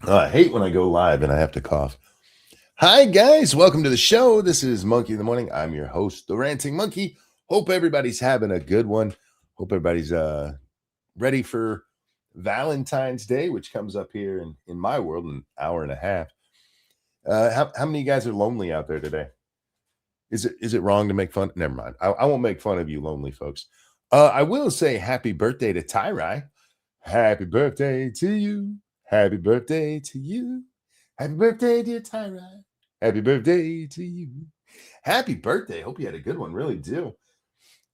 I hate when I go live and I have to cough. Hi, guys. Welcome to the show. This is Monkey in the Morning. I'm your host, the Ranting Monkey. Hope everybody's having a good one. Hope everybody's ready for Valentine's Day, which comes up here in my world in an hour and a half. How many of you guys are lonely out there today? Is it wrong to make fun? Never mind. I won't make fun of you lonely folks. I will say happy birthday to Tyrai. Happy birthday to you. Happy birthday to you. Happy birthday, dear Tyrai. Happy birthday to you. Happy birthday. Hope you had a good one. Really do.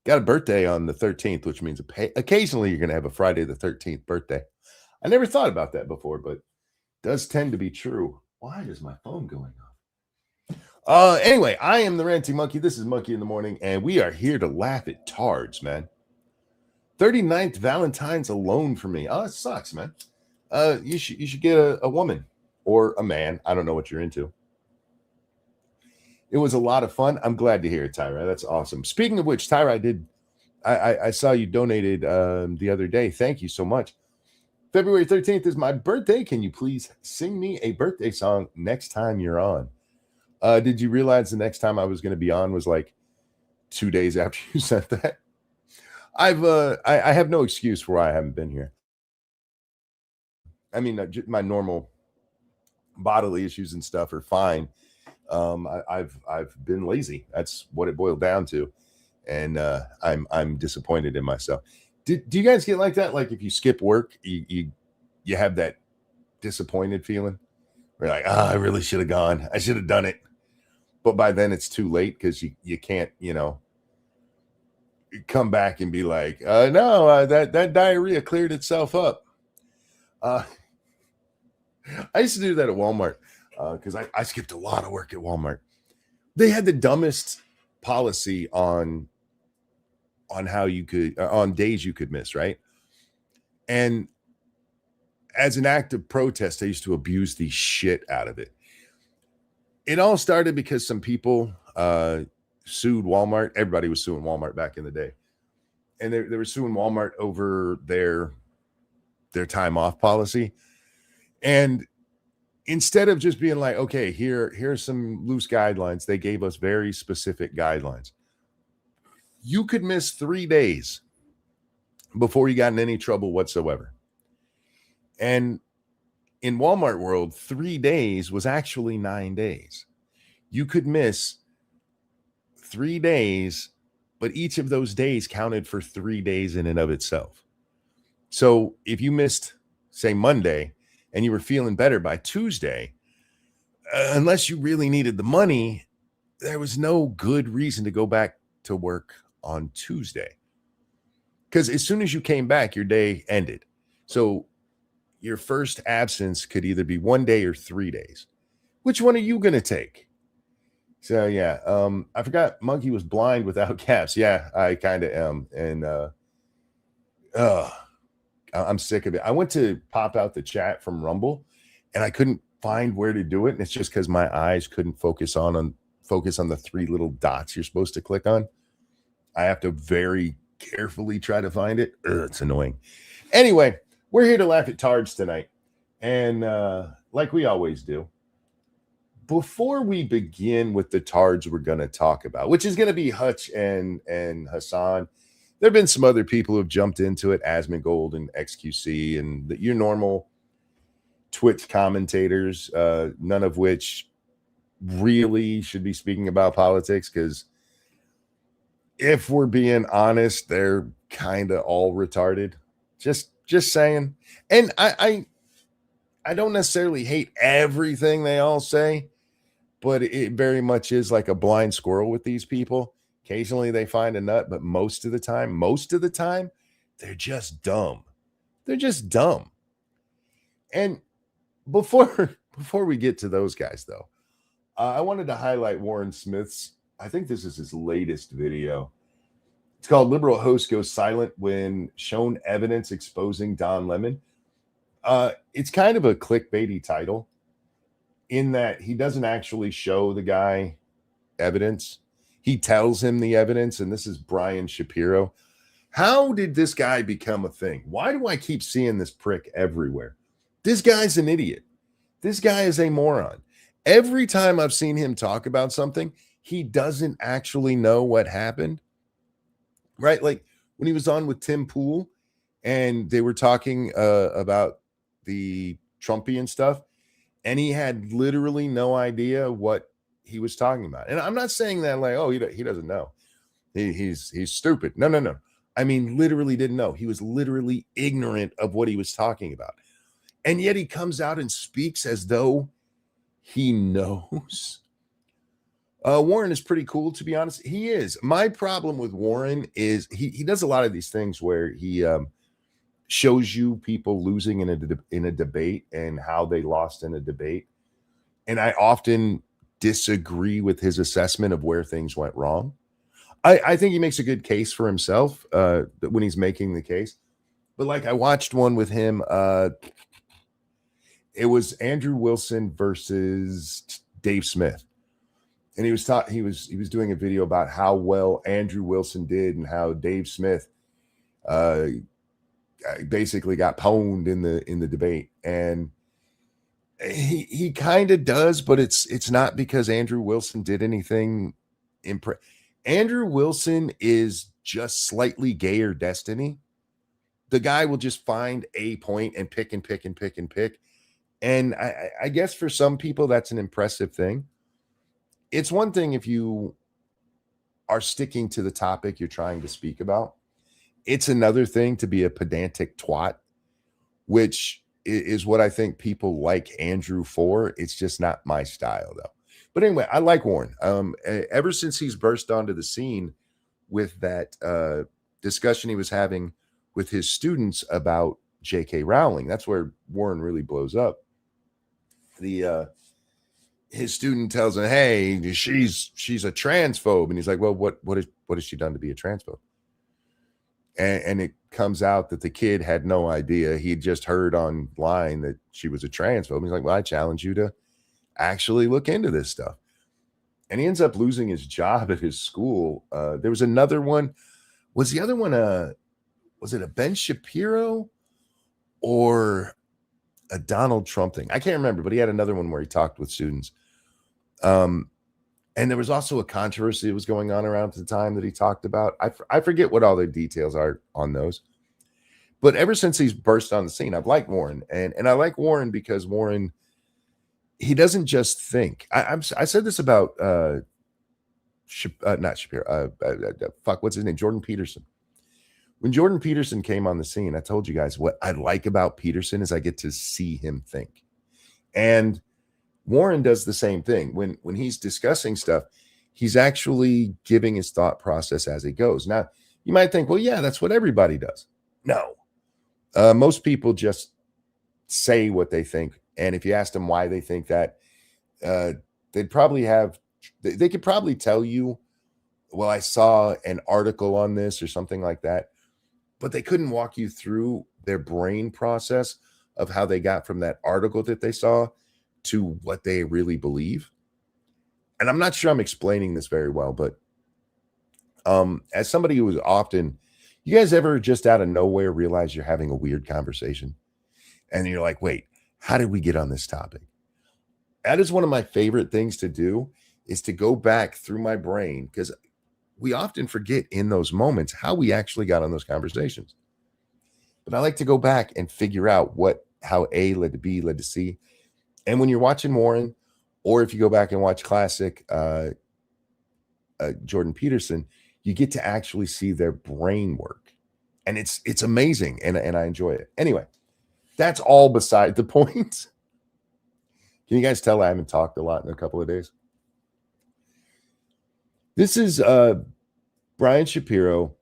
Got a birthday on the 13th, which means occasionally you're going to have a Friday the 13th birthday. I never thought about that before, but it does tend to be true. Why is my phone going off? Anyway, I am the Ranting Monkey. This is Monkey in the Morning, and we are here to laugh at tards, man. 39th Valentine's alone for me. Oh, it sucks, man. You should get a woman or a man. I don't know what you're into. It was a lot of fun. I'm glad to hear it, Tyra. That's awesome. Speaking of which, Tyra, I saw you donated the other day. Thank you so much. February 13th is my birthday. Can you please sing me a birthday song next time you're on? Did you realize the next time I was going to be on was like 2 days after you sent that? I have no excuse for why I haven't been here. I mean, my normal bodily issues and stuff are fine. I've been lazy. That's what it boiled down to, and I'm disappointed in myself. Do you guys get like that? Like if you skip work, you have that disappointed feeling. We're like, I really should have gone. I should have done it, but by then it's too late because you can't come back and be like, no, that diarrhea cleared itself up. I used to do that at Walmart because I skipped a lot of work at Walmart. They had the dumbest policy on how you could on days you could miss, right? And as an act of protest, I used to abuse the shit out of it. It all started because some people sued Walmart. Everybody was suing Walmart back in the day, and they were suing Walmart over their time off policy. And instead of just being like, okay, here's some loose guidelines, they gave us very specific guidelines. You could miss 3 days before you got in any trouble whatsoever. And in Walmart world, 3 days was actually 9 days. You could miss 3 days, but each of those days counted for 3 days in and of itself. So if you missed, say, Monday, and you were feeling better by Tuesday, unless you really needed the money, there was no good reason to go back to work on Tuesday. Because as soon as you came back, your day ended. So your first absence could either be 1 day or 3 days. Which one are you going to take? So, yeah, I forgot Monkey was blind without caps. Yeah, I kind of am. And I'm sick of it. I went to pop out the chat from Rumble, and I couldn't find where to do it. And it's just because my eyes couldn't focus on the 3 little dots you're supposed to click on. I have to very carefully try to find it. It's annoying. Anyway, we're here to laugh at tards tonight, and like we always do. Before we begin with the tards we're going to talk about, which is going to be Hutch and Hasan. There have been some other people who have jumped into it, Asmongold and XQC, and your normal Twitch commentators, none of which really should be speaking about politics, because if we're being honest, they're kind of all retarded. Just saying. And I don't necessarily hate everything they all say, but it very much is like a blind squirrel with these people. Occasionally they find a nut, but most of the time, they're just dumb. They're just dumb. And before we get to those guys, though, I wanted to highlight Warren Smith's, I think this is his latest video. It's called Liberal Host Goes Silent When Shown Evidence Exposing Don Lemon. It's kind of a clickbaity title in that he doesn't actually show the guy evidence. He tells him the evidence, and this is Brian Shapiro. How did this guy become a thing? Why do I keep seeing this prick everywhere? This guy's an idiot. This guy is a moron. Every time I've seen him talk about something, he doesn't actually know what happened. Right? Like when he was on with Tim Pool and they were talking about the Trumpian stuff, and he had literally no idea what he was talking about. And I'm not saying that like, oh, he doesn't know. He's stupid. No, no, no. I mean, literally didn't know. He was literally ignorant of what he was talking about. And yet he comes out and speaks as though he knows. Warren is pretty cool, to be honest. He is. My problem with Warren is he does a lot of these things where he shows you people losing in a debate and how they lost in a debate. And I often disagree with his assessment of where things went wrong. I think he makes a good case for himself when he's making the case. But like I watched one with him. It was Andrew Wilson versus Dave Smith. And he was doing a video about how well Andrew Wilson did and how Dave Smith basically got pwned in the debate. And he kind of does, but it's not because Andrew Wilson did anything Andrew Wilson is just slightly gayer Destiny. The guy will just find a point and pick and pick and pick and pick. And I guess for some people that's an impressive thing. It's one thing if you are sticking to the topic you're trying to speak about. It's another thing to be a pedantic twat, which is what I think people like Andrew for. It's just not my style, though. But anyway, I like Warren. Ever since he's burst onto the scene with that discussion he was having with his students about J.K. Rowling, that's where Warren really blows up. His student tells him, "Hey, she's a transphobe," and he's like, "Well, what has she done to be a transphobe?" And it comes out that the kid had no idea. He'd just heard online that she was a transphobe. He's like, "Well, I challenge you to actually look into this stuff." And he ends up losing his job at his school. There was another one. Was the other one was it a Ben Shapiro or a Donald Trump thing? I can't remember, but he had another one where he talked with students. And there was also a controversy that was going on around the time that he talked about. I forget what all the details are on those. But ever since he's burst on the scene, I've liked Warren. And I like Warren because Warren, he doesn't just think. I said this about not Shapiro. What's his name? Jordan Peterson. When Jordan Peterson came on the scene, I told you guys what I like about Peterson is I get to see him think. And Warren does the same thing. When he's discussing stuff, he's actually giving his thought process as he goes. Now, you might think, well, yeah, that's what everybody does. No. Most people just say what they think. And if you ask them why they think that, they could probably tell you, well, I saw an article on this or something like that. But they couldn't walk you through their brain process of how they got from that article that they saw to what they really believe. And I'm not sure I'm explaining this very well, but as somebody who is often, you guys ever just out of nowhere realize you're having a weird conversation and you're like, wait, how did we get on this topic? That is one of my favorite things to do, is to go back through my brain, because we often forget in those moments how we actually got on those conversations. But I like to go back and figure out how A led to B led to C. And when you're watching Warren, or if you go back and watch classic Jordan Peterson, you get to actually see their brain work. And it's amazing. And I enjoy it. Anyway, that's all beside the point. Can you guys tell I haven't talked a lot in a couple of days? This is Brian Shapiro,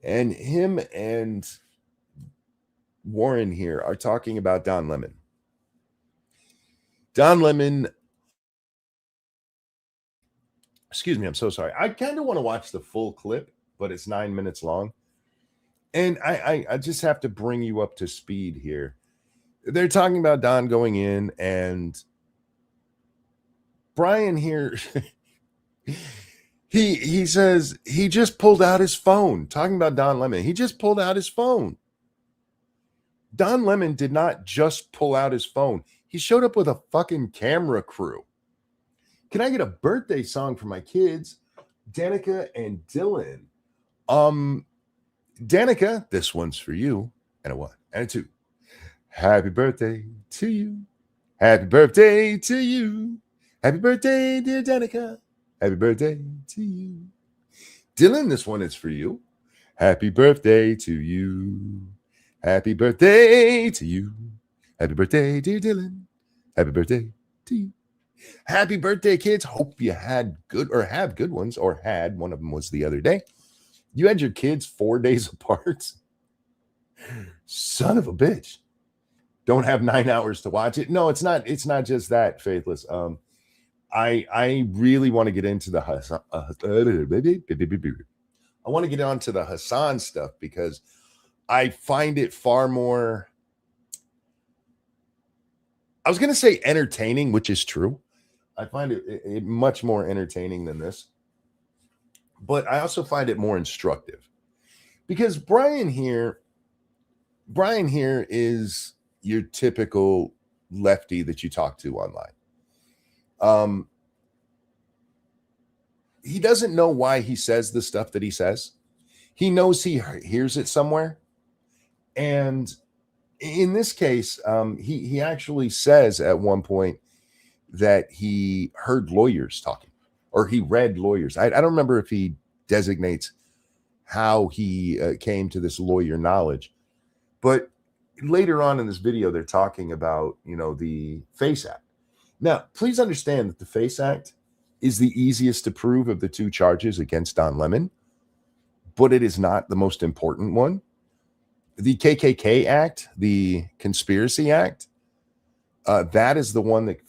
and him and Warren here are talking about Don Lemon. Don Lemon, excuse me, I'm so sorry. I kind of want to watch the full clip, but it's 9 minutes long. And I just have to bring you up to speed here. They're talking about Don going in, and Brian here... He says he just pulled out his phone, talking about Don Lemon. He just pulled out his phone. Don Lemon did not just pull out his phone. He showed up with a fucking camera crew. Can I get a birthday song for my kids, Danica and Dylan? Danica, this one's for you. And a one and a two. Happy birthday to you. Happy birthday to you. Happy birthday, dear Danica. Happy birthday to you. Dylan, this one is for you. Happy birthday to you. Happy birthday to you. Happy birthday, dear Dylan. Happy birthday to you. Happy birthday, kids. Hope you had good or have good ones, or had. One of them was the other day. You had your kids 4 days apart. Son of a bitch. Don't have 9 hours to watch it. No, it's not just that, Faithless. I really want to get into the Hasan. I want to get onto the Hasan stuff because I find it far more, I was going to say entertaining, which is true. I find it much more entertaining than this. But I also find it more instructive because Brian here is your typical lefty that you talk to online. He doesn't know why he says the stuff that he says. He knows he hears it somewhere. And in this case, he actually says at one point that he heard lawyers talking, or he read lawyers. I don't remember if he designates how he came to this lawyer knowledge, but later on in this video, they're talking about, the FACE Act. Now, please understand that the FACE Act is the easiest to prove of the two charges against Don Lemon, but it is not the most important one. The KKK Act, the Conspiracy Act, that is the one that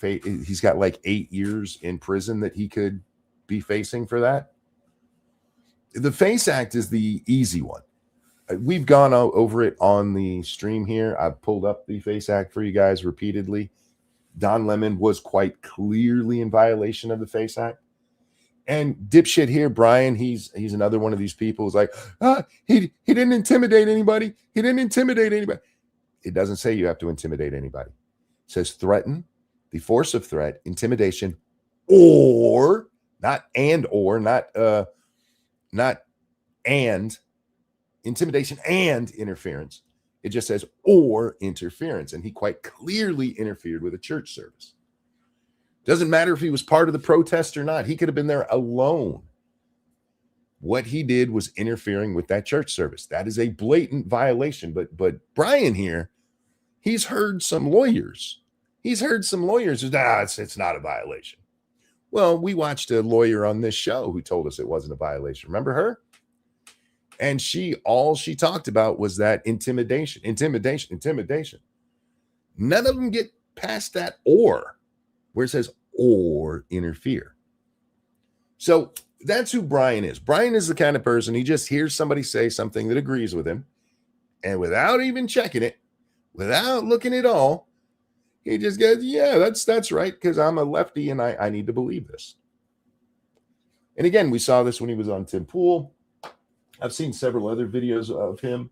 he's got like 8 years in prison that he could be facing for that. The FACE Act is the easy one. We've gone over it on the stream here. I've pulled up the FACE Act for you guys repeatedly. Don Lemon was quite clearly in violation of the FACE Act. And dipshit here, Brian, he's another one of these people who's like, he didn't intimidate anybody. He didn't intimidate anybody. It doesn't say you have to intimidate anybody. It says threaten, the force of threat, intimidation, or not and or, not and, intimidation and interference. It just says or interference. And he quite clearly interfered with a church service. Doesn't matter if he was part of the protest or not. He could have been there alone. What he did was interfering with that church service. That is a blatant violation. But Brian here, he's heard some lawyers. He's heard some lawyers who, it's not a violation. Well, we watched a lawyer on this show who told us it wasn't a violation. Remember her? And all she talked about was that intimidation. None of them get past that or, where it says or interfere. So that's who Brian is. Brian is the kind of person, he just hears somebody say something that agrees with him, and without even checking it, without looking at all, he just goes, yeah, that's right, because I'm a lefty and I need to believe this. And again, we saw this when he was on Tim Pool. I've seen several other videos of him,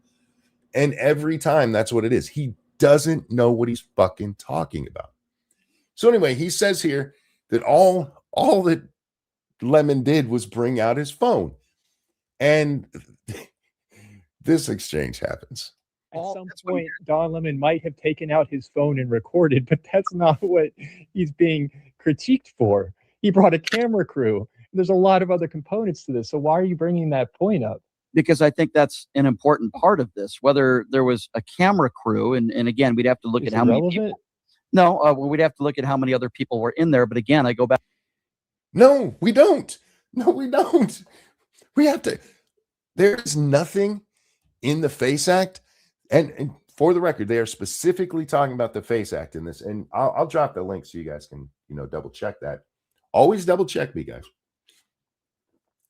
and every time that's what it is. He doesn't know what he's fucking talking about. So anyway, he says here that all that Lemon did was bring out his phone, and this exchange happens. At some point, Don Lemon might have taken out his phone and recorded, but that's not what he's being critiqued for. He brought a camera crew. There's a lot of other components to this. So why are you bringing that point up? Because I think that's an important part of this, whether there was a camera crew. And again, we'd have to look at how many people. No, we'd have to look at how many other people were in there. But again, I go back. No, we don't. We have to. There's nothing in the FACE Act. And for the record, they are specifically talking about the FACE Act in this. And I'll drop the link so you guys can, double check that. Always double check me, guys.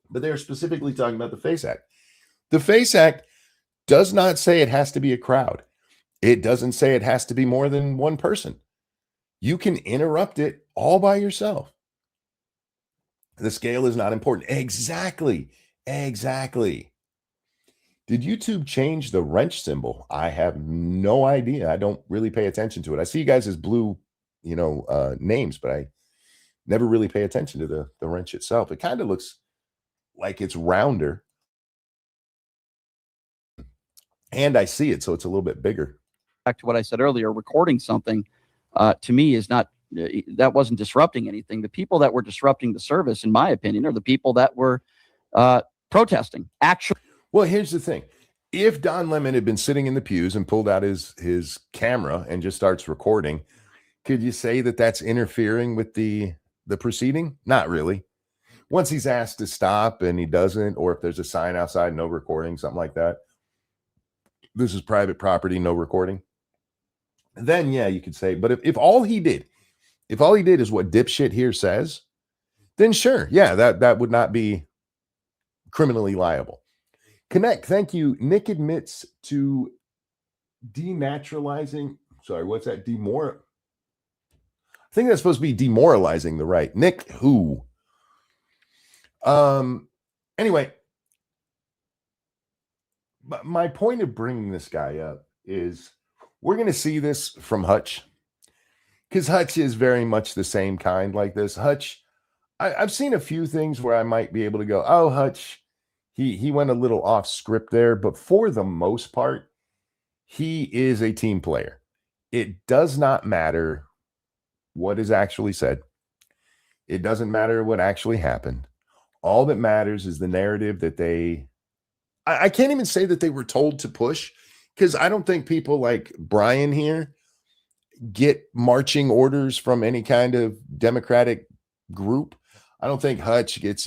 But they're specifically talking about the FACE Act. The FACE Act does not say it has to be a crowd. It doesn't say it has to be more than one person. You can interrupt it all by yourself. The scale is not important. Exactly. Did YouTube change the wrench symbol? I have no idea. I don't really pay attention to it. I see you guys as blue names, but I never really pay attention to the wrench itself. It kind of looks like it's rounder, and I see it, so it's a little bit bigger. Back to what I said earlier, recording something to me is not that wasn't disrupting anything. The people that were disrupting the service, in my opinion, are the people that were protesting. Actually, well, here's the thing: if Don Lemon had been sitting in the pews and pulled out his camera and just starts recording, could you say that that's interfering with the proceeding? Not really. Once he's asked to stop and he doesn't, or if there's a sign outside, no recording, something like that. This is private property, no recording. Then yeah, you could say. But if all he did is what dipshit here says, then sure, yeah, that would not be criminally liable. Connect, thank you. Nick admits to denaturalizing. Sorry, what's that? I think that's supposed to be demoralizing the right. Nick, who? Anyway, my point of bringing this guy up is we're going to see this from Hutch, because Hutch is very much the same kind like this. Hutch, I've seen a few things where I might be able to go, oh, Hutch, he went a little off script there, but for the most part, he is a team player. It does not matter what is actually said. It doesn't matter what actually happened. All that matters is the narrative that I can't even say that they were told to push, because I don't think people like Brian here get marching orders from any kind of Democratic group. I don't think Hutch gets,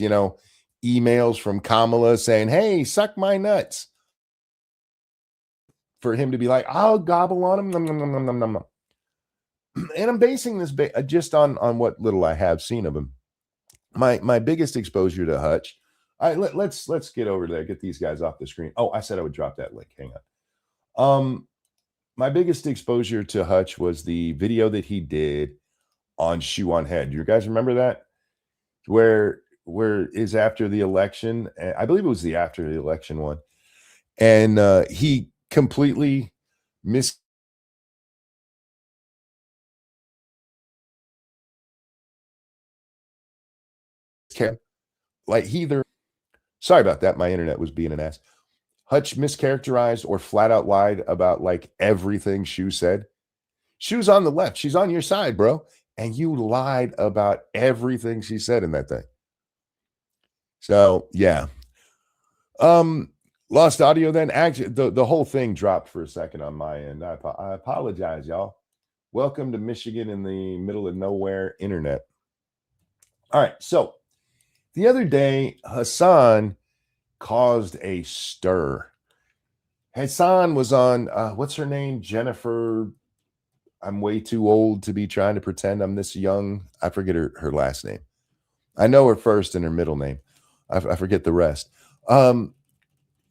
emails from Kamala saying, hey, suck my nuts, for him to be like, I'll gobble on him. Nom, nom, nom, nom, nom, nom. And I'm basing this just on what little I have seen of him. My biggest exposure to Hutch. Let's get over there. Get these guys off the screen. Oh, I said I would drop that link. Hang on. My biggest exposure to Hutch was the video that he did on Shoe on Head. Do you guys remember that? Where is after the election? I believe it was the after the election one, and he completely sorry about that. My internet was being an ass. Hutch mischaracterized or flat out lied about like everything Shoe said. Shoe's on the left. She's on your side, bro. And you lied about everything she said in that thing. So yeah. Lost audio then. Actually, the whole thing dropped for a second on my end. I apologize, y'all. Welcome to Michigan in the middle of nowhere internet. All right, so the other day, Hasan caused a stir. Hasan was on, what's her name? Jennifer. I'm way too old to be trying to pretend I'm this young. I forget her last name. I know her first and her middle name. I forget the rest.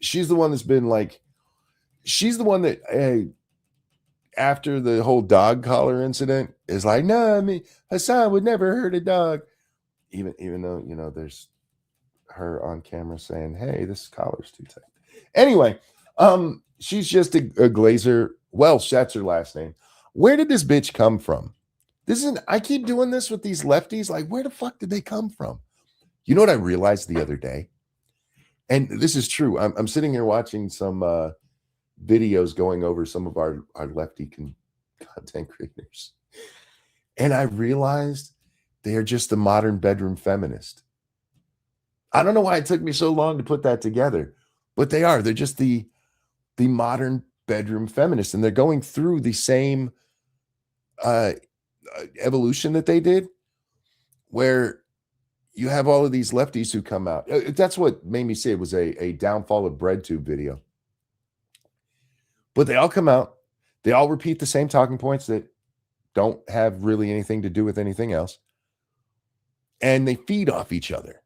She's the one that's been like, she's the one that, after the whole dog collar incident, is like, no, I mean, Hasan would never hurt a dog. Even though, there's her on camera saying, hey, this collar's too tight. Anyway, she's just a Glazer. Welsh, that's her last name. Where did this bitch come from? I keep doing this with these lefties. Like, where the fuck did they come from? You know what I realized the other day? And this is true. I'm sitting here watching some videos going over some of our lefty content creators. And I realized they are just the modern bedroom feminist. I don't know why it took me so long to put that together, but they are. They're just the modern bedroom feminist, and they're going through the same evolution that they did, where you have all of these lefties who come out. That's what made me say it was a downfall of BreadTube video. But they all come out. They all repeat the same talking points that don't have really anything to do with anything else. And they feed off each other.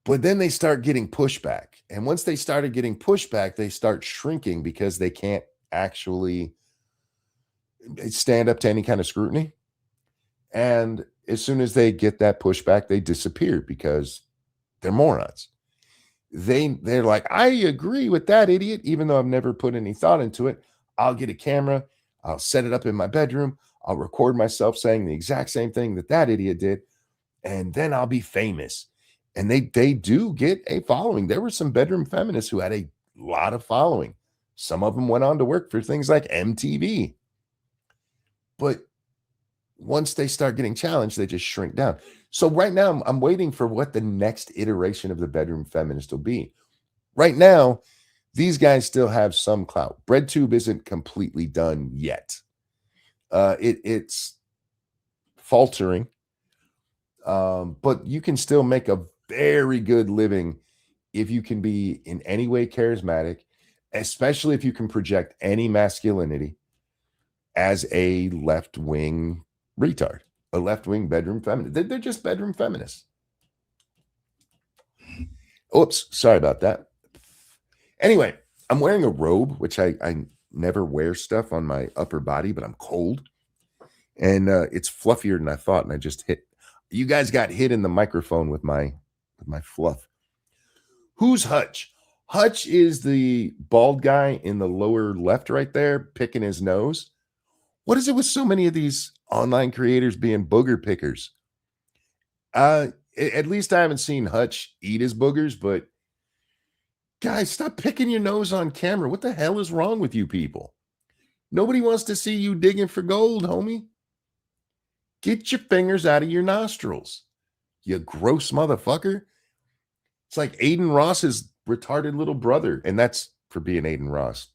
But then they start getting pushback. And once they started getting pushback, they start shrinking because they can't actually stand up to any kind of scrutiny. And as soon as they get that pushback, they disappear because they're morons. They're like, I agree with that idiot, even though I've never put any thought into it. I'll get a camera. I'll set it up in my bedroom. I'll record myself saying the exact same thing that idiot did, and then I'll be famous. And they do get a following. There were some bedroom feminists who had a lot of following. Some of them went on to work for things like MTV. But once they start getting challenged, they just shrink down. So right now, I'm waiting for what the next iteration of the bedroom feminist will be. Right now, these guys still have some clout. BreadTube isn't completely done yet. It's faltering, but you can still make a very good living if you can be in any way charismatic, especially if you can project any masculinity as a left-wing retard, a left-wing bedroom feminist. They're just bedroom feminists. Oops, sorry about that. Anyway, I'm wearing a robe, which I never wear stuff on my upper body, but I'm cold. And it's fluffier than I thought, and I just hit. You guys got hit in the microphone with my fluff. Who's Hutch? Hutch is the bald guy in the lower left right there, picking his nose. What is it with so many of these online creators being booger pickers? At least I haven't seen Hutch eat his boogers, but guys, stop picking your nose on camera. What the hell is wrong with you people? Nobody wants to see you digging for gold, homie. Get your fingers out of your nostrils, you gross motherfucker. It's like Aiden Ross's retarded little brother, and that's for being Aiden Ross.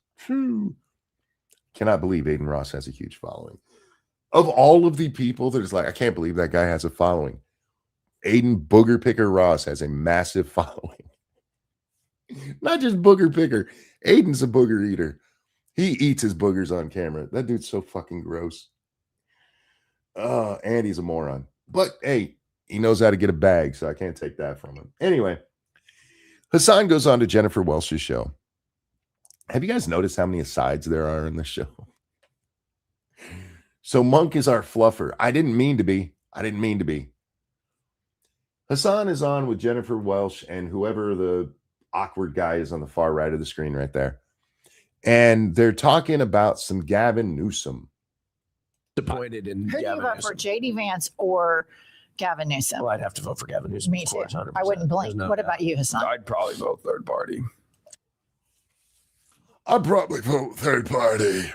Cannot believe Aiden Ross has a huge following. Of all of the people, there's like, I can't believe that guy has a following. Aiden Booger Picker Ross has a massive following. Not just Booger Picker. Aiden's a booger eater. He eats his boogers on camera. That dude's so fucking gross. And he's a moron. But hey, he knows how to get a bag, so I can't take that from him. Anyway, Hasan goes on to Jennifer Welch's show. Have you guys noticed how many asides there are in the show? So Monk is our fluffer. I didn't mean to be. Hasan is on with Jennifer Welch and whoever the awkward guy is on the far right of the screen right there. And they're talking about some Gavin Newsom. Disappointed in Who do you Gavin vote Newsom. for, J.D. Vance or Gavin Newsom? Well, I'd have to vote for Gavin Newsom. Me of too. course, 100%. I wouldn't blink. There's no What doubt. about you, Hasan? I'd probably vote third party. I'd probably vote third party.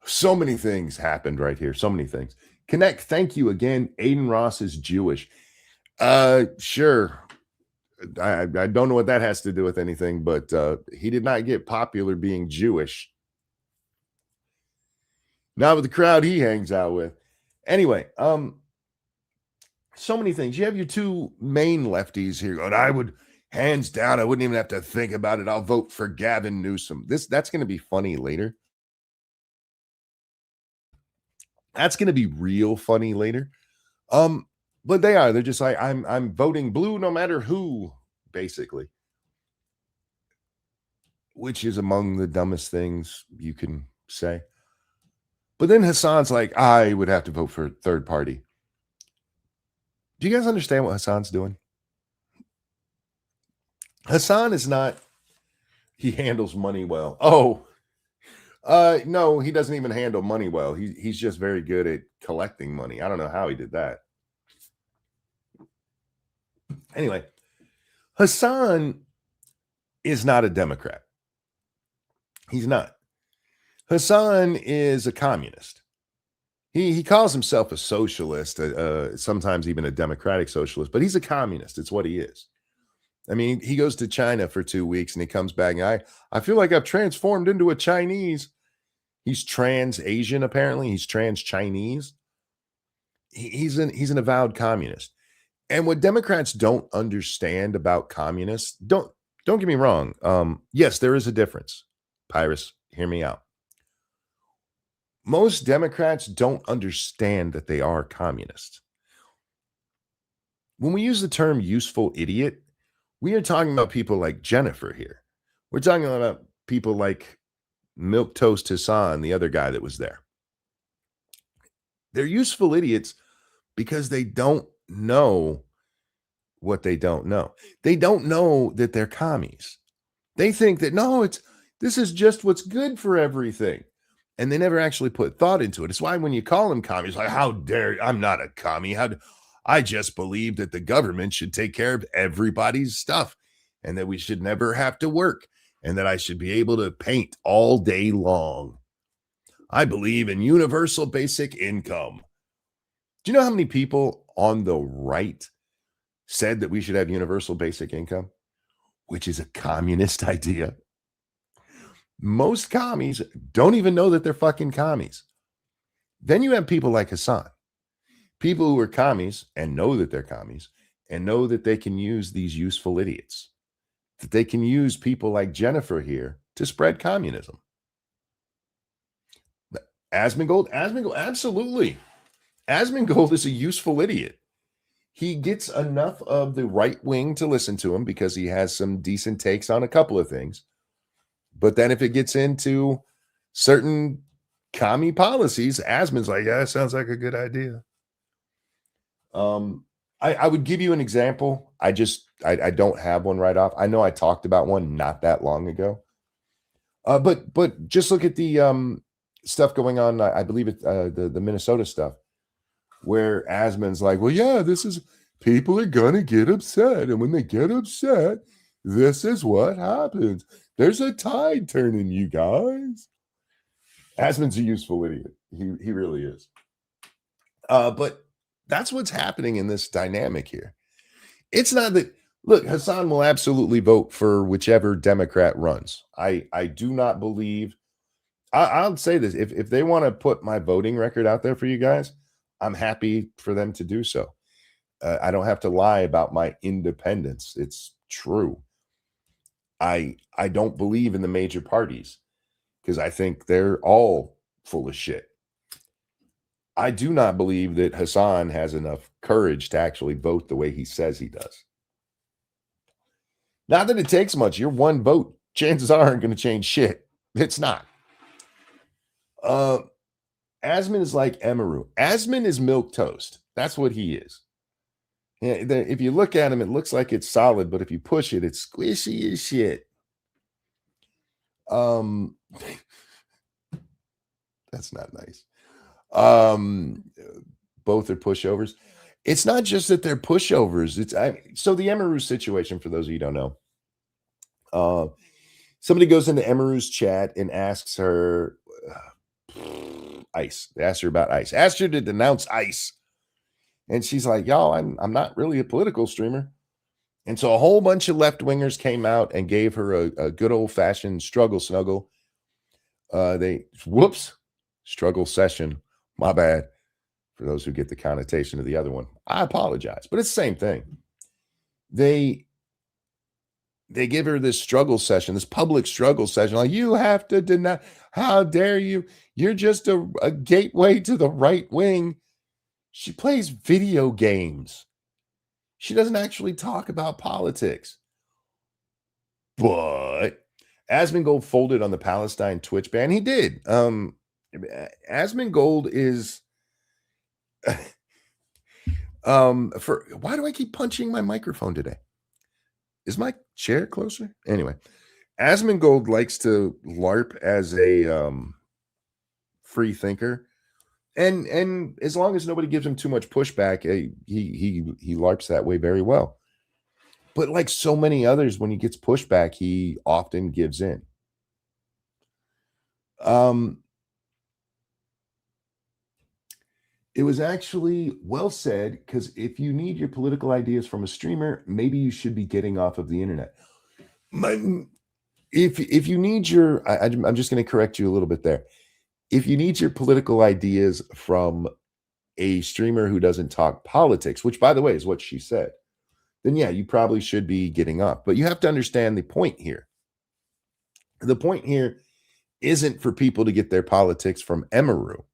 So many things happened right here. So many things. Connect, thank you again. Aiden Ross is Jewish. Sure. I don't know what that has to do with anything, but he did not get popular being Jewish. Not with the crowd he hangs out with. Anyway, so many things. You have your two main lefties here going, I would, hands down, I wouldn't even have to think about it. I'll vote for Gavin Newsom. That's going to be funny later. That's going to be real funny later. But they're just like, I'm voting blue no matter who, basically. Which is among the dumbest things you can say. But then Hasan's like, I would have to vote for third party. Do you guys understand what Hasan's doing? Hasan is not, he handles money well. No, he doesn't even handle money well. He's just very good at collecting money. I don't know how he did that. Anyway, Hasan is not a Democrat. He's not. Hasan is a communist. He calls himself a socialist, sometimes even a democratic socialist, but he's a communist. It's what he is. I mean, he goes to China for 2 weeks and he comes back and I feel like I've transformed into a Chinese. He's trans-Asian, apparently. He's trans-Chinese. He's an avowed communist. And what Democrats don't understand about communists, don't get me wrong. Yes, there is a difference. Pyrus, hear me out. Most Democrats don't understand that they are communists. When we use the term useful idiot, we are talking about people like Jennifer here. We're talking about people like Milquetoast Hasan, the other guy that was there. They're useful idiots because they don't know what they don't know. They don't know that they're commies. They think that, no, this is just what's good for everything. And they never actually put thought into it. It's why when you call them commies, like, how dare, I'm not a commie. I just believe that the government should take care of everybody's stuff and that we should never have to work and that I should be able to paint all day long. I believe in universal basic income. Do you know how many people on the right said that we should have universal basic income, which is a communist idea? Most commies don't even know that they're fucking commies. Then you have people like Hasan, people who are commies and know that they're commies and know that they can use these useful idiots, that they can use people like Jennifer here to spread communism. Asmongold, absolutely. Asmongold is a useful idiot. He gets enough of the right wing to listen to him because he has some decent takes on a couple of things. But then if it gets into certain commie policies, Asmon's like, yeah, that sounds like a good idea. I would give you an example. I don't have one right off. I know I talked about one not that long ago. But just look at the stuff going on. I believe it's the Minnesota stuff, where Asmon's like, well, yeah, this is, people are gonna get upset, and when they get upset, this is what happens. There's a tide turning, you guys. Asmon's a useful idiot. He really is. But that's what's happening in this dynamic here. It's not that, look, Hasan will absolutely vote for whichever Democrat runs. I do not believe, I'll say this, if they want to put my voting record out there for you guys, I'm happy for them to do so. I don't have to lie about my independence. It's true. I don't believe in the major parties because I think they're all full of shit. I do not believe that Hasan has enough courage to actually vote the way he says he does. Not that it takes much. Your one vote, chances are, going to change shit. It's not. Asmon is like Emaru. Asmon is milk toast. That's what he is. Yeah, if you look at him, it looks like it's solid, but if you push it, it's squishy as shit. That's not nice. Both are pushovers. It's not just that they're pushovers. So the Emaru situation, for those of you who don't know, somebody goes into Emaru's chat and asks her ICE. They asked her about ICE. Asked her to denounce ICE. And she's like, y'all, I'm not really a political streamer. And so a whole bunch of left-wingers came out and gave her a good old-fashioned struggle snuggle. Struggle session. My bad. For those who get the connotation of the other one, I apologize, but it's the same thing. They give her this struggle session, this public struggle session. Like, you have to deny. How dare you? You're just a gateway to the right wing. She plays video games. She doesn't actually talk about politics. But Asmongold folded on the Palestine Twitch ban. He did. Asmongold is why do I keep punching my microphone today? Is my chair closer? Anyway, Asmongold likes to LARP as a free thinker. And as long as nobody gives him too much pushback, he LARPs that way very well. But like so many others, when he gets pushback, he often gives in. It was actually well said, because if you need your political ideas from a streamer, maybe you should be getting off of the internet. If you need your, I'm just going to correct you a little bit there. If you need your political ideas from a streamer who doesn't talk politics, which, by the way, is what she said, then yeah, you probably should be getting off. But you have to understand the point here. The point here isn't for people to get their politics from Emaru.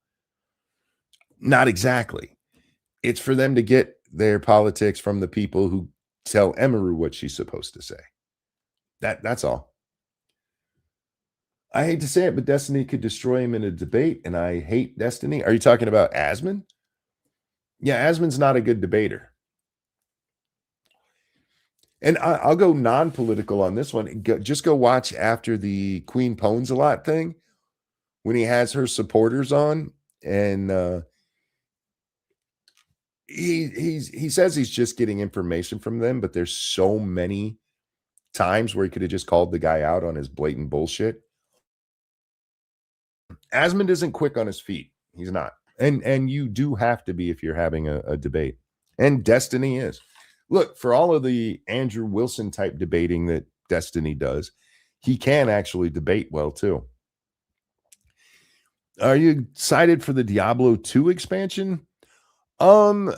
Not exactly. It's for them to get their politics from the people who tell Emaru what she's supposed to say. That's all. I hate to say it, but Destiny could destroy him in a debate, and I hate Destiny. Are you talking about Asmon? Yeah, Asmon's not a good debater. And I'll go non-political on this one. Just go watch after the Queen Pwns a lot thing, when he has her supporters on, and he says he's just getting information from them, but there's so many times where he could have just called the guy out on his blatant bullshit. Asmund isn't quick on his feet. He's not. And you do have to be if you're having a debate. And Destiny is. Look, for all of the Andrew Wilson type debating that Destiny does, he can actually debate well too. Are you excited for the Diablo 2 expansion? Not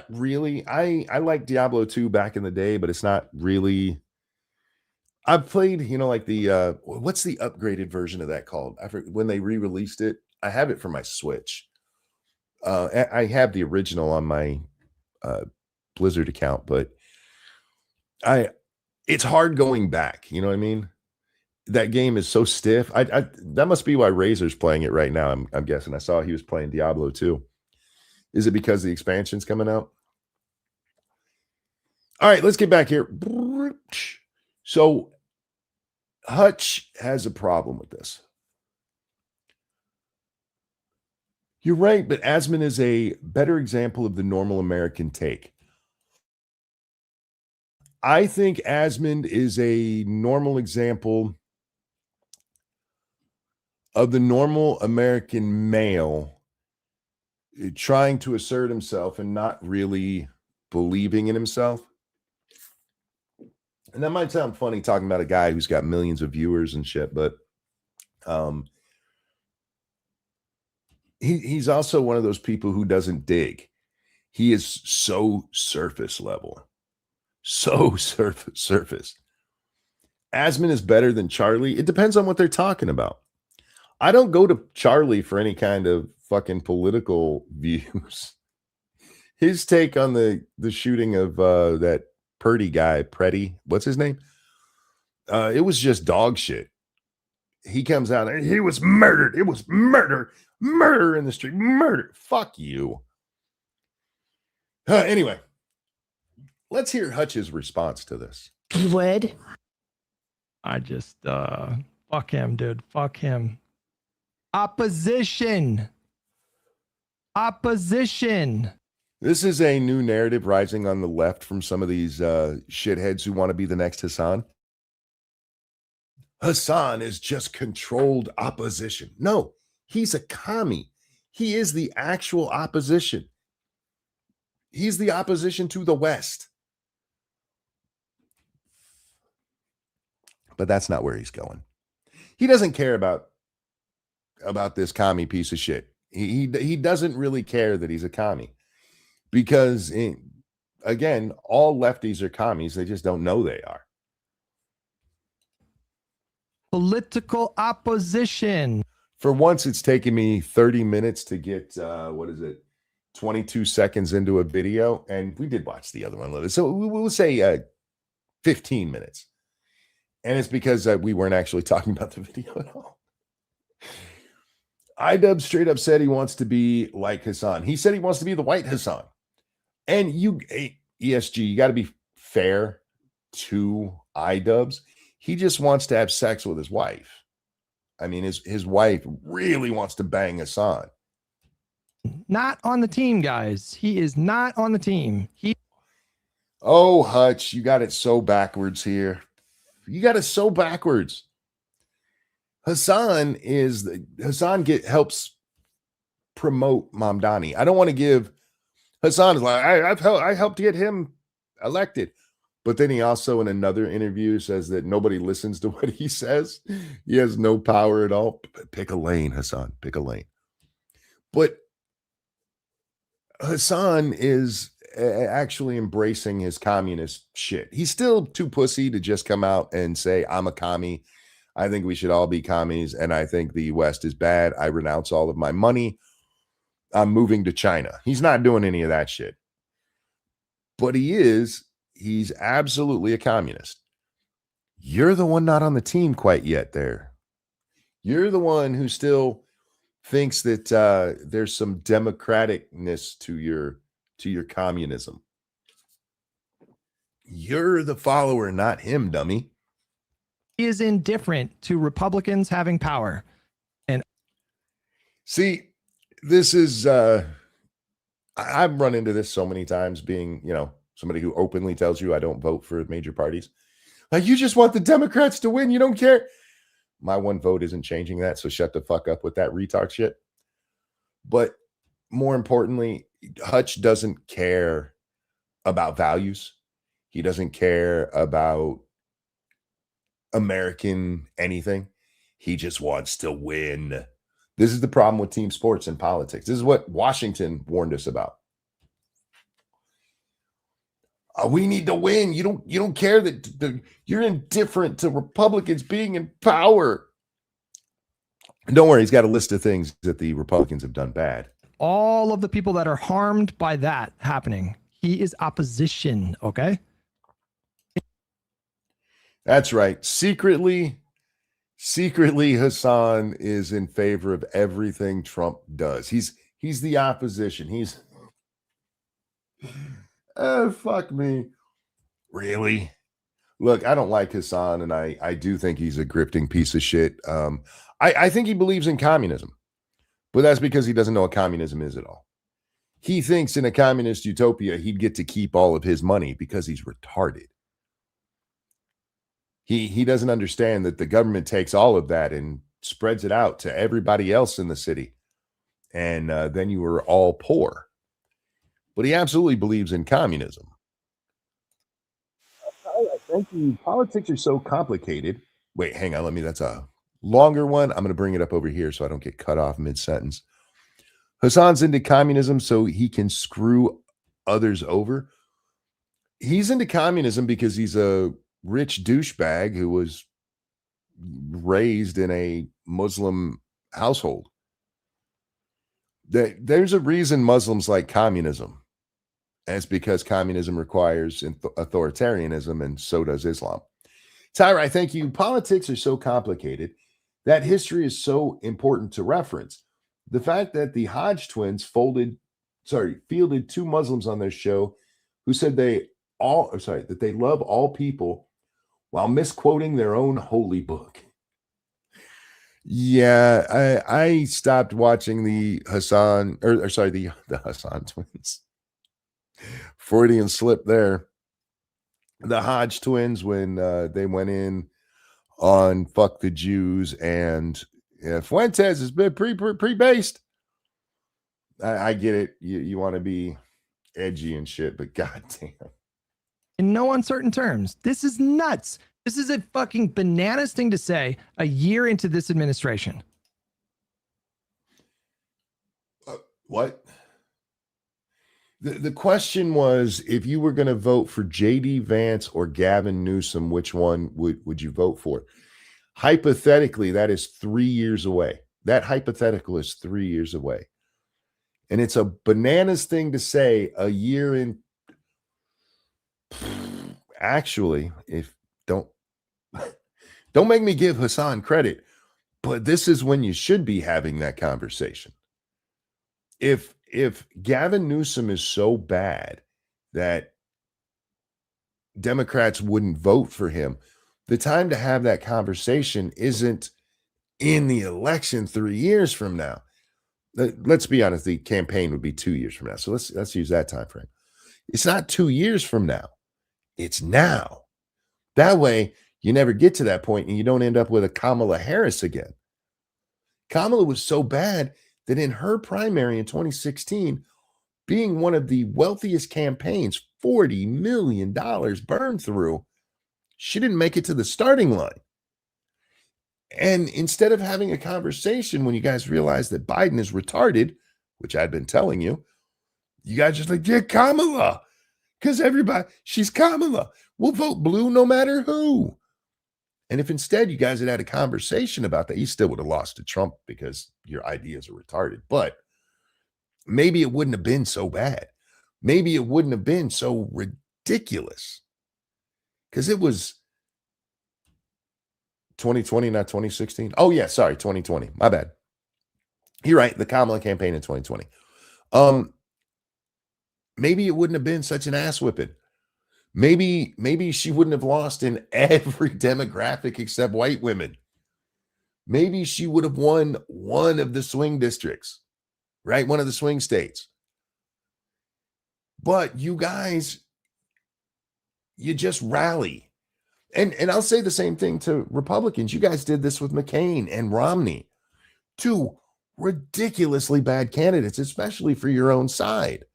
really. I like Diablo 2 back in the day, but it's not really. I've played, like the what's the upgraded version of that called? When they re-released it. I have it for my Switch. I have the original on my Blizzard account, but it's hard going back. You know what I mean? That game is so stiff. That must be why Razor's playing it right now. I'm guessing. I saw he was playing Diablo 2. Is it because the expansion's coming out? All right, let's get back here. So Hutch has a problem with this. You're right, but Asmund is a better example of the normal American take. I think Asmund is a normal example of the normal American male trying to assert himself and not really believing in himself. And that might sound funny talking about a guy who's got millions of viewers and shit, but he's also one of those people who doesn't dig. He is so surface level. So surface. Asmund is better than Charlie. It depends on what they're talking about. I don't go to Charlie for any kind of fucking political views. His take on the shooting of that Purdy guy, Preddy, what's his name? It was just dog shit. He comes out and he was murdered. It was murder in the street, murder. Fuck you. Anyway, let's hear Hutch's response to this. You would? I just fuck him, dude. Fuck him. Opposition. This is a new narrative rising on the left from some of these shitheads who want to be the next Hasan. Hasan is just controlled opposition. No, he's a commie. He is the actual opposition. He's the opposition to the West. But that's not where he's going. He doesn't care about this commie piece of shit. He doesn't really care that he's a commie. Because, again, all lefties are commies. They just don't know they are. Political opposition. For once, it's taken me 30 minutes to get, 22 seconds into a video. And we did watch the other one a little bit. So we'll say 15 minutes. And it's because we weren't actually talking about the video at all. iDub straight up said he wants to be like Hasan. He said he wants to be the white Hasan. And ESG, you got to be fair to iDubbbz. He just wants to have sex with his wife. I mean, his wife really wants to bang Hasan. Not on the team, guys. He is not on the team. Oh, Hutch, you got it so backwards here. You got it so backwards. Hasan helps promote Mamdani. I don't want to give Hasan is like, I helped get him elected. But then he also, in another interview, says that nobody listens to what he says. He has no power at all. Pick a lane, Hasan. Pick a lane. But Hasan is actually embracing his communist shit. He's still too pussy to just come out and say, I'm a commie. I think we should all be commies. And I think the West is bad. I renounce all of my money. I'm moving to China. He's not doing any of that shit. But he's absolutely a communist. You're the one not on the team quite yet there. You're the one who still thinks that there's some democraticness to your communism. You're the follower, not him, dummy. He is indifferent to Republicans having power. See, this is I've run into this so many times being, somebody who openly tells you I don't vote for major parties. Like, you just want the Democrats to win. You don't care. My one vote isn't changing that. So shut the fuck up with that retard shit. But more importantly, Hutch doesn't care about values. He doesn't care about American anything. He just wants to win. This is the problem with team sports and politics. This is what Washington warned us about. We need to win. You don't care that you're indifferent to Republicans being in power. And don't worry, he's got a list of things that the Republicans have done bad. All of the people that are harmed by that happening, he is opposition. Okay. That's right. Secretly, Hasan is in favor of everything Trump does. He's the opposition. He's oh, fuck me. Really? Look, I don't like Hasan, and I do think he's a grifting piece of shit. I think he believes in communism, but that's because he doesn't know what communism is at all. He thinks in a communist utopia, he'd get to keep all of his money because he's retarded. He doesn't understand that the government takes all of that and spreads it out to everybody else in the city. And then you are all poor. But he absolutely believes in communism. Thank you. Politics are so complicated. Wait, hang on. That's a longer one. I'm going to bring it up over here so I don't get cut off mid-sentence. Hasan's into communism so he can screw others over. He's into communism because he's a rich douchebag who was raised in a Muslim household. There's a reason Muslims like communism. And it's because communism requires authoritarianism, and so does Islam. Tyra, I thank you. Politics are so complicated that history is so important to reference. The fact that the Hodge twins fielded two Muslims on their show who said that they love all people while misquoting their own holy book. Yeah, I stopped watching the Hasan, the Hasan twins. Freudian slip there. The Hodge twins, when they went in on fuck the Jews, and Fuentes has been pre-based. I get it. You want to be edgy and shit, but goddamn. In no uncertain terms, this is nuts. This is a fucking bananas thing to say a year into this administration. What? The question was, if you were going to vote for J.D. Vance or Gavin Newsom, which one would you vote for? Hypothetically, that is 3 years away. That hypothetical is 3 years away. And it's a bananas thing to say a year in. Actually, don't make me give Hasan credit, but this is when you should be having that conversation. If Gavin Newsom is so bad that Democrats wouldn't vote for him, the time to have that conversation isn't in the election 3 years from now. Let's be honest, the campaign would be 2 years from now. So let's use that time frame. It's not 2 years from now. It's now. That way, you never get to that point and you don't end up with a Kamala Harris again. Kamala was so bad that in her primary in 2016, being one of the wealthiest campaigns, $40 million burned through, she didn't make it to the starting line. And instead of having a conversation when you guys realize that Biden is retarded, which I'd been telling you, you guys just like, yeah, Kamala. Because she's Kamala. We'll vote blue no matter who. And if instead you guys had had a conversation about that, you still would have lost to Trump because your ideas are retarded. But maybe it wouldn't have been so bad. Maybe it wouldn't have been so ridiculous. Because it was 2020, not 2016. Oh, yeah, sorry, 2020. My bad. You're right, the Kamala campaign in 2020. Maybe it wouldn't have been such an ass whipping. Maybe she wouldn't have lost in every demographic except white women. Maybe she would have won one of the swing districts, right? One of the swing states. But you guys, you just rally. And I'll say the same thing to Republicans. You guys did this with McCain and Romney, two ridiculously bad candidates, especially for your own side.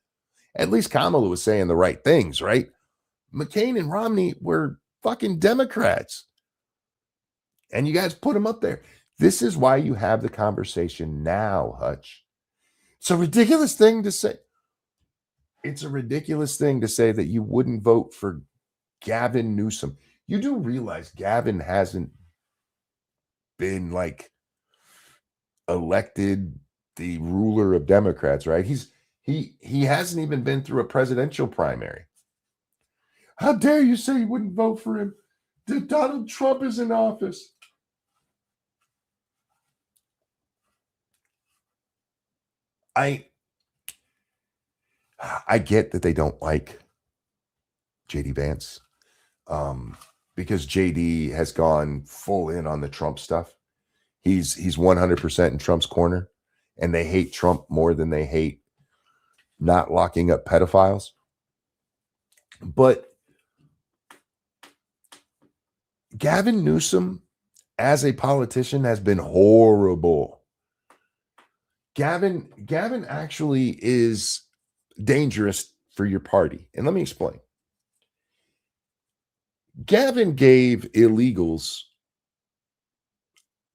At least Kamala was saying the right things, right? McCain and Romney were fucking Democrats. And you guys put them up there. This is why you have the conversation now, Hutch. It's a ridiculous thing to say. It's a ridiculous thing to say that you wouldn't vote for Gavin Newsom. You do realize Gavin hasn't been like elected the ruler of Democrats, right? He hasn't even been through a presidential primary. How dare you say you wouldn't vote for him? Donald Trump is in office. I get that they don't like JD Vance because JD has gone full in on the Trump stuff. He's 100% in Trump's corner, and they hate Trump more than they hate not locking up pedophiles. But Gavin Newsom, as a politician, has been horrible. Gavin actually is dangerous for your party. And let me explain. Gavin gave illegals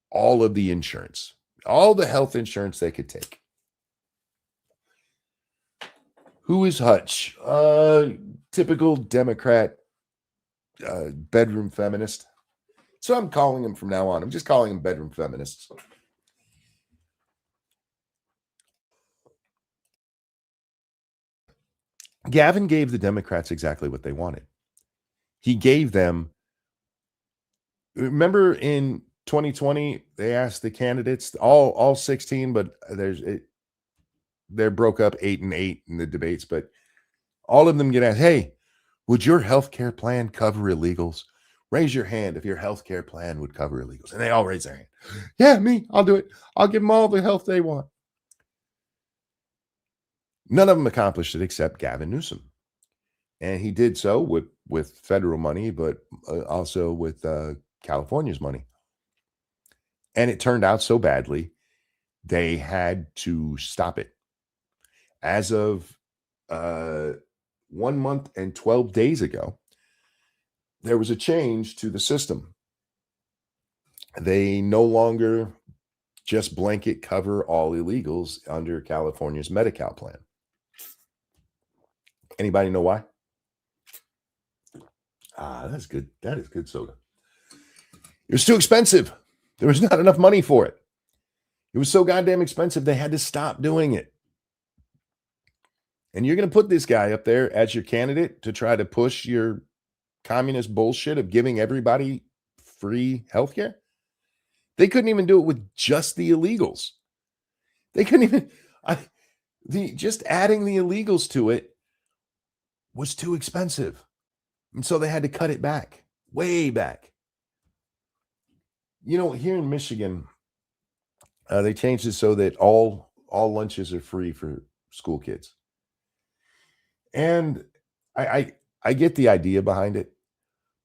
all of the insurance, all the health insurance they could take. Who is Hutch? Typical Democrat bedroom feminist. So I'm calling him from now on. I'm just calling him bedroom feminists. Gavin gave the Democrats exactly what they wanted. He gave them, remember in 2020, they asked the candidates, all 16, but they're broke up 8-8 in the debates, but all of them get asked, hey, would your health care plan cover illegals? Raise your hand if your health care plan would cover illegals. And they all raise their hand. Yeah, me, I'll do it. I'll give them all the health they want. None of them accomplished it except Gavin Newsom. And he did so with federal money, but also with California's money. And it turned out so badly, they had to stop it. As of 1 month and 12 days ago, there was a change to the system. They no longer just blanket cover all illegals under California's Medi-Cal plan. Anybody know why? That's good. That is good soda. It was too expensive. There was not enough money for it. It was so goddamn expensive, they had to stop doing it. And you're going to put this guy up there as your candidate to try to push your communist bullshit of giving everybody free healthcare? They couldn't even do it with just the illegals. They couldn't even, just adding the illegals to it was too expensive. And so they had to cut it back, way back. You know, here in Michigan, they changed it so that all lunches are free for school kids. And I get the idea behind it,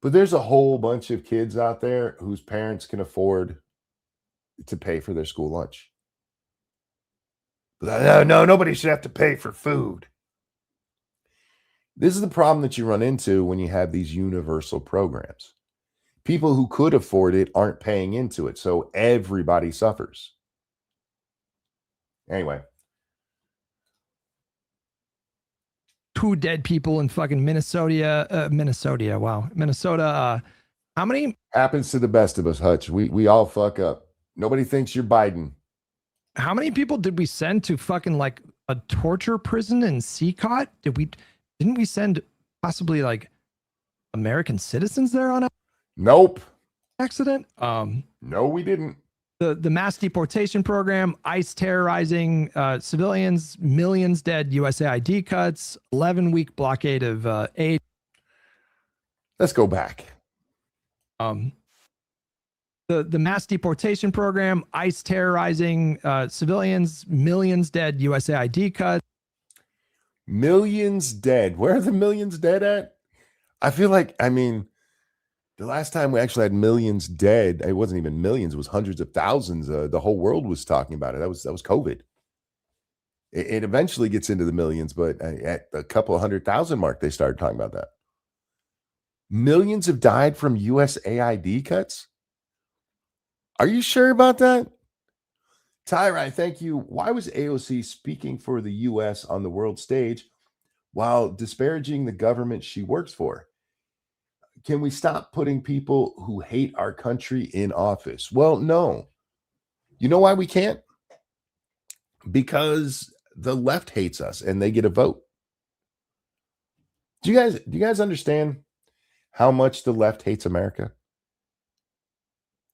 but there's a whole bunch of kids out there whose parents can afford to pay for their school lunch. But no, nobody should have to pay for food. This is the problem that you run into when you have these universal programs. People who could afford it aren't paying into it, so everybody suffers. Anyway. 2 dead people in fucking Minnesota. Minnesota. How many? Happens to the best of us, Hutch. We all fuck up. Nobody thinks you're Biden. How many people did we send to fucking like a torture prison in Seacott? Didn't we send possibly like American citizens there on Nope. accident? No, we didn't. The mass deportation program, ICE terrorizing civilians, millions dead USAID cuts, 11-week blockade of aid. Let's go back. the mass deportation program, ICE terrorizing civilians, millions dead, USAID cuts. Millions dead. Where are the millions dead at? I feel like, I mean, the last time we actually had millions dead, it wasn't even millions, it was hundreds of thousands. The whole world was talking about it. That was COVID. It eventually gets into the millions, but at a couple of 100,000 mark, they started talking about that. Millions have died from USAID cuts. Are you sure about that? Tyra, thank you. Why was AOC speaking for the U.S. on the world stage while disparaging the government she works for? Can we stop putting people who hate our country in office? Well, no. You know why we can't? Because the left hates us and they get a vote. Do you guys understand how much the left hates America?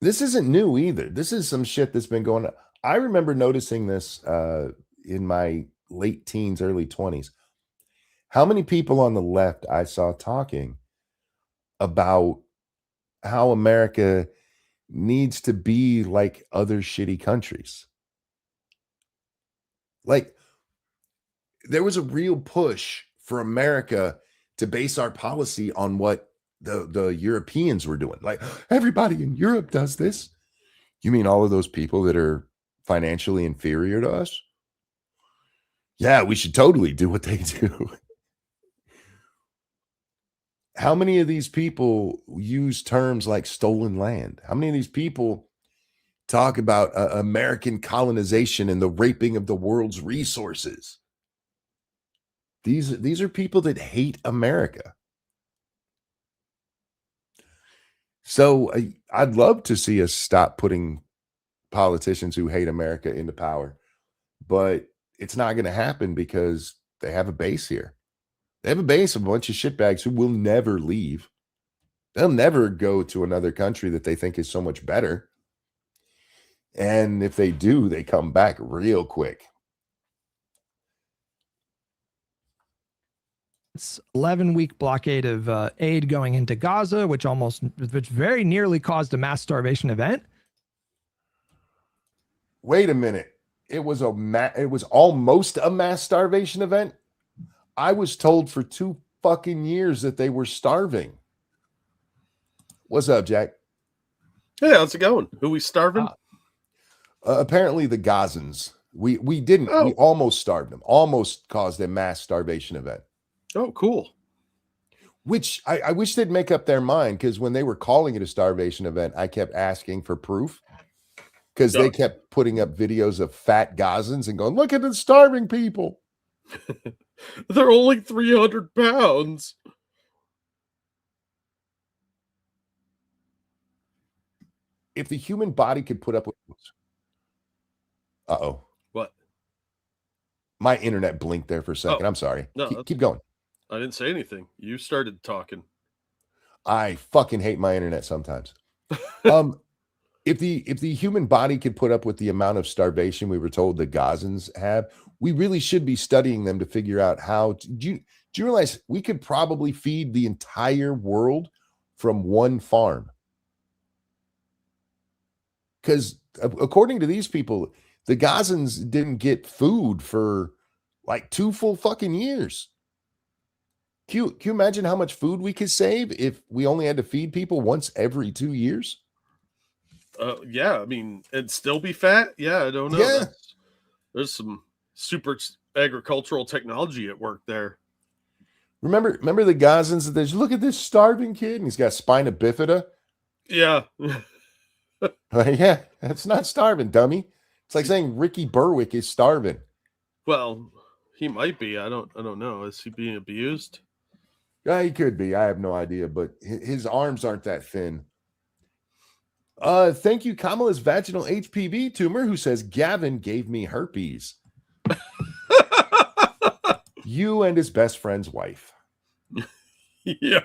This isn't new either. This is some shit that's been going on. I remember noticing this in my late teens, early 20s. How many people on the left I saw talking about how America needs to be like other shitty countries. Like, there was a real push for America to base our policy on what the Europeans were doing. Like, everybody in Europe does this. You mean all of those people that are financially inferior to us? Yeah, we should totally do what they do. How many of these people use terms like stolen land? How many of these people talk about American colonization and the raping of the world's resources? These are people that hate America. So I'd love to see us stop putting politicians who hate America into power, but it's not going to happen because they have a base here. They have a base of a bunch of shitbags who will never leave. They'll never go to another country that they think is so much better. And if they do, they come back real quick. It's 11-week blockade of aid going into Gaza, which very nearly caused a mass starvation event. Wait a minute. It was almost a mass starvation event. I was told for 2 fucking years that they were starving. What's up, Jack? Hey, how's it going? Who we starving? Apparently the Gazans. We didn't. We almost starved them. Almost caused a mass starvation event. Oh, cool. Which I wish they'd make up their mind, because when they were calling it a starvation event, I kept asking for proof, because they kept putting up videos of fat Gazans and going, look at the starving people. They're only 300 pounds. If the human body could put up with... Uh-oh. What? My internet blinked there for a second. I'm sorry. No, keep going. I didn't say anything. You started talking. I fucking hate my internet sometimes. If the human body could put up with the amount of starvation we were told the Gazans have, we really should be studying them to figure out how to, do you realize we could probably feed the entire world from one farm? Because according to these people, the Gazans didn't get food for like 2 full fucking years. Can you imagine how much food we could save if we only had to feed people once every 2 years? Yeah, I mean, and still be fat? Yeah, I don't know. Yeah. There's some super agricultural technology at work there. Remember the Gazans that there's, look at this starving kid, and he's got spina bifida. Yeah. Yeah, that's not starving, dummy. It's like saying Ricky Berwick is starving. Well, he might be. I don't know. Is he being abused? Yeah, he could be. I have no idea, but his arms aren't that thin. Thank you, Kamala's vaginal HPV tumor, who says Gavin gave me herpes. You and his best friend's wife. Yeah.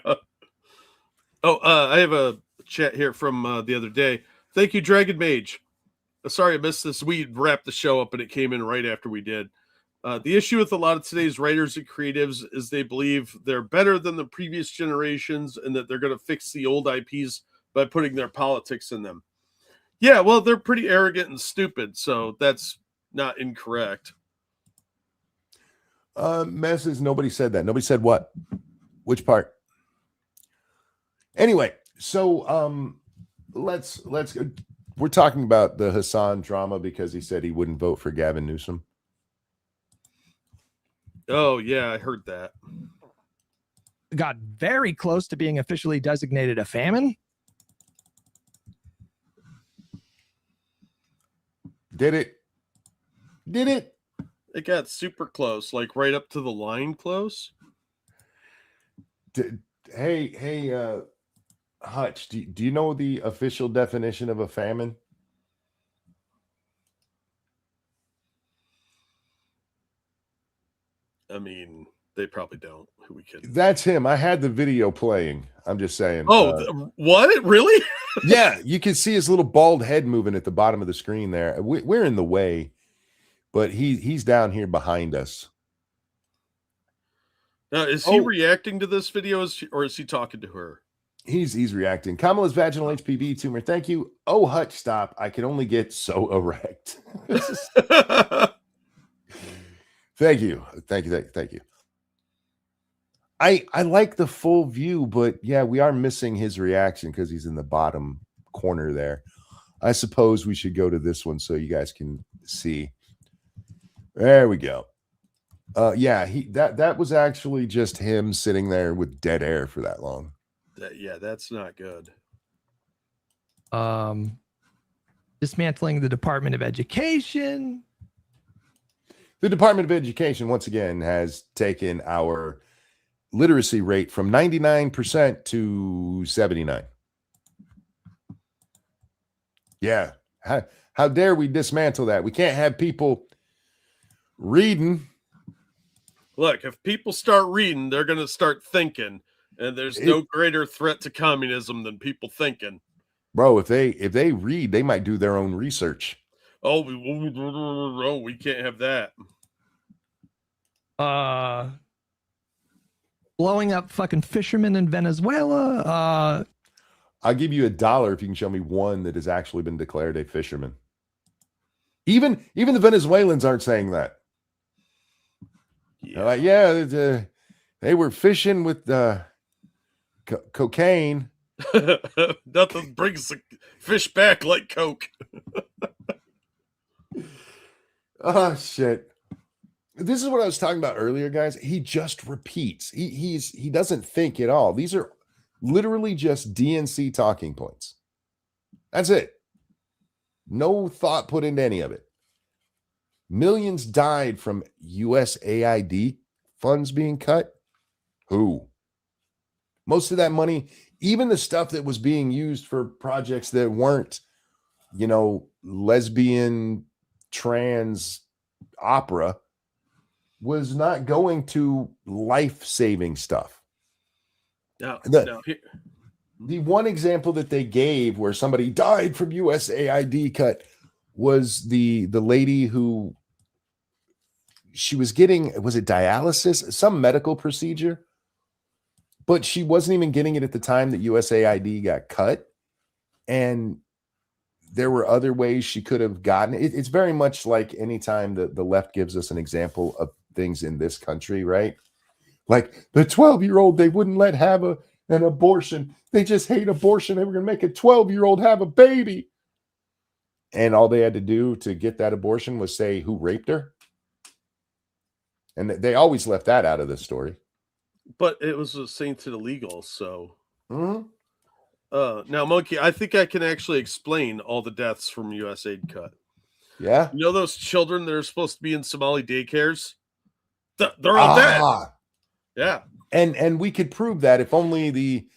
Oh, I have a chat here from the other day. Thank you, Dragon Mage. Sorry I missed this. We wrapped the show up and it came in right after we did. The issue with a lot of today's writers and creatives is they believe they're better than the previous generations and that they're going to fix the old IPs by putting their politics in them. Yeah, well, they're pretty arrogant and stupid, so that's not incorrect. Messes, nobody said that. Nobody said what? Which part? Anyway, so let's go. We're talking about the Hasan drama because he said he wouldn't vote for Gavin Newsom. Oh, yeah, I heard that. Got very close to being officially designated a famine. Did it? It got super close, like right up to the line close. Hey, Hutch, do you know the official definition of a famine? I mean, they probably don't. Who we kidding? That's him. I had the video playing. I'm just saying. Oh, what? Really? Yeah, you can see his little bald head moving at the bottom of the screen there. We're in the way, but he's down here behind us. Now, is he reacting to this video, or is he talking to her? He's reacting. Kamala's vaginal HPV tumor. Thank you. Oh, Hutch, stop. I can only get so erect. Thank you. I like the full view, but yeah, we are missing his reaction because he's in the bottom corner there. I suppose we should go to this one so you guys can see. There we go. Yeah, that was actually just him sitting there with dead air for that long. Yeah, that's not good. Dismantling the Department of Education. The Department of Education, once again, has taken our literacy rate from 99% to 79%. Yeah. How dare we dismantle that? We can't have people reading. Look, if people start reading, they're going to start thinking. And there's no greater threat to communism than people thinking. Bro, if they read, they might do their own research. Oh, we can't have that. Blowing up fucking fishermen in Venezuela. I'll give you $1 if you can show me one that has actually been declared a fisherman. Even the Venezuelans aren't saying that. Yeah, like, yeah, they were fishing with cocaine. Nothing brings the fish back like Coke. Oh shit. This is what I was talking about earlier, guys. He just repeats. He doesn't think at all. These are literally just DNC talking points. That's it. No thought put into any of it. Millions died from USAID funds being cut. Who? Most of that money, even the stuff that was being used for projects that weren't, lesbian, trans opera, was not going to life-saving stuff. The one example that they gave where somebody died from USAID cut was the lady who she was getting, was it dialysis, some medical procedure, but she wasn't even getting it at the time that USAID got cut. And there were other ways she could have gotten it. It's very much like anytime the left gives us an example of things in this country, right? Like the 12-year-old, they wouldn't let have an abortion. They just hate abortion. They were going to make a 12-year-old have a baby. And all they had to do to get that abortion was say who raped her. And they always left that out of the story. But it was a saint to the legal, so. Mm-hmm. Now, Monkey, I think I can actually explain all the deaths from USAID cut. Yeah. You know those children that are supposed to be in Somali daycares? They're all dead. Yeah. And we could prove that if only the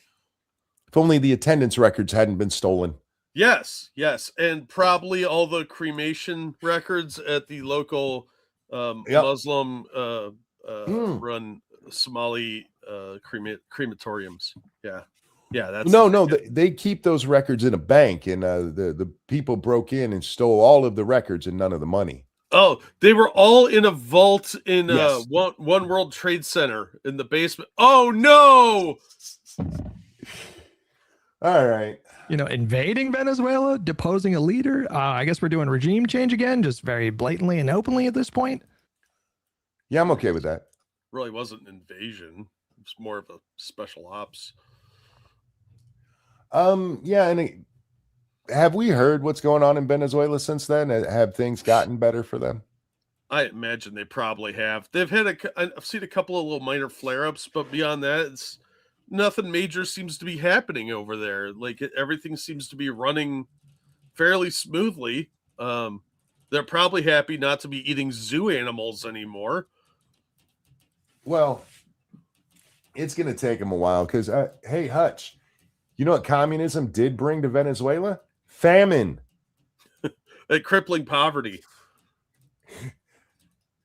attendance records hadn't been stolen. Yes. And probably all the cremation records at the local Muslim run Somali crematoriums. Yeah, that's no. They keep those records in a bank, and the people broke in and stole all of the records and none of the money. Oh, they were all in a vault in Yes. One World Trade Center in the basement. Oh no! All right. invading Venezuela, deposing a leader. I guess we're doing regime change again, just very blatantly and openly at this point. Yeah, I'm okay with that. Really wasn't an invasion. It's more of a special ops. Yeah, and have we heard what's going on in Venezuela since then? Have things gotten better for them? I imagine they probably have. They've had I've seen a couple of little minor flare-ups, but beyond that, it's nothing major seems to be happening over there. Like everything seems to be running fairly smoothly. They're probably happy not to be eating zoo animals anymore. Well, it's going to take them a while because, hey, Hutch, you know what communism did bring to Venezuela? Famine. And crippling poverty.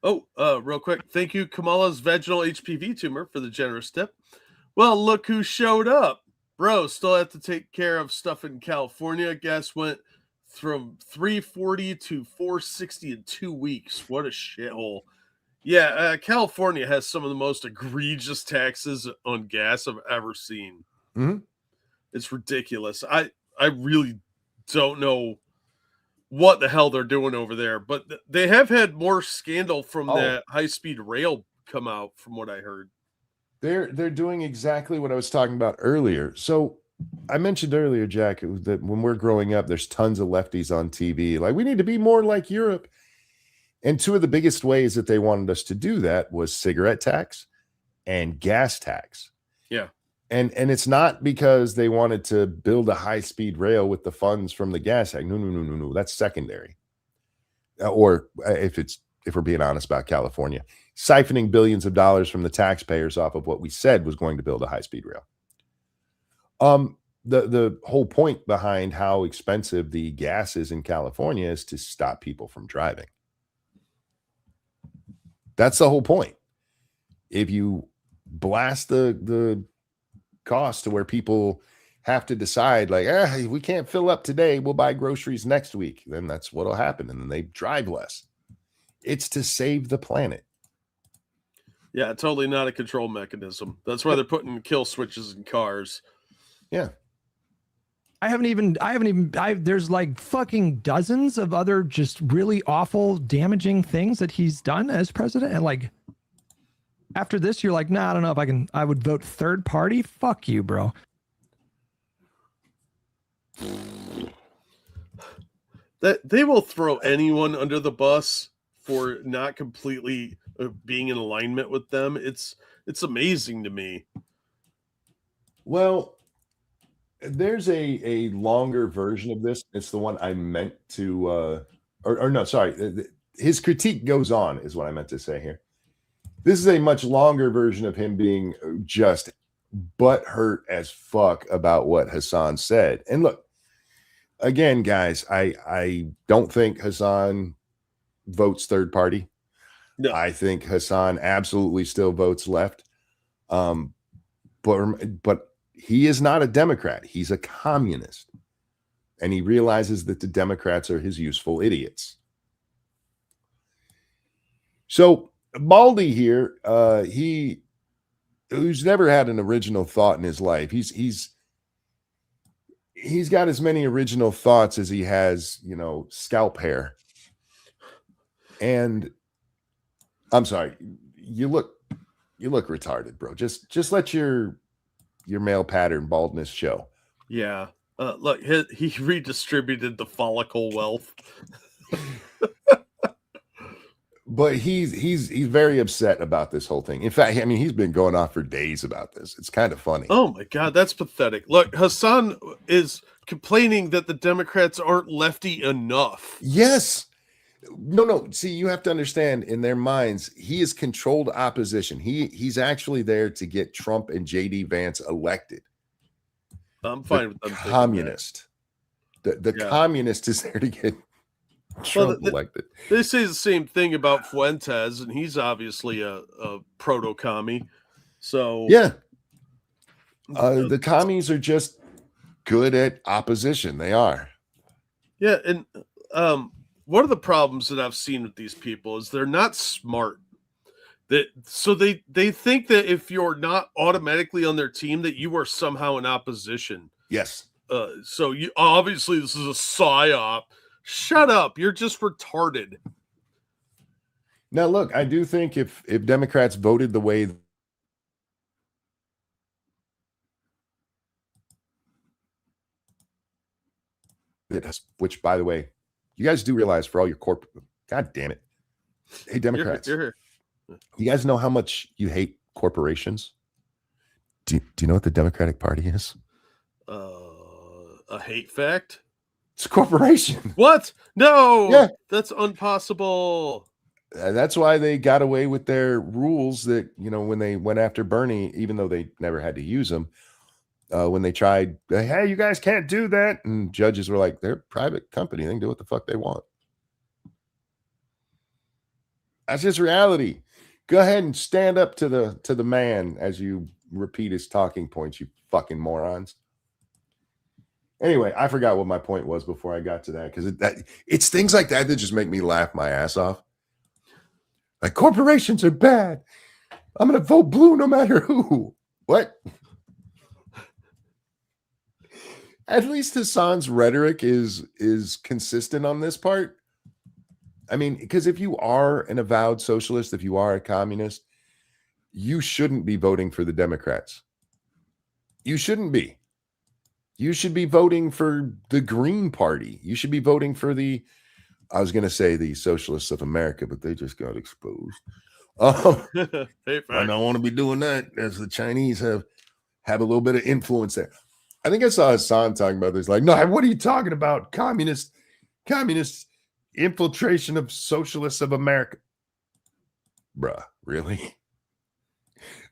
Real quick. Thank you, Kamala's vaginal HPV tumor, for the generous tip. Well, look who showed up. Bro, still have to take care of stuff in California. Gas went from $3.40 to $4.60 in 2 weeks. What a shithole. Yeah, California has some of the most egregious taxes on gas I've ever seen. Mm-hmm. It's ridiculous. I really don't know what the hell they're doing over there, but they have had more scandal from that high-speed rail come out, from what I heard. They're doing exactly what I was talking about earlier. So I mentioned earlier, Jack, that when we're growing up, there's tons of lefties on TV. Like, we need to be more like Europe. And two of the biggest ways that they wanted us to do that was cigarette tax and gas tax. Yeah. And it's not because they wanted to build a high-speed rail with the funds from the gas tax. No. That's secondary. Or if we're being honest about California, siphoning billions of dollars from the taxpayers off of what we said was going to build a high-speed rail. The whole point behind how expensive the gas is in California is to stop people from driving. That's the whole point. If you blast the cost to where people have to decide, like, we can't fill up today, we'll buy groceries next week, then that's what'll happen, and then they drive less. It's to save the planet. Yeah, totally not a control mechanism. That's why they're putting kill switches in cars. Yeah. There's like fucking dozens of other just really awful, damaging things that he's done as president. And like, after this, you're like, nah, I don't know if I would vote third party. Fuck you, bro. That they will throw anyone under the bus for not completely being in alignment with them. It's amazing to me. Well, there's a longer version of this. It's the one I meant to, or no, sorry. His critique goes on, is what I meant to say here. This is a much longer version of him being just butthurt as fuck about what Hasan said. And look, again, guys, I don't think Hasan votes third party. No. I think Hasan absolutely still votes left. But he is not a Democrat. He's a communist. And he realizes that the Democrats are his useful idiots. So Baldy here, who's never had an original thought in his life. He's got as many original thoughts as he has, scalp hair. And I'm sorry, you look retarded, bro. Just let your male pattern baldness show. Yeah. Look, he redistributed the follicle wealth. But he's very upset about this whole thing. In fact, I mean, he's been going off for days about this. It's kind of funny. Oh my God, that's pathetic. Look, Hasan is complaining that the Democrats aren't lefty enough. Yes. No. See, you have to understand, in their minds, he is controlled opposition. He's actually there to get Trump and JD Vance elected. I'm fine with them. Communist. The communist is there to get Trump elected. They say the same thing about Fuentes, and he's obviously a proto-commie. So yeah, the commies are just good at opposition. They are. Yeah, and one of the problems that I've seen with these people is they're not smart. They think that if you're not automatically on their team, that you are somehow in opposition. Yes. So you obviously this is a psyop. Shut up! You're just retarded. Now, look, I do think if Democrats voted the way that, which, by the way, you guys do realize for all your corporate, God damn it, hey Democrats, You're here. You guys know how much you hate corporations? Do you know what the Democratic Party is? A hate fact? It's a corporation. What? No. Yeah. That's impossible. That's why they got away with their rules that, you know, when they went after Bernie, even though they never had to use them, when they tried, hey, you guys can't do that. And judges were like, they're a private company. They can do what the fuck they want. That's just reality. Go ahead and stand up to the man as you repeat his talking points, you fucking morons. Anyway, I forgot what my point was before I got to that, because it's things like that that just make me laugh my ass off. Like, corporations are bad. I'm going to vote blue no matter who. What? At least Hasan's rhetoric is consistent on this part. I mean, because if you are an avowed socialist, if you are a communist, you shouldn't be voting for the Democrats. You shouldn't be. You should be voting for the Green Party. You should be voting for I was going to say the Socialists of America, but they just got exposed. Hey, I don't want to be doing that, as the Chinese have a little bit of influence there. I think I saw Hasan talking about this. Like, no, what are you talking about? Communist infiltration of Socialists of America. Bruh, really?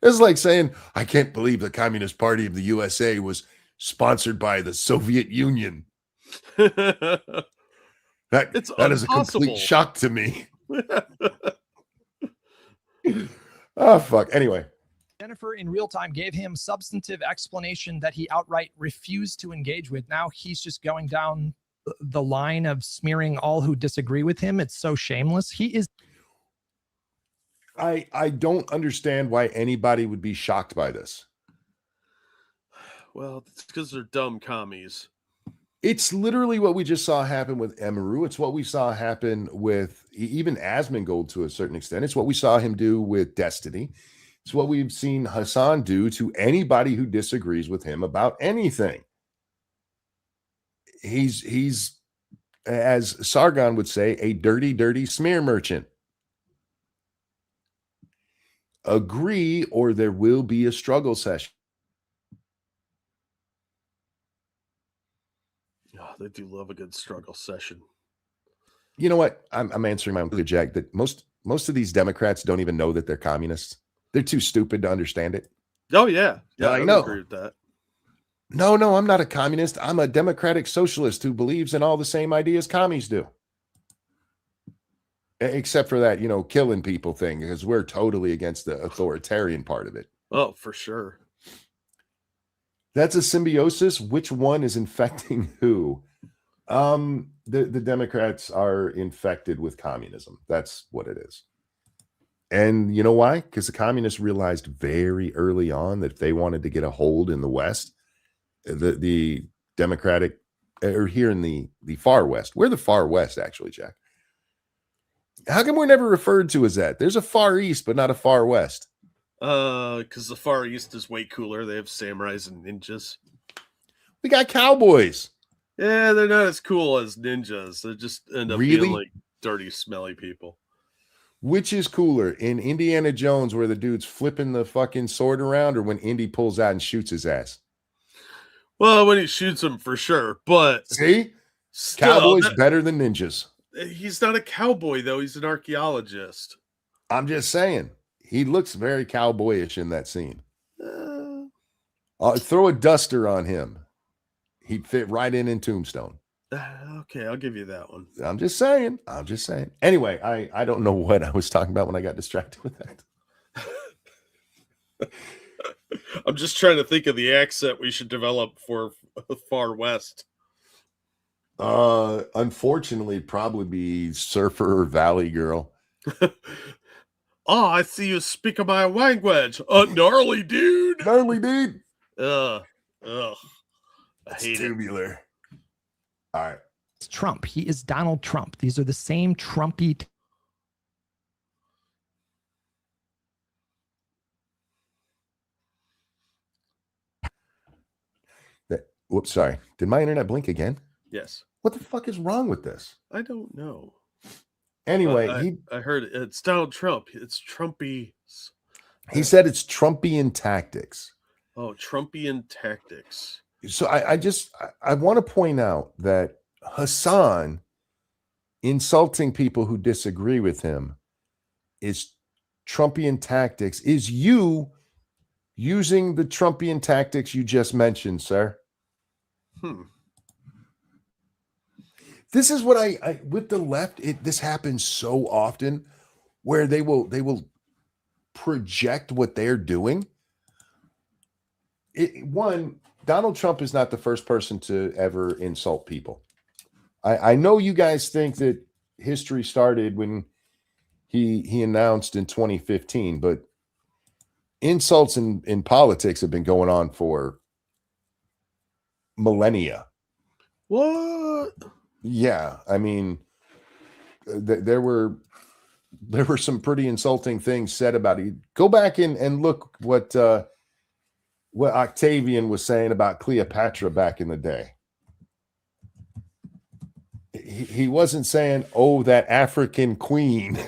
It's like saying, I can't believe the Communist Party of the USA was sponsored by the Soviet Union. That is a complete shock to me. Oh, fuck. Anyway. Jennifer in real time gave him substantive explanation that he outright refused to engage with. Now he's just going down the line of smearing all who disagree with him. It's so shameless. He is. I don't understand why anybody would be shocked by this. Well, it's because they're dumb commies. It's literally what we just saw happen with Emaru. It's what we saw happen with even Asmongold to a certain extent. It's what we saw him do with Destiny. It's what we've seen Hasan do to anybody who disagrees with him about anything. He's, as Sargon would say, a dirty, dirty smear merchant. Agree, or there will be a struggle session. Oh, they do love a good struggle session. You know what? I'm answering my own good, Jack, that most of these Democrats don't even know that they're communists. They're too stupid to understand it. Oh, yeah. Yeah, I I know. agree with that. No, I'm not a communist. I'm a democratic socialist who believes in all the same ideas commies do. Except for that, killing people thing, because we're totally against the authoritarian part of it. Oh, for sure. That's a symbiosis. Which one is infecting who? The Democrats are infected with communism. That's what it is. And you know why? Because the communists realized very early on that if they wanted to get a hold in the West, the Democratic, or here in the far West, we're the far West, actually, Jack. How come we're never referred to as that? There's a far East, but not a far West. Because the Far East is way cooler. They have samurais and ninjas. We got cowboys. Yeah, they're not as cool as ninjas. They just end up being like dirty, smelly people. Which is cooler, in Indiana Jones where the dude's flipping the fucking sword around, or when Indy pulls out and shoots his ass? Well, when he shoots him, for sure. But see, still, cowboys better than ninjas. He's not a cowboy, though. He's an archaeologist. I'm just saying. He looks very cowboyish in that scene. Throw a duster on him. He'd fit right in Tombstone. Okay, I'll give you that one. I'm just saying. Anyway, I don't know what I was talking about when I got distracted with that. I'm just trying to think of the accent we should develop for Far West. Unfortunately, probably be Surfer or Valley Girl. Oh, I see you speak my language. Gnarly dude. Gnarly dude. Ugh. I hate it. tubular. All right. It's Trump. He is Donald Trump. These are the same Trumpy. Whoops, sorry. Did my internet blink again? Yes. What the fuck is wrong with this? I don't know. Anyway, I heard it. It's Donald Trump. It's Trumpy. he said it's Trumpian tactics. Oh, Trumpian tactics. So I want to point out that Hasan insulting people who disagree with him is Trumpian tactics. Is you using the Trumpian tactics you just mentioned, sir? This is what I with the left, this happens so often where they will project what they're doing. One, Donald Trump is not the first person to ever insult people. I know you guys think that history started when he announced in 2015, but insults in politics have been going on for millennia. What? Yeah, I mean, there were some pretty insulting things said about it. Go back and look what Octavian was saying about Cleopatra back in the day. He wasn't saying, "Oh, that African queen."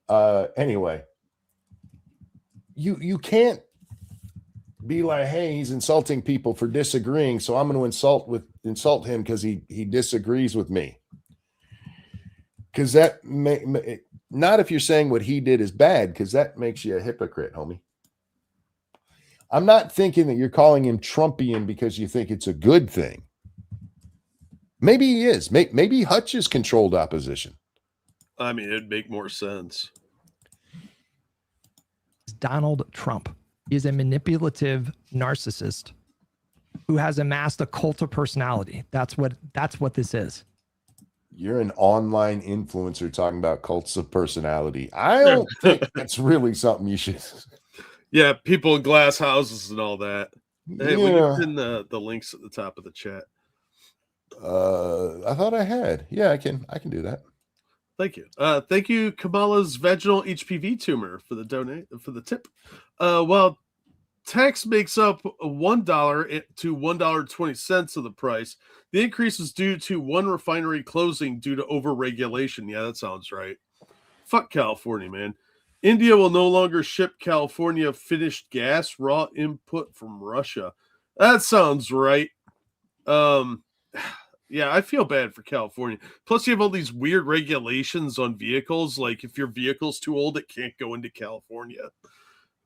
Anyway, you can't be like, "Hey, he's insulting people for disagreeing, so I'm going to insult him because he disagrees with me." Because that not if you're saying what he did is bad, because that makes you a hypocrite, homie. I'm not thinking that you're calling him Trumpian because you think it's a good thing. Maybe he is. Maybe Hutch is controlled opposition. I mean, it'd make more sense. Donald Trump is a manipulative narcissist who has amassed a cult of personality. That's what this is. You're an online influencer talking about cults of personality. I don't think that's really something you should. Yeah, people in glass houses and all that. Hey, will Yeah. you pin the links at the top of the chat? I thought I had. Yeah, I can do that. Thank you. Thank you, Kamala's vaginal HPV tumor for the tip. While tax makes up $1 to $1.20 of the price, the increase is due to one refinery closing due to overregulation. Yeah, that sounds right. Fuck California, man. India will no longer ship California finished gas raw input from Russia. That sounds right. Yeah, I feel bad for California. Plus, you have all these weird regulations on vehicles. Like, if your vehicle's too old, it can't go into California.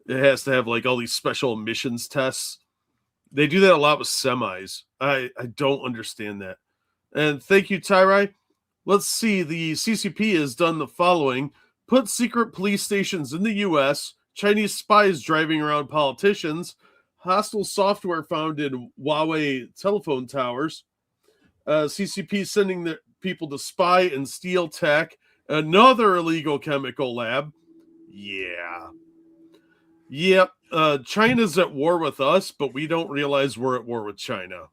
It has to have, like, all these special emissions tests. They do that a lot with semis. I don't understand that. And thank you, Tyrai. Let's see. The CCP has done the following. Put secret police stations in the U.S., Chinese spies driving around politicians, hostile software found in Huawei telephone towers, CCP sending the people to spy and steal tech, another illegal chemical lab. Yeah. Yep. China's at war with us, but we don't realize we're at war with China.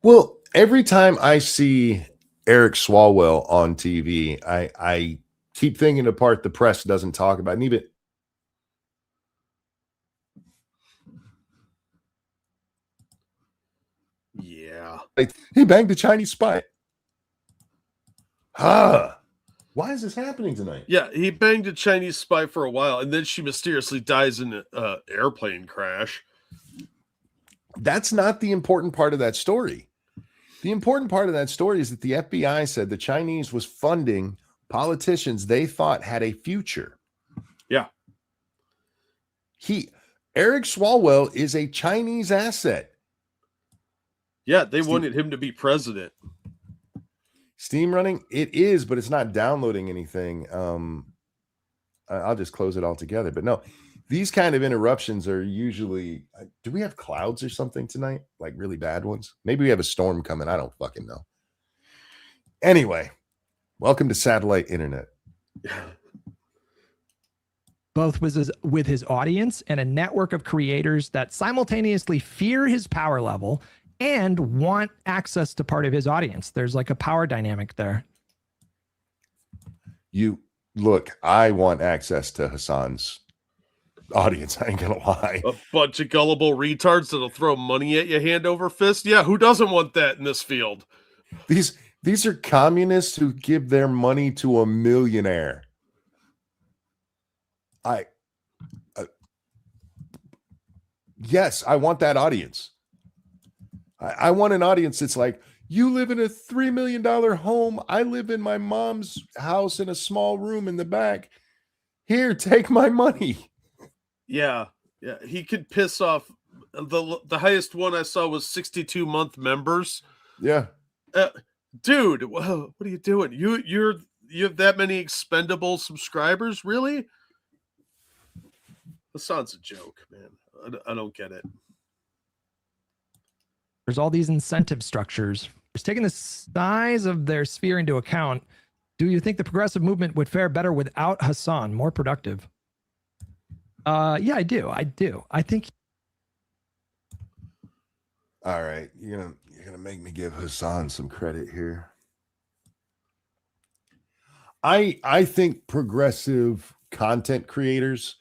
Well, every time I see Eric Swalwell on TV, I keep thinking the part the press doesn't talk about. And even yeah, he banged the Chinese spy. Why is this happening tonight? Yeah, he banged a Chinese spy for a while, and then she mysteriously dies in an airplane crash. That's not the important part of that story. The important part of that story is that the FBI said the Chinese was funding politicians they thought had a future. Yeah. Eric Swalwell is a Chinese asset. Yeah, they wanted him to be president. Steam running? It is, but it's not downloading anything. I'll just close it all together. But no, these kind of interruptions are usually, do we have clouds or something tonight? Like really bad ones? Maybe we have a storm coming. I don't fucking know. Anyway, welcome to satellite internet. both with his audience and a network of creators that simultaneously fear his power level and want access to part of his audience. There's like a power dynamic there. You look, I want access to Hasan's audience. I ain't gonna lie. A bunch of gullible retards that'll throw money at you hand over fist. Yeah, who doesn't want that in this field? These are communists who give their money to a millionaire. Yes, I want that audience. I want an audience that's like, you live in a $3 million home. I live in my mom's house in a small room in the back. Here, take my money. Yeah. He could piss off. The highest one I saw was 62-month members. Yeah. Dude, what are you doing? You have that many expendable subscribers? Really? That sounds a joke, man. I don't get it. There's all these incentive structures. Just taking the size of their sphere into account, do you think the progressive movement would fare better without Hasan, more productive? Yeah, I do. I think. All right, you're gonna make me give Hasan some credit here. I think progressive content creators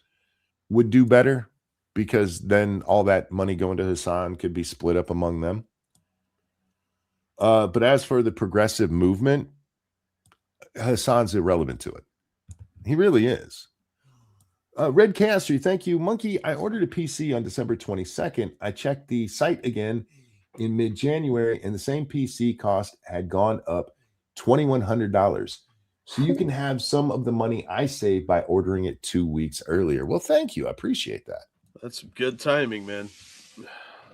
would do better, because then all that money going to Hasan could be split up among them. But as for the progressive movement, Hasan's irrelevant to it. He really is. Red Castry, thank you. Monkey, I ordered a PC on December 22nd. I checked the site again in mid-January, and the same PC cost had gone up $2,100. So you can have some of the money I saved by ordering it 2 weeks earlier. Well, thank you. I appreciate that. That's good timing, man.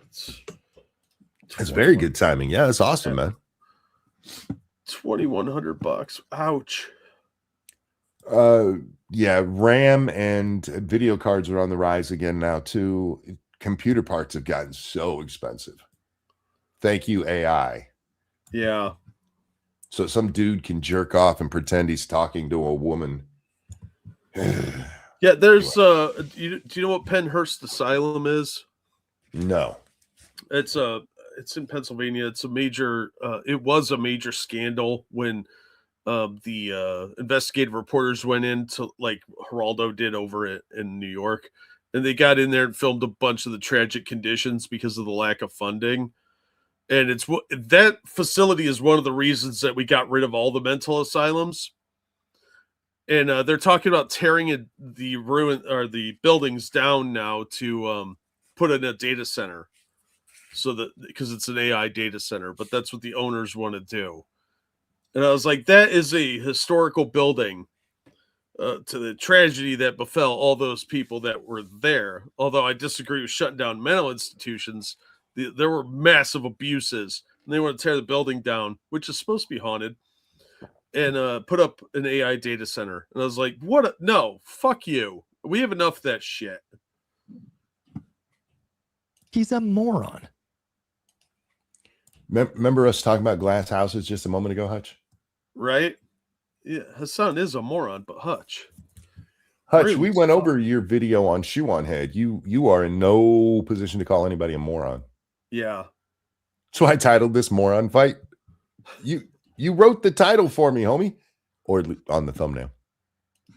It's very good timing. Yeah, that's awesome, man. $2,100. Ouch. Yeah, RAM and video cards are on the rise again now too. Computer parts have gotten so expensive. Thank you, AI. Yeah. So some dude can jerk off and pretend he's talking to a woman. Yeah, there's do you know what Pennhurst Asylum is? No. It's in Pennsylvania. It's a major it was a major scandal when the investigative reporters went in to, like Geraldo did over it in New York, and they got in there and filmed a bunch of the tragic conditions because of the lack of funding. And it's that facility is one of the reasons that we got rid of all the mental asylums. And they're talking about tearing the ruin or the buildings down now to put in a data center, so that because it's an AI data center. But that's what the owners want to do. And I was like, that is a historical building to the tragedy that befell all those people that were there. Although I disagree with shutting down mental institutions. There were massive abuses, and they want to tear the building down, which is supposed to be haunted, and put up an AI data center. And I was like, no, fuck you. We have enough of that shit. He's a moron. Remember us talking about glass houses just a moment ago, Hutch? Right? Yeah, Hasan is a moron, but Hutch, we went over your video on Shoe on Head. You are in no position to call anybody a moron. Yeah. So I titled this Moron Fight. You wrote the title for me, homie, or on the thumbnail.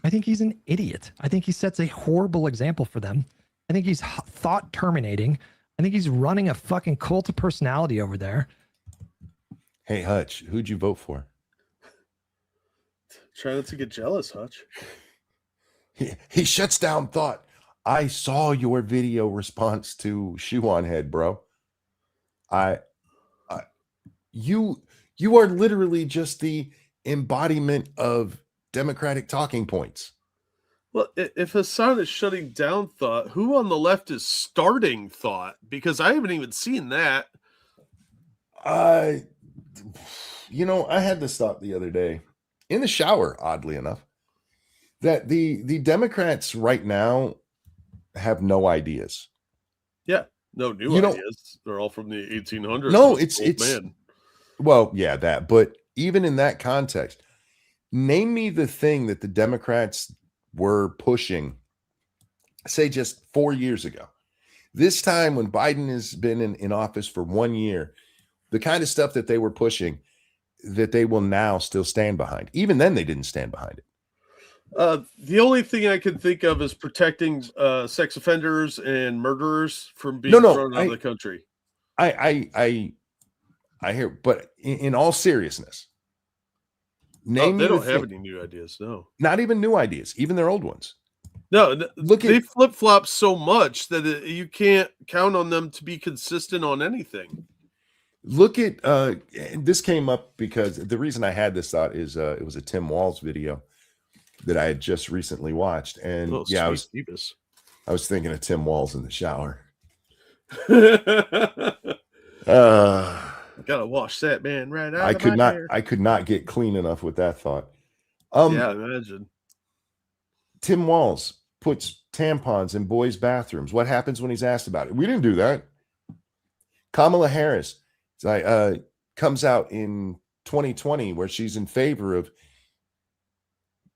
I think he's an idiot. I think he sets a horrible example for them. I think he's thought terminating. I think he's running a fucking cult of personality over there. Hey, Hutch, who'd you vote for? Try not to get jealous, Hutch. He shuts down thought. I saw your video response to Shoe on Head, bro. You are literally just the embodiment of Democratic talking points. Well, if Hasan is shutting down thought, who on the left is starting thought? Because I haven't even seen that. I had this thought the other day in the shower, oddly enough, that the Democrats right now have no ideas. Yeah, no new ideas. They're all from the 1800s. No, it's well, yeah, that. But even in that context, name me the thing that the Democrats were pushing say just 4 years ago. This time when Biden has been in office for 1 year, the kind of stuff that they were pushing that they will now still stand behind. Even then they didn't stand behind it. The only thing I can think of is protecting sex offenders and murderers from being No, thrown out of the country. I hear, but in all seriousness, They don't have any new ideas. No, not even new ideas, even their old ones. No, they flip flop so much that you can't count on them to be consistent on anything. Look at this came up because the reason I had this thought is it was a Tim Walz video that I had just recently watched, and I was thinking of Tim Walz in the shower. Gotta wash that man right out. I could not get clean enough with that thought. Yeah, imagine. Tim Walz puts tampons in boys' bathrooms. What happens when he's asked about it? We didn't do that. Kamala Harris comes out in 2020 where she's in favor of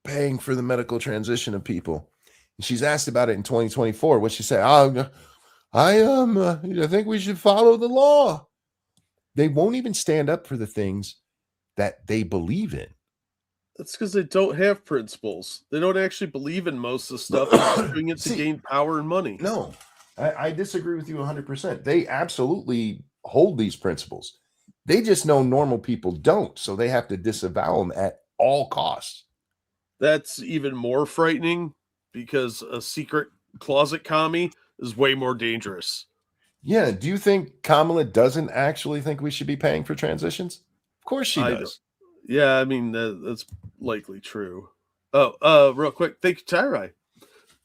paying for the medical transition of people. And she's asked about it in 2024. What she say? I think we should follow the law. They won't even stand up for the things that they believe in. That's because they don't have principles. They don't actually believe in most of the stuff. They're just doing it to gain power and money. No, I disagree with you 100%. They absolutely hold these principles. They just know normal people don't, so they have to disavow them at all costs. That's even more frightening because a secret closet commie is way more dangerous. Yeah. Do you think Kamala doesn't actually think we should be paying for transitions? Of course she does. Yeah, I mean, that's likely true. Oh, real quick. Thank you, Tyrai.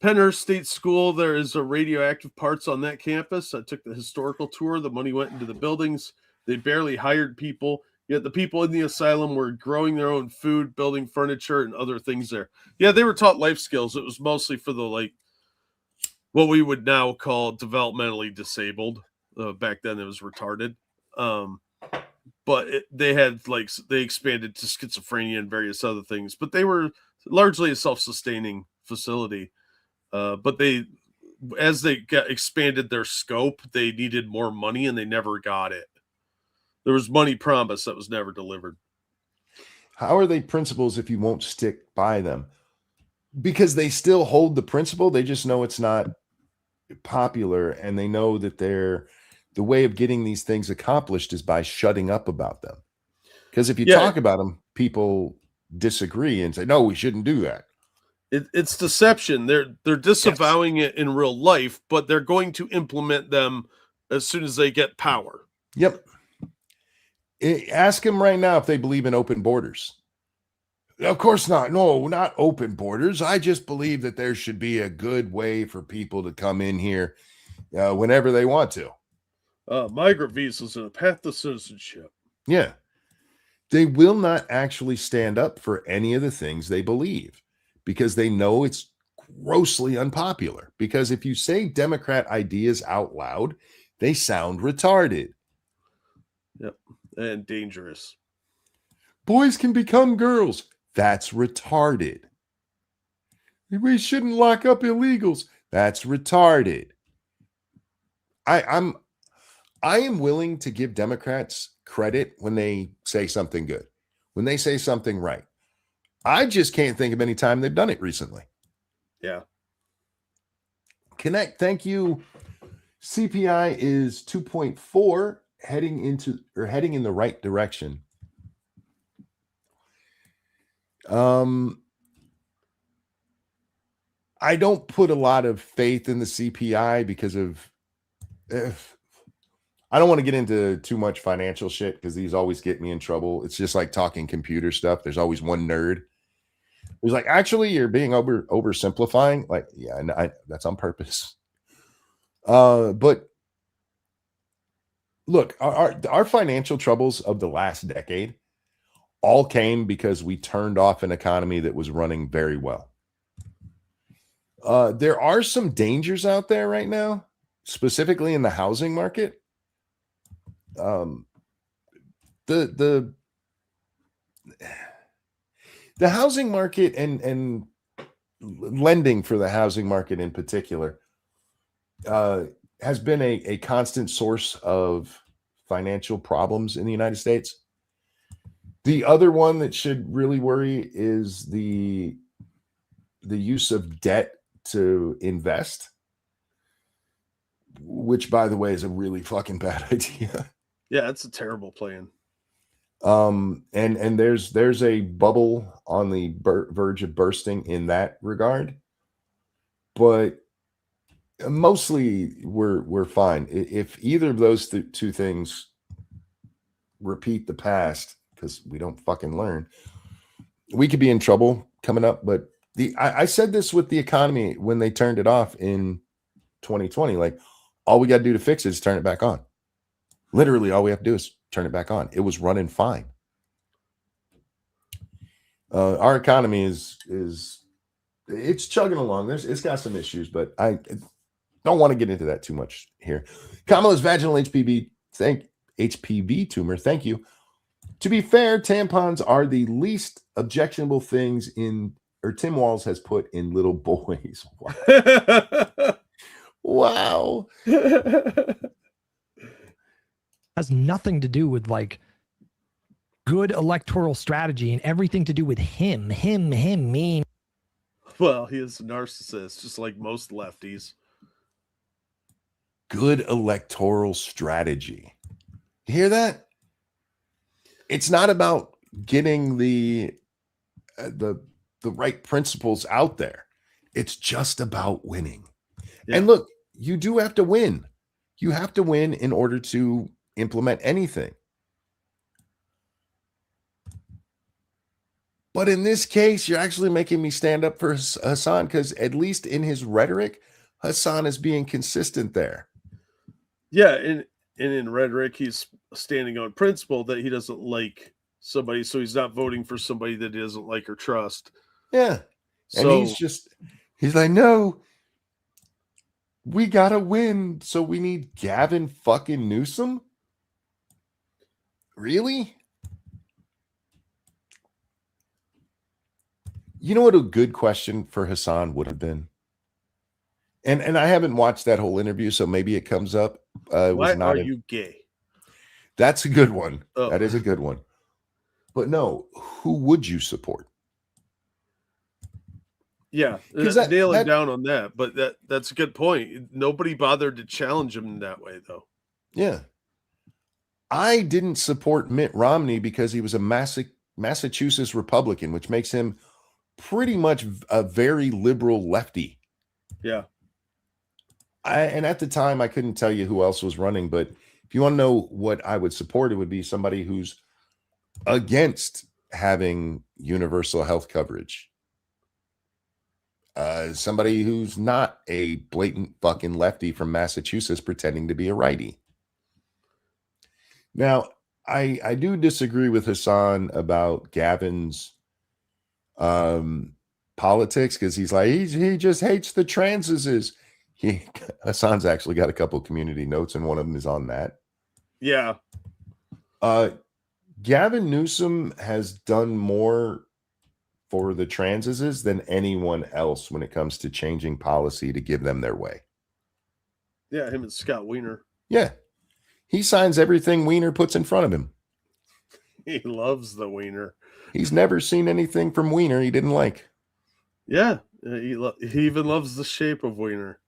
Pennhurst State School, there is a radioactive parts on that campus. I took the historical tour. The money went into the buildings. They barely hired people. Yet the people in the asylum were growing their own food, building furniture, and other things there. Yeah, they were taught life skills. It was mostly for the, what we would now call developmentally disabled. Back then it was retarded. But they expanded to schizophrenia and various other things. But they were largely a self-sustaining facility. But as they expanded their scope, they needed more money and they never got it. There was money promised that was never delivered. How are they principles if you won't stick by them? Because they still hold the principle. They just know it's not popular, and they know that the way of getting these things accomplished is by shutting up about them. Because if you talk about them, people disagree and say, no, we shouldn't do that. It's deception. They're disavowing it in real life, but they're going to implement them as soon as they get power. Yep. Ask them right now if they believe in open borders. Of course not. No, not open borders. I just believe that there should be a good way for people to come in here whenever they want to. Migrant visas and a path to citizenship. Yeah. They will not actually stand up for any of the things they believe because they know it's grossly unpopular. Because if you say Democrat ideas out loud, they sound retarded. Yep. And dangerous. Boys can become girls. That's retarded. We shouldn't lock up illegals. That's retarded. I am willing to give Democrats credit when they say something good, when they say something right. I just can't think of any time they've done it recently. Yeah. Connect. Thank you. CPI is 2.4, heading in the right direction. I don't put a lot of faith in the CPI because of I don't want to get into too much financial shit because these always get me in trouble. It's just like talking computer stuff. There's always one nerd who's like, actually, you're being oversimplifying. Like, yeah, that's on purpose. But look, our financial troubles of the last decade all came because we turned off an economy that was running very well. There are some dangers out there right now, specifically in the housing market. The housing market and lending for the housing market in particular has been a constant source of financial problems in the United States. The other one that should really worry is the use of debt to invest, which, by the way, is a really fucking bad idea. Yeah, it's a terrible plan. And there's a bubble on the verge of bursting in that regard, but mostly we're fine. If either of those two things repeat the past, because we don't fucking learn, we could be in trouble coming up. But I said this with the economy when they turned it off in 2020. Like, all we got to do to fix it is turn it back on. Literally, all we have to do is turn it back on. It was running fine. Our economy is it's chugging along. It's got some issues, but I don't want to get into that too much here. Kamala's vaginal HPV tumor. Thank you. To be fair, tampons are the least objectionable things Tim Walz has put in little boys. Wow. Has nothing to do with like good electoral strategy and everything to do with him, me. Well, he is a narcissist, just like most lefties. Good electoral strategy. You hear that? It's not about getting the right principles out there. It's just about winning. Yeah. And look, you do have to win. You have to win in order to implement anything. But in this case, you're actually making me stand up for Hasan, because at least in his rhetoric, Hasan is being consistent there. Yeah, and in rhetoric, he's standing on principle that he doesn't like somebody, so he's not voting for somebody that he doesn't like or trust. Yeah. So, and he's like, no, we gotta win, so we need Gavin fucking Newsom? Really? You know what a good question for Hasan would have been? And I haven't watched that whole interview, so maybe it comes up. Why are you gay? That's a good one. Oh. That is a good one. But no, who would you support? Yeah, nail it down on that. But that's a good point. Nobody bothered to challenge him in that way, though. Yeah. I didn't support Mitt Romney because he was a Massachusetts Republican, which makes him pretty much a very liberal lefty. Yeah. And at the time, I couldn't tell you who else was running, but if you want to know what I would support, it would be somebody who's against having universal health coverage. Somebody who's not a blatant fucking lefty from Massachusetts pretending to be a righty. Now, I do disagree with Hasan about Gavin's politics, because he's like, he just hates the transes. Hasan's actually got a couple of community notes, and one of them is on that. Yeah. Gavin Newsom has done more for the transes than anyone else when it comes to changing policy to give them their way. Yeah, him and Scott Wiener. Yeah. He signs everything Wiener puts in front of him. He loves the Wiener. He's never seen anything from Wiener he didn't like. Yeah, he even loves the shape of Wiener.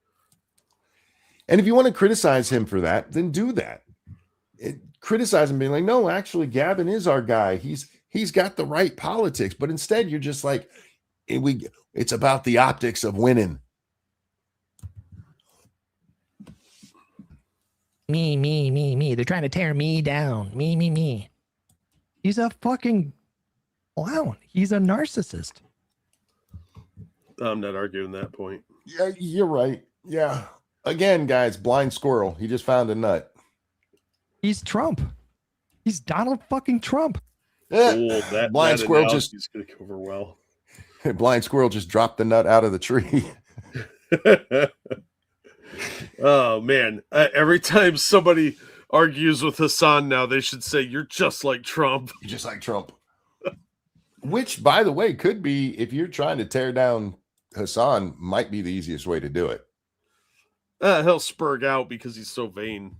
And if you want to criticize him for that, then do that. Criticize him, being like, no, actually, Gavin is our guy. He's got the right politics. But instead, you're just like, it's about the optics of winning. Me. They're trying to tear me down. Me. He's a fucking clown. He's a narcissist. I'm not arguing that point. Yeah, you're right. Yeah. Again, guys, blind squirrel. He just found a nut. He's Trump. He's Donald fucking Trump. That blind squirrel just is going to go over well. Blind squirrel just dropped the nut out of the tree. Oh man! Every time somebody argues with Hasan now, they should say, "You're just like Trump." You're just like Trump. Which, by the way, could be, if you're trying to tear down Hasan might be the easiest way to do it. He'll spurg out because he's so vain.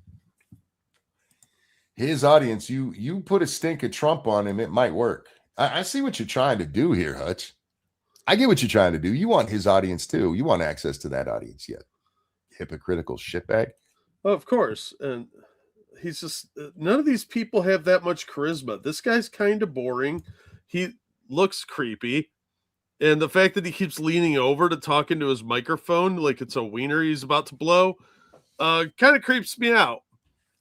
His audience, you put a stink of Trump on him, it might work. I see what you're trying to do here, Hutch. I get what you're trying to do. You want his audience too. You want access to that audience yet. Hypocritical shitbag. Well, of course. And he's just, none of these people have that much charisma. This guy's kind of boring. He looks creepy. And the fact that he keeps leaning over to talk into his microphone like it's a wiener he's about to blow kind of creeps me out.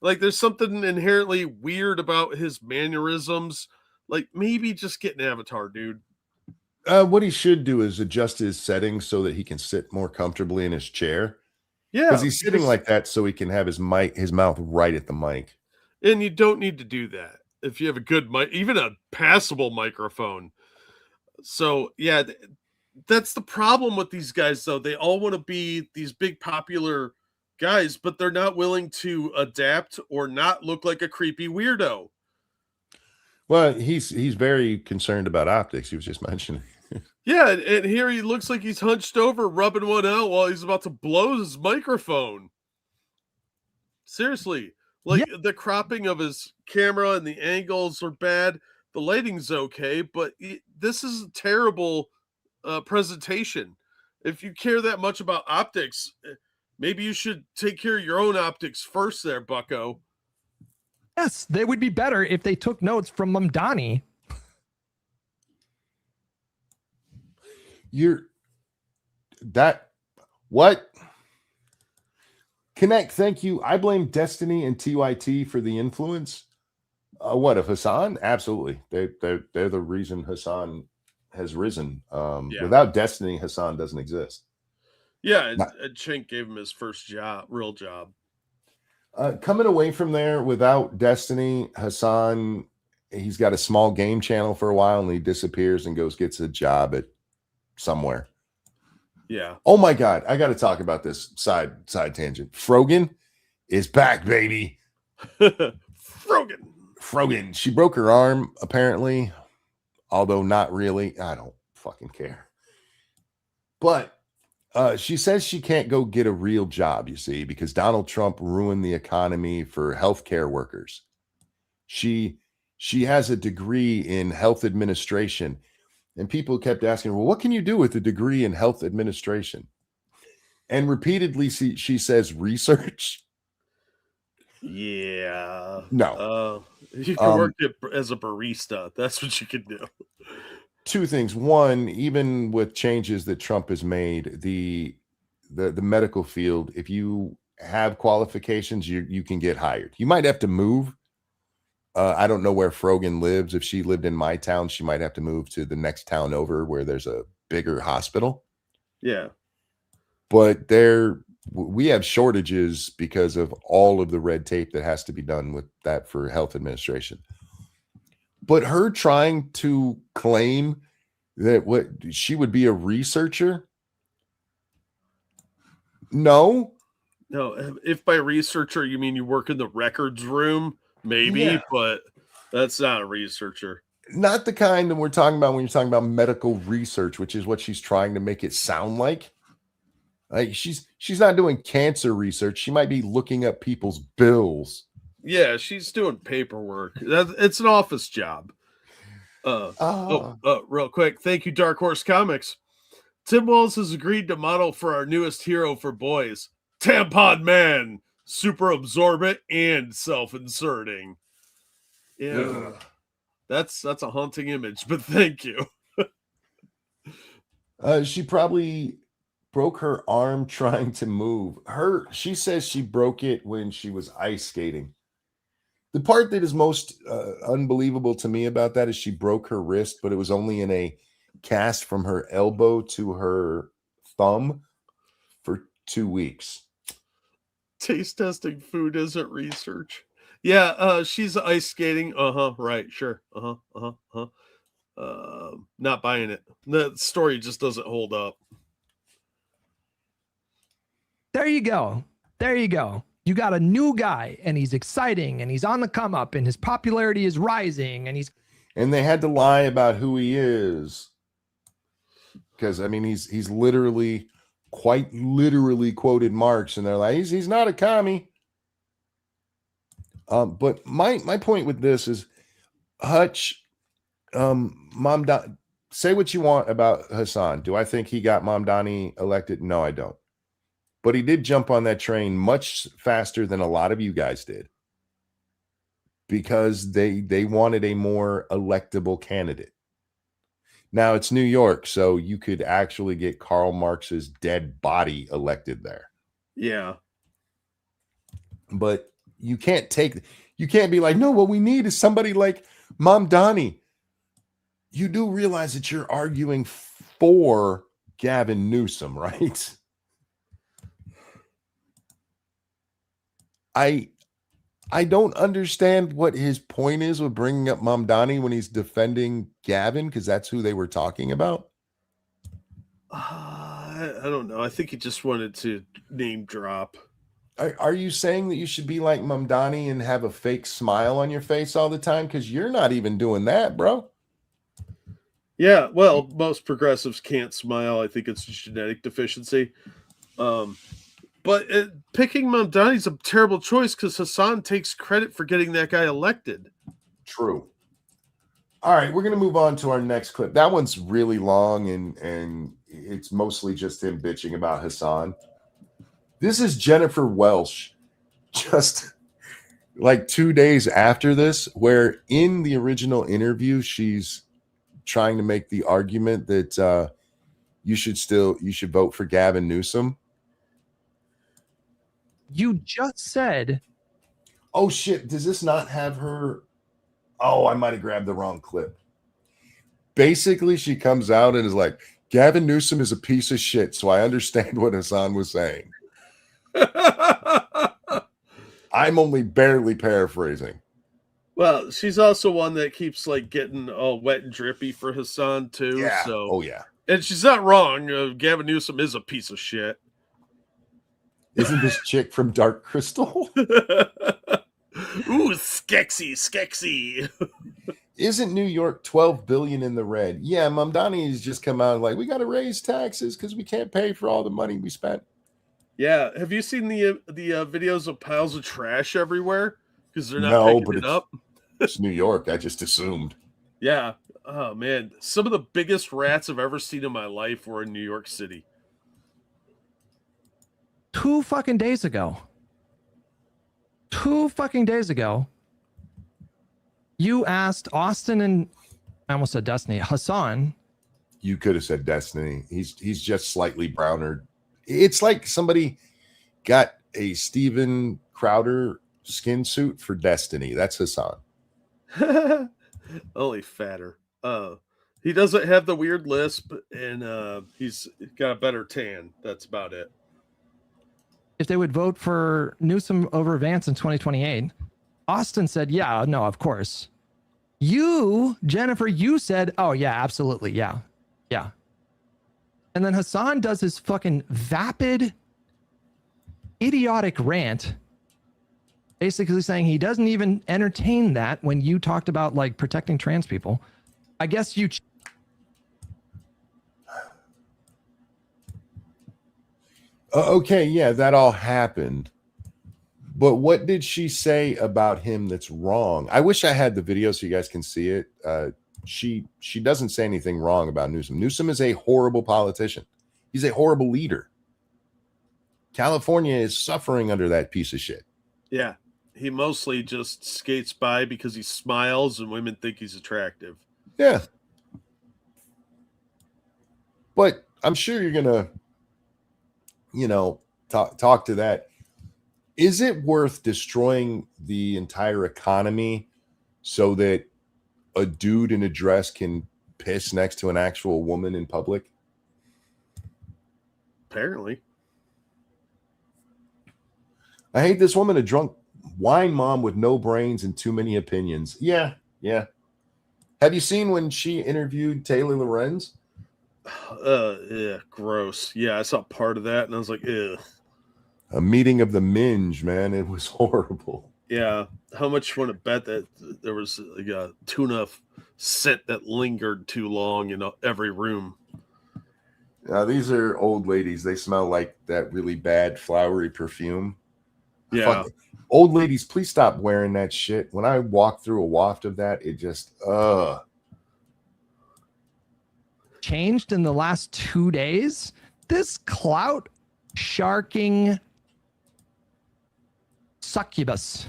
Like there's something inherently weird about his mannerisms. Like maybe just get an avatar, dude. What he should do is adjust his settings so that he can sit more comfortably in his chair. Yeah. Because he's sitting like that so he can have his mouth right at the mic. And you don't need to do that if you have a good mic, even a passable microphone. So, yeah, that's the problem with these guys, though. They all want to be these big popular guys, but they're not willing to adapt or not look like a creepy weirdo. Well, he's very concerned about optics. He was just mentioning. Yeah, and here he looks like he's hunched over, rubbing one out while he's about to blow his microphone. Seriously, like the cropping of his camera and the angles are bad. The lighting's okay, but this is a terrible presentation. If you care that much about optics, maybe you should take care of your own optics first there, bucko. Yes, they would be better if they took notes from Mamdani. What? Connect, thank you. I blame Destiny and TYT for the influence. What of Hasan? Absolutely. They're the reason Hasan has risen. Without Destiny, Hasan doesn't exist. Yeah, and Chink gave him his first real job. Coming away from there without Destiny, Hasan, he's got a small game channel for a while and he disappears and gets a job at somewhere. Yeah. Oh my God. I got to talk about this side tangent. Frogan is back, baby. Frogan. She broke her arm, apparently, although not really. I don't fucking care. But she says she can't go get a real job, you see, because Donald Trump ruined the economy for healthcare workers. She has a degree in health administration, and people kept asking, well, what can you do with a degree in health administration? And repeatedly, she says research. Yeah. No. You can work as a barista. That's what you can do. Two things. One, even with changes that Trump has made, the medical field, if you have qualifications, you can get hired. You might have to move. I don't know where Frogan lives. If she lived in my town, she might have to move to the next town over where there's a bigger hospital. Yeah. But we have shortages because of all of the red tape that has to be done with that for health administration. But her trying to claim that she would be a researcher. No, if by researcher you mean you work in the records room, maybe, but that's not a researcher. Not the kind that we're talking about when you're talking about medical research, which is what she's trying to make it sound like. Like she's not doing cancer research. She might be looking up people's bills. Yeah, she's doing paperwork. It's an office job. Real quick. Thank you, Dark Horse Comics. Tim Wells has agreed to model for our newest hero for boys, Tampon Man, super absorbent and self-inserting. Yeah, that's a haunting image, but thank you. She probably broke her arm trying to move. She says she broke it when she was ice skating. The part that is most unbelievable to me about that is she broke her wrist, but it was only in a cast from her elbow to her thumb for 2 weeks. Taste testing food isn't research. Yeah, she's ice skating. Right, sure. Not buying it. The story just doesn't hold up. There you go. You got a new guy and he's exciting and he's on the come up and his popularity is rising and they had to lie about who he is. because I mean he's literally quite literally quoted Marx, and they're like he's not a commie. But my point with this is Hutch, say what you want about Hasan. Do I think he got Mamdani elected? No, I don't. But he did jump on that train much faster than a lot of you guys did, because they wanted a more electable candidate. Now it's New York, so you could actually get Karl Marx's dead body elected there. Yeah. But you can't be like, no, what we need is somebody like Mamdani. You do realize that you're arguing for Gavin Newsom, right? I don't understand what his point is with bringing up Mamdani when he's defending Gavin, because that's who they were talking about. I don't know. I think he just wanted to name drop. Are you saying that you should be like Mamdani and have a fake smile on your face all the time? Because you're not even doing that, bro. Yeah, well, most progressives can't smile. I think it's a genetic deficiency. But picking Mamdani's a terrible choice because Hasan takes credit for getting that guy elected. True. All right, we're going to move on to our next clip. That one's really long, and it's mostly just him bitching about Hasan. This is Jennifer Welsh, just like 2 days after this, where in the original interview, she's trying to make the argument that you should vote for Gavin Newsom. You just said, oh shit, does this not have her? Oh, I might have grabbed the wrong clip. Basically, she comes out and is like, Gavin Newsom is a piece of shit, so I understand what Hasan was saying. I'm only barely paraphrasing. Well, she's also one that keeps like getting all wet and drippy for Hasan too. Yeah. So, oh yeah. And she's not wrong. Gavin Newsom is a piece of shit. Isn't this chick from Dark Crystal? Ooh, skexy. Isn't New York 12 billion in the red? Yeah, Mamdani has just come out like, we got to raise taxes because we can't pay for all the money we spent. Yeah, have you seen the videos of piles of trash everywhere? Because they're not picking it up. It's New York. I just assumed. Yeah. Oh man, some of the biggest rats I've ever seen in my life were in New York City. 2 fucking days ago, you asked Austin and I almost said Destiny, Hasan. You could have said Destiny. He's just slightly browner. It's like somebody got a Steven Crowder skin suit for Destiny. That's Hasan. Only fatter. He doesn't have the weird lisp, and he's got a better tan. That's about it. If they would vote for Newsom over Vance in 2028, Austin said, yeah, no, of course. You, Jennifer, you said, oh, yeah, absolutely. Yeah. And then Hasan does his fucking vapid, idiotic rant, basically saying he doesn't even entertain that when you talked about like protecting trans people. I guess you. Okay, yeah, that all happened. But what did she say about him that's wrong? I wish I had the video so you guys can see it. She doesn't say anything wrong about Newsom. Newsom is a horrible politician. He's a horrible leader. California is suffering under that piece of shit. Yeah, he mostly just skates by because he smiles and women think he's attractive. Yeah. But I'm sure you're going to, talk to that. Is it worth destroying the entire economy so that a dude in a dress can piss next to an actual woman in public? Apparently. I hate this woman, a drunk wine mom with no brains and too many opinions. Yeah. Have you seen when she interviewed Taylor Lorenz? Yeah, gross. Yeah, I saw part of that and I was like, ugh. A meeting of the minge, man. It was horrible. Yeah. How much you want to bet that there was like a tuna scent that lingered too long in every room? These are old ladies. They smell like that really bad flowery perfume. Yeah. Fuck. Old ladies, please stop wearing that shit. When I walk through a waft of that, it just Changed in the last 2 days. This clout sharking succubus.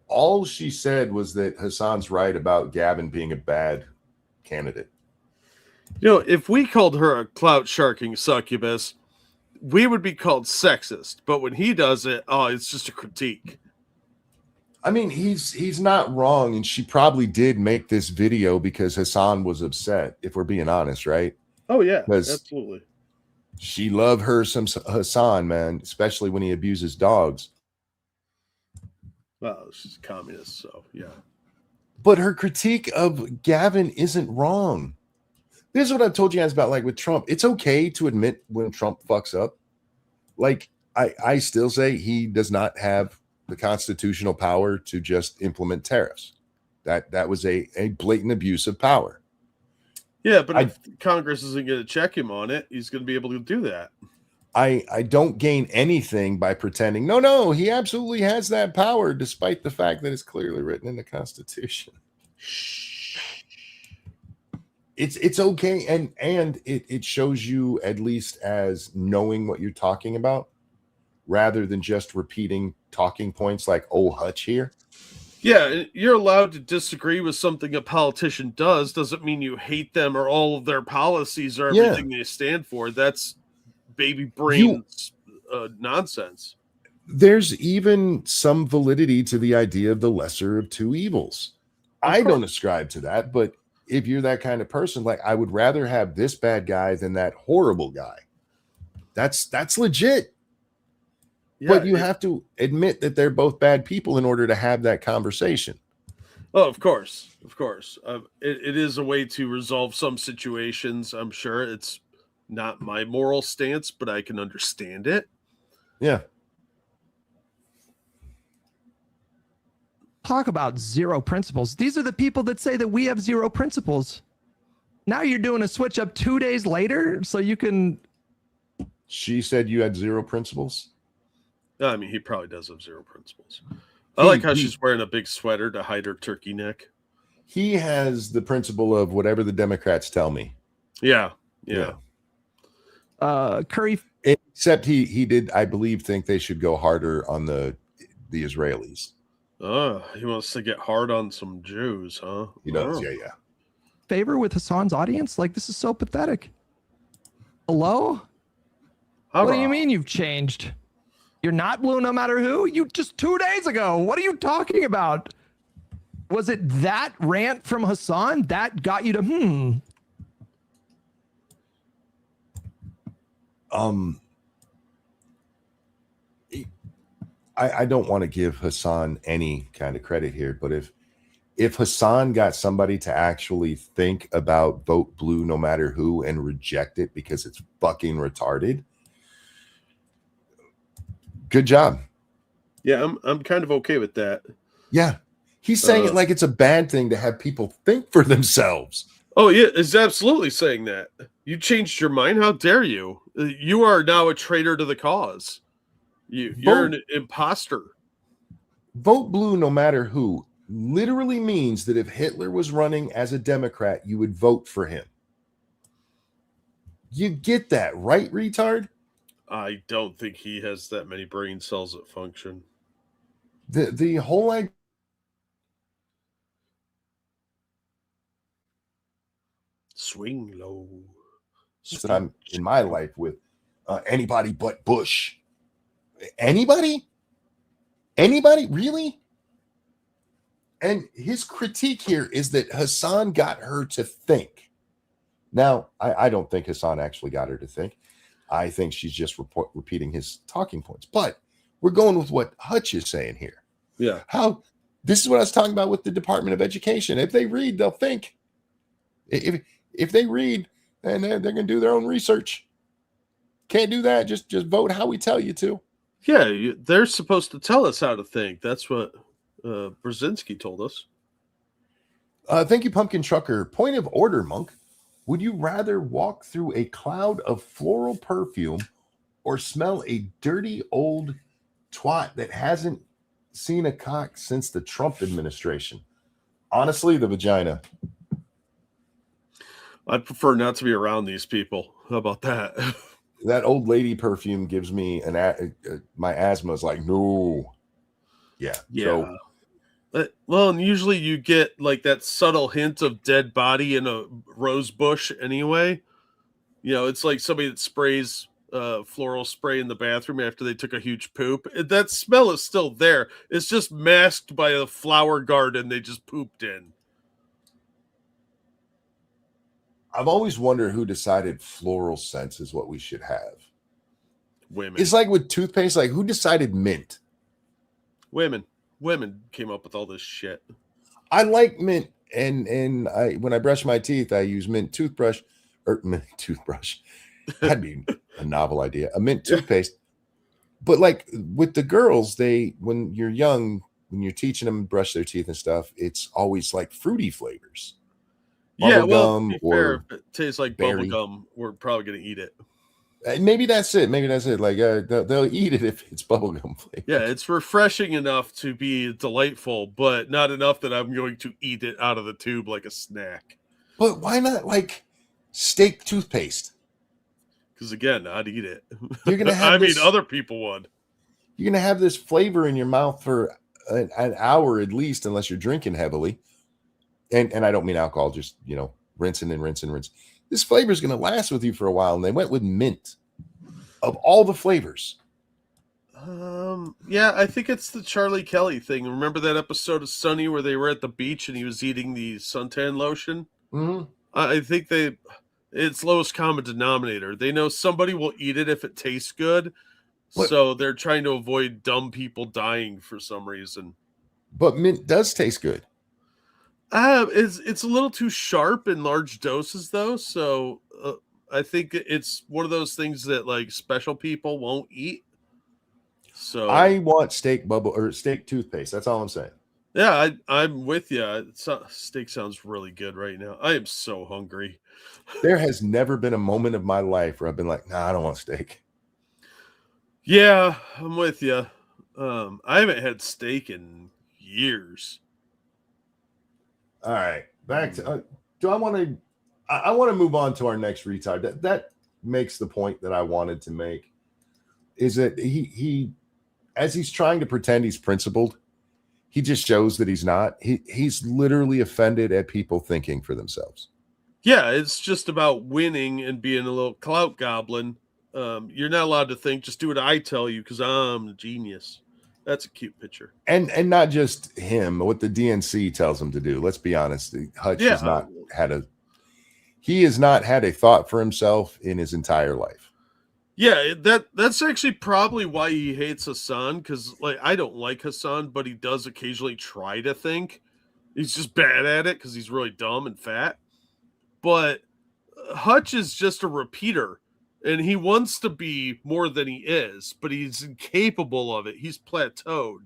All she said was that Hasan's right about Gavin being a bad candidate. You know, if we called her a clout sharking succubus, we would be called sexist. But when he does it, oh, it's just a critique. I mean, he's not wrong, and she probably did make this video because Hasan was upset, if we're being honest, right? Oh, yeah, 'Cause absolutely. she loved her some Hasan, man, especially when he abuses dogs. Well, she's a communist, so yeah. But her critique of Gavin isn't wrong. This is what I've told you guys about, like with Trump. It's okay to admit when Trump fucks up. Like, I still say he does not have the constitutional power to just implement tariffs. That was a blatant abuse of power. Yeah, but if Congress isn't going to check him on it, he's going to be able to do that. I don't gain anything by pretending, no, he absolutely has that power, despite the fact that it's clearly written in the Constitution. It's okay, and it shows you at least as knowing what you're talking about, rather than just repeating talking points like old Hutch here. Yeah, you're allowed to disagree with something a politician does. Doesn't mean you hate them or all of their policies or everything they stand for. That's baby brains nonsense. There's even some validity to the idea of the lesser of two evils. I don't ascribe to that, but if you're that kind of person, like, I would rather have this bad guy than that horrible guy. That's legit. Yeah, but you have to admit that they're both bad people in order to have that conversation. Oh, of course. It is a way to resolve some situations. I'm sure it's not my moral stance, but I can understand it. Yeah. Talk about zero principles. These are the people that say that we have zero principles. Now you're doing a switch up 2 days later so you can... She said you had zero principles? I mean, he probably does have zero principles. I like how she's wearing a big sweater to hide her turkey neck. He has the principle of whatever the Democrats tell me. Yeah. Curry. Except he did, I believe, think they should go harder on the Israelis. Oh, he wants to get hard on some Jews, huh? He does, yeah. Favor with Hasan's audience? Like, this is so pathetic. Hello? What do you mean you've changed? You're not blue no matter who? You just 2 days ago. What are you talking about? Was it that rant from Hasan that got you to I don't want to give Hasan any kind of credit here, but if Hasan got somebody to actually think about vote blue no matter who and reject it because it's fucking retarded, good job. Yeah, I'm kind of okay with that. Yeah. He's saying it like it's a bad thing to have people think for themselves. Oh, yeah, it's absolutely saying that. You changed your mind? How dare you? You are now a traitor to the cause. You're an imposter. Vote blue no matter who literally means that if Hitler was running as a Democrat, you would vote for him. You get that, right, retard? I don't think he has that many brain cells that function. The whole idea swing low. That I'm in my life with anybody but Bush. Anybody? Really? And his critique here is that Hasan got her to think. Now, I don't think Hasan actually got her to think. I think she's just repeating his talking points. But we're going with what Hutch is saying here. Yeah. This is what I was talking about with the Department of Education. If they read, they'll think. If they read, then they're going to do their own research. Can't do that. Just vote how we tell you to. Yeah, they're supposed to tell us how to think. That's what Brzezinski told us. Thank you, Pumpkin Trucker. Point of order, Monk. Would you rather walk through a cloud of floral perfume or smell a dirty old twat that hasn't seen a cock since the Trump administration? Honestly, the vagina. I'd prefer not to be around these people. How about that? That old lady perfume gives me my asthma is like, no. Yeah. So, well, and usually you get like that subtle hint of dead body in a rose bush anyway. You know, it's like somebody that sprays floral spray in the bathroom after they took a huge poop. That smell is still there. It's just masked by a flower garden they just pooped in. I've always wondered who decided floral scents is what we should have. Women. It's like with toothpaste, like who decided mint? Women came up with all this shit. I like mint, and I when I brush my teeth, I use mint toothbrush. That'd be a novel idea. A mint toothpaste. But like with the girls, when you're young, when you're teaching them to brush their teeth and stuff, it's always like fruity flavors. Gum, or fair, if it tastes like berry. bubble gum, we're probably gonna eat it. Maybe that's it. Like they'll eat it if it's bubblegum flavor. Yeah, it's refreshing enough to be delightful, but not enough that I'm going to eat it out of the tube like a snack. But why not like steak toothpaste? Because again, I'd eat it. You're gonna have other people would. You're gonna have this flavor in your mouth for an hour at least, unless you're drinking heavily. And I don't mean alcohol, just rinsing and rinse and rinse. This flavor is gonna last with you for a while, and they went with mint of all the flavors. Yeah, I think it's the Charlie Kelly thing. Remember that episode of Sunny where they were at the beach and he was eating the suntan lotion? Mm-hmm. I think it's lowest common denominator. They know somebody will eat it if it tastes good, so they're trying to avoid dumb people dying for some reason. But mint does taste good. It's a little too sharp in large doses, though. So I think it's one of those things that like special people won't eat. So I want steak toothpaste. That's all I'm saying. Yeah, I'm with you. Steak sounds really good right now. I am so hungry. There has never been a moment of my life where I've been like, nah, I don't want steak. Yeah, I'm with you. I haven't had steak in years. All right, back to. I want to move on to our next retard. That makes the point that I wanted to make. Is that he as he's trying to pretend he's principled, he just shows that he's not. He's literally offended at people thinking for themselves. Yeah, it's just about winning and being a little clout goblin. You're not allowed to think. Just do what I tell you because I'm a genius. That's a cute picture. And not just him, what the DNC tells him to do. Let's be honest. Hutch has not had a thought for himself in his entire life. Yeah, that's actually probably why he hates Hasan, because like I don't like Hasan, but he does occasionally try to think. He's just bad at it because he's really dumb and fat. But Hutch is just a repeater. And he wants to be more than he is, but he's incapable of it. He's plateaued.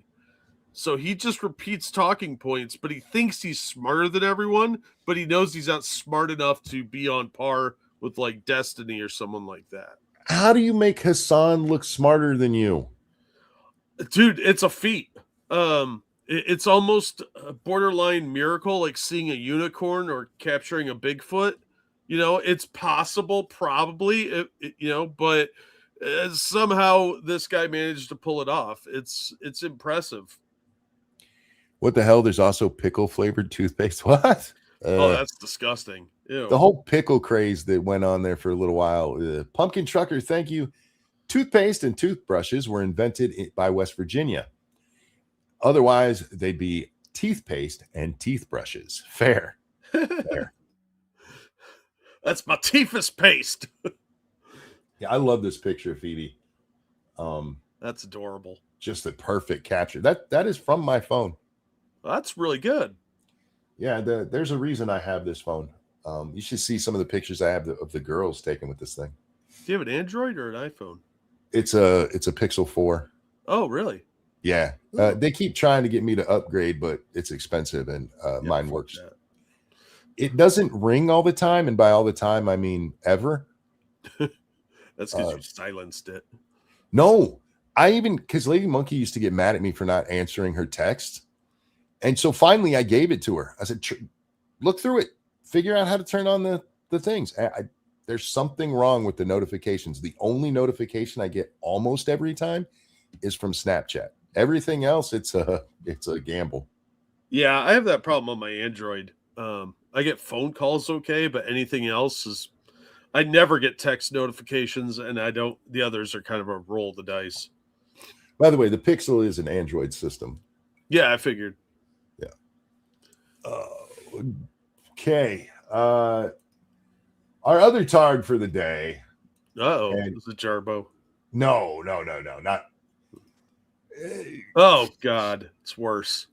So he just repeats talking points, but he thinks he's smarter than everyone, but he knows he's not smart enough to be on par with like Destiny or someone like that. How do you make Hasan look smarter than you? Dude, it's a feat. It's almost a borderline miracle, like seeing a unicorn or capturing a Bigfoot. It's possible, probably, but somehow this guy managed to pull it off. It's impressive. What the hell? There's also pickle flavored toothpaste. What? That's disgusting. Ew. The whole pickle craze that went on there for a little while. Pumpkin Trucker, thank you. Toothpaste and toothbrushes were invented by West Virginia. Otherwise, they'd be teeth paste and teeth brushes. Fair. Fair. That's my teethus paste. Yeah, I love this picture, Phoebe. That's adorable. Just a perfect capture. That is from my phone. That's really good. Yeah, there's a reason I have this phone. You should see some of the pictures I have of the girls taken with this thing. Do you have an Android or an iPhone? It's a Pixel 4. Oh, really? Yeah. They keep trying to get me to upgrade, but it's expensive, and mine works. it doesn't ring all the time, and by all the time I mean ever. That's because you silenced it. No, because Lady Monkey used to get mad at me for not answering her text. And so finally I gave it to her. I said, look through it, figure out how to turn on the things. There's something wrong with the notifications. The only notification I get almost every time is from Snapchat. Everything else, it's a gamble. Yeah, I have that problem on my Android. I get phone calls okay, but anything else is I never get text notifications, and the others are kind of a roll of the dice. By the way, the Pixel is an Android system. Yeah, I figured. Yeah. Okay. Our other targ for the day. Uh-oh, it's a Jarbo. No, not. Oh God, it's worse.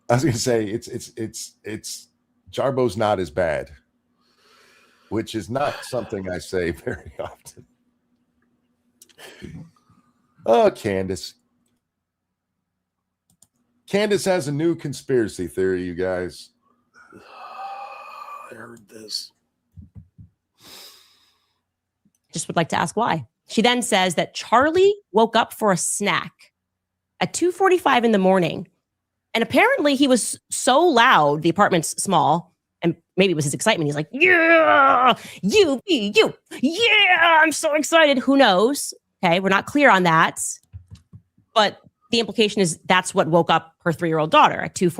I was gonna say it's Jarbo's not as bad, which is not something I say very often. Oh, Candace. Candace has a new conspiracy theory, you guys. I heard this. Just would like to ask why. She then says that Charlie woke up for a snack at 2:45 in the morning. And apparently he was so loud, the apartment's small, and maybe it was his excitement. He's like, yeah, you, yeah, I'm so excited. Who knows? Okay, we're not clear on that. But the implication is that's what woke up her 3-year-old daughter at 2:45.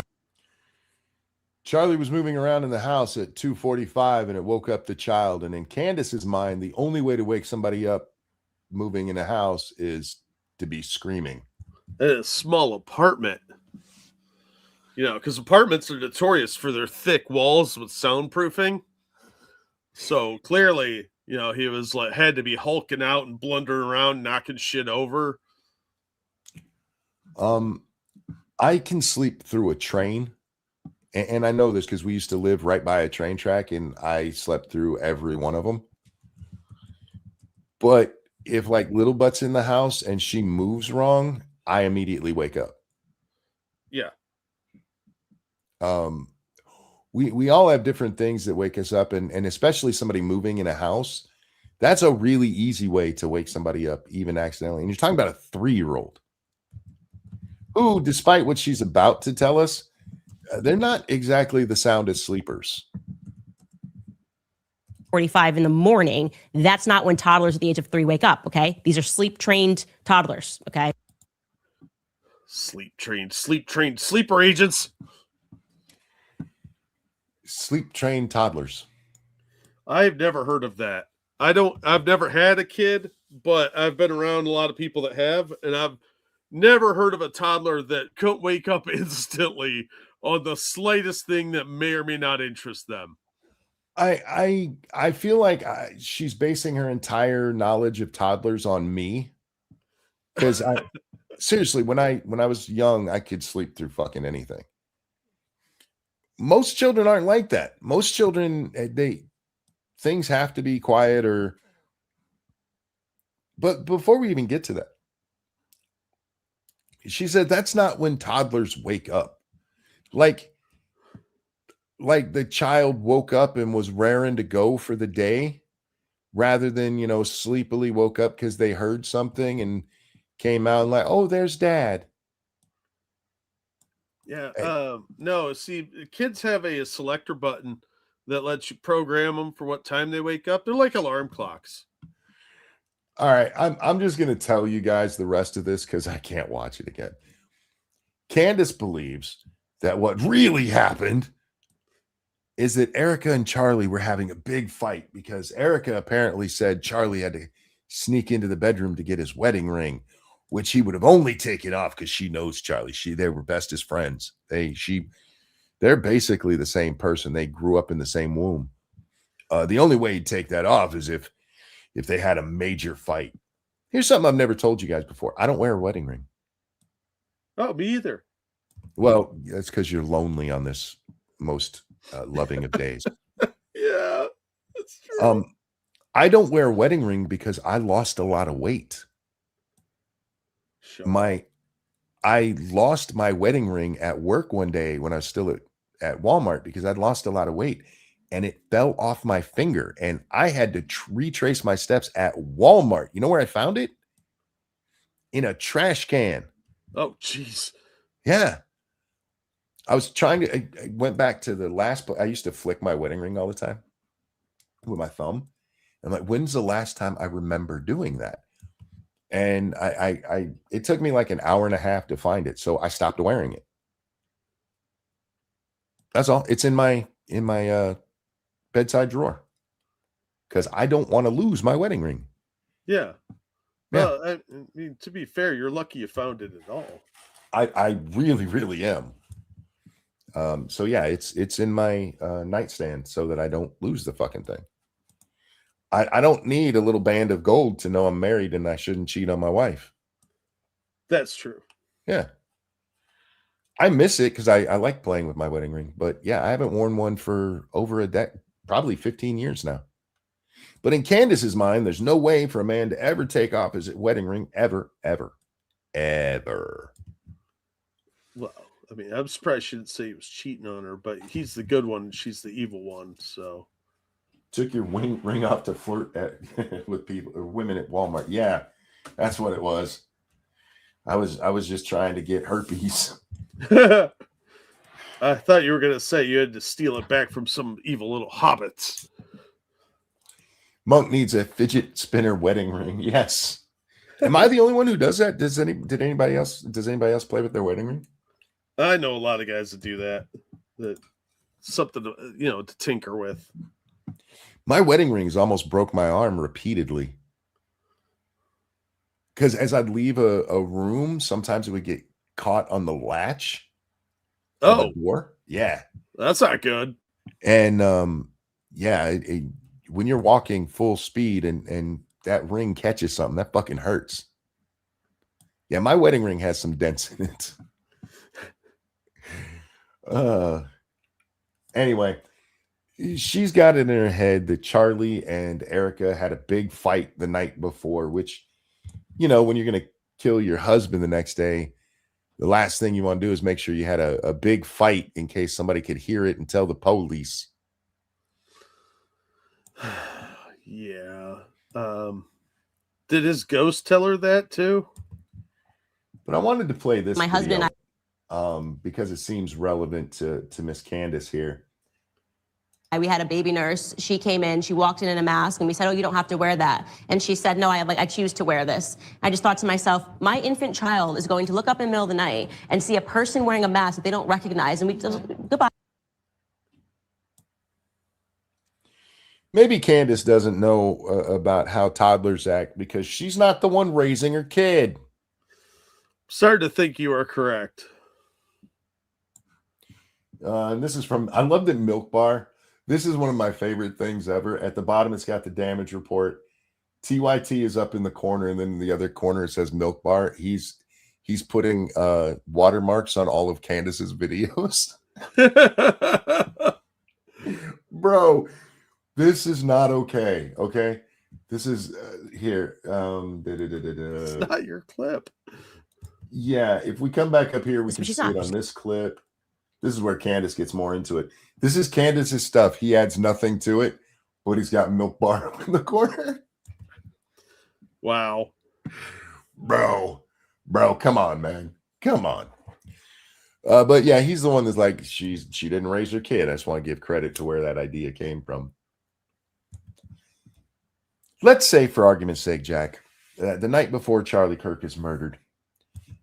Charlie was moving around in the house at 2:45 and it woke up the child. And in Candace's mind, the only way to wake somebody up moving in a house is to be screaming. A small apartment. You know, because apartments are notorious for their thick walls with soundproofing. So clearly, you know, he was had to be hulking out and blundering around, knocking shit over. I can sleep through a train. And I know this because we used to live right by a train track and I slept through every one of them. But if little butt's in the house and she moves wrong, I immediately wake up. Yeah. We all have different things that wake us up, and especially somebody moving in a house. That's a really easy way to wake somebody up, even accidentally. And you're talking about a 3-year-old who, despite what she's about to tell us, they're not exactly the soundest sleepers. 45 in the morning. That's not when toddlers at the age of 3 wake up. Okay. These are sleep trained toddlers. Okay. Sleep trained sleeper agents. Sleep trained toddlers. I've never heard of that. I've never had a kid, but I've been around a lot of people that have, and I've never heard of a toddler that couldn't wake up instantly on the slightest thing that may or may not interest them. I feel like she's basing her entire knowledge of toddlers on me, because seriously, when I was young, I could sleep through fucking anything. Most children aren't like that. Most children, things have to be quiet but before we even get to that, she said that's not when toddlers wake up. Like the child woke up and was raring to go for the day rather than, sleepily woke up because they heard something and came out and oh, there's dad. Yeah. No, see, kids have a selector button that lets you program them for what time they wake up. They're like alarm clocks. All right. I'm just going to tell you guys the rest of this because I can't watch it again. Candace believes that what really happened is that Erica and Charlie were having a big fight because Erica apparently said Charlie had to sneak into the bedroom to get his wedding ring, which he would have only taken off because she knows Charlie. They were bestest friends. They're basically the same person. They grew up in the same womb. The only way he'd take that off is if they had a major fight. Here's something I've never told you guys before. I don't wear a wedding ring. Oh, me either. Well, that's because you're lonely on this most loving of days. Yeah, that's true. I don't wear a wedding ring because I lost a lot of weight. Sure. I lost my wedding ring at work one day when I was still at Walmart because I'd lost a lot of weight. and it fell off my finger. And I had to retrace my steps at Walmart. You know where I found it? In a trash can. Oh, jeez. Yeah. I was trying to, I went back to the last, I used to flick my wedding ring all the time with my thumb. I'm like, when's the last time I remember doing that? And it took me like an hour and a half to find it. So I stopped wearing it. That's all. It's in my bedside drawer because I don't want to lose my wedding ring. Yeah. Yeah. Well, I mean, to be fair, you're lucky you found it at all. I really, really am. So yeah, it's in my nightstand so that I don't lose the fucking thing. I don't need a little band of gold to know I'm married and I shouldn't cheat on my wife. That's true. Yeah. I miss it because I like playing with my wedding ring. But yeah, I haven't worn one for over a decade, probably 15 years now. But in Candace's mind, there's no way for a man to ever take off his wedding ring ever, ever, ever. Well, I mean, I'm surprised she didn't say he was cheating on her, but he's the good one and she's the evil one. So took your ring off to flirt with people or women at Walmart. Yeah, that's what it was. I was just trying to get herpes. I thought you were going to say you had to steal it back from some evil little hobbits. Monk needs a fidget spinner wedding ring. Yes. Am I the only one who does that? Does anybody else play with their wedding ring? I know a lot of guys that do that. That something to tinker with. My wedding rings almost broke my arm repeatedly. Because as I'd leave a room, sometimes it would get caught on the latch. Oh, the door. Yeah. That's not good. And when you're walking full speed and that ring catches something, that fucking hurts. Yeah, my wedding ring has some dents in it. Anyway, she's got it in her head that Charlie and Erica had a big fight the night before, which, when you're going to kill your husband the next day, the last thing you want to do is make sure you had a big fight in case somebody could hear it and tell the police. Yeah. Did his ghost tell her that too? But I wanted to play this My video, husband, because it seems relevant to Miss Candace here. we had a baby nurse. She came in, she walked in a mask, and we said, "Oh, you don't have to wear that." And she said, "No, I choose to wear this." I just thought to myself, my infant child is going to look up in the middle of the night and see a person wearing a mask that they don't recognize, and we just, goodbye. Maybe Candace doesn't know about how toddlers act because she's not the one raising her kid. Starting to think you are correct. And this is I love the Milk Bar. This is one of my favorite things ever. At the bottom, it's got the damage report. TYT is up in the corner, and then in the other corner, it says Milk Bar. He's putting watermarks on all of Candace's videos. Bro, this is not okay. Okay. This is here. It's not your clip. Yeah. If we come back up here, we can She's see not. it on this clip. This is where Candace gets more into it. This is Candace's stuff. He adds nothing to it, but he's got Milk Bar up in the corner. Wow. Bro, come on, man. Come on. But yeah, he's the one that's like, she didn't raise her kid. I just want to give credit to where that idea came from. Let's say, for argument's sake, Jack, the night before Charlie Kirk is murdered,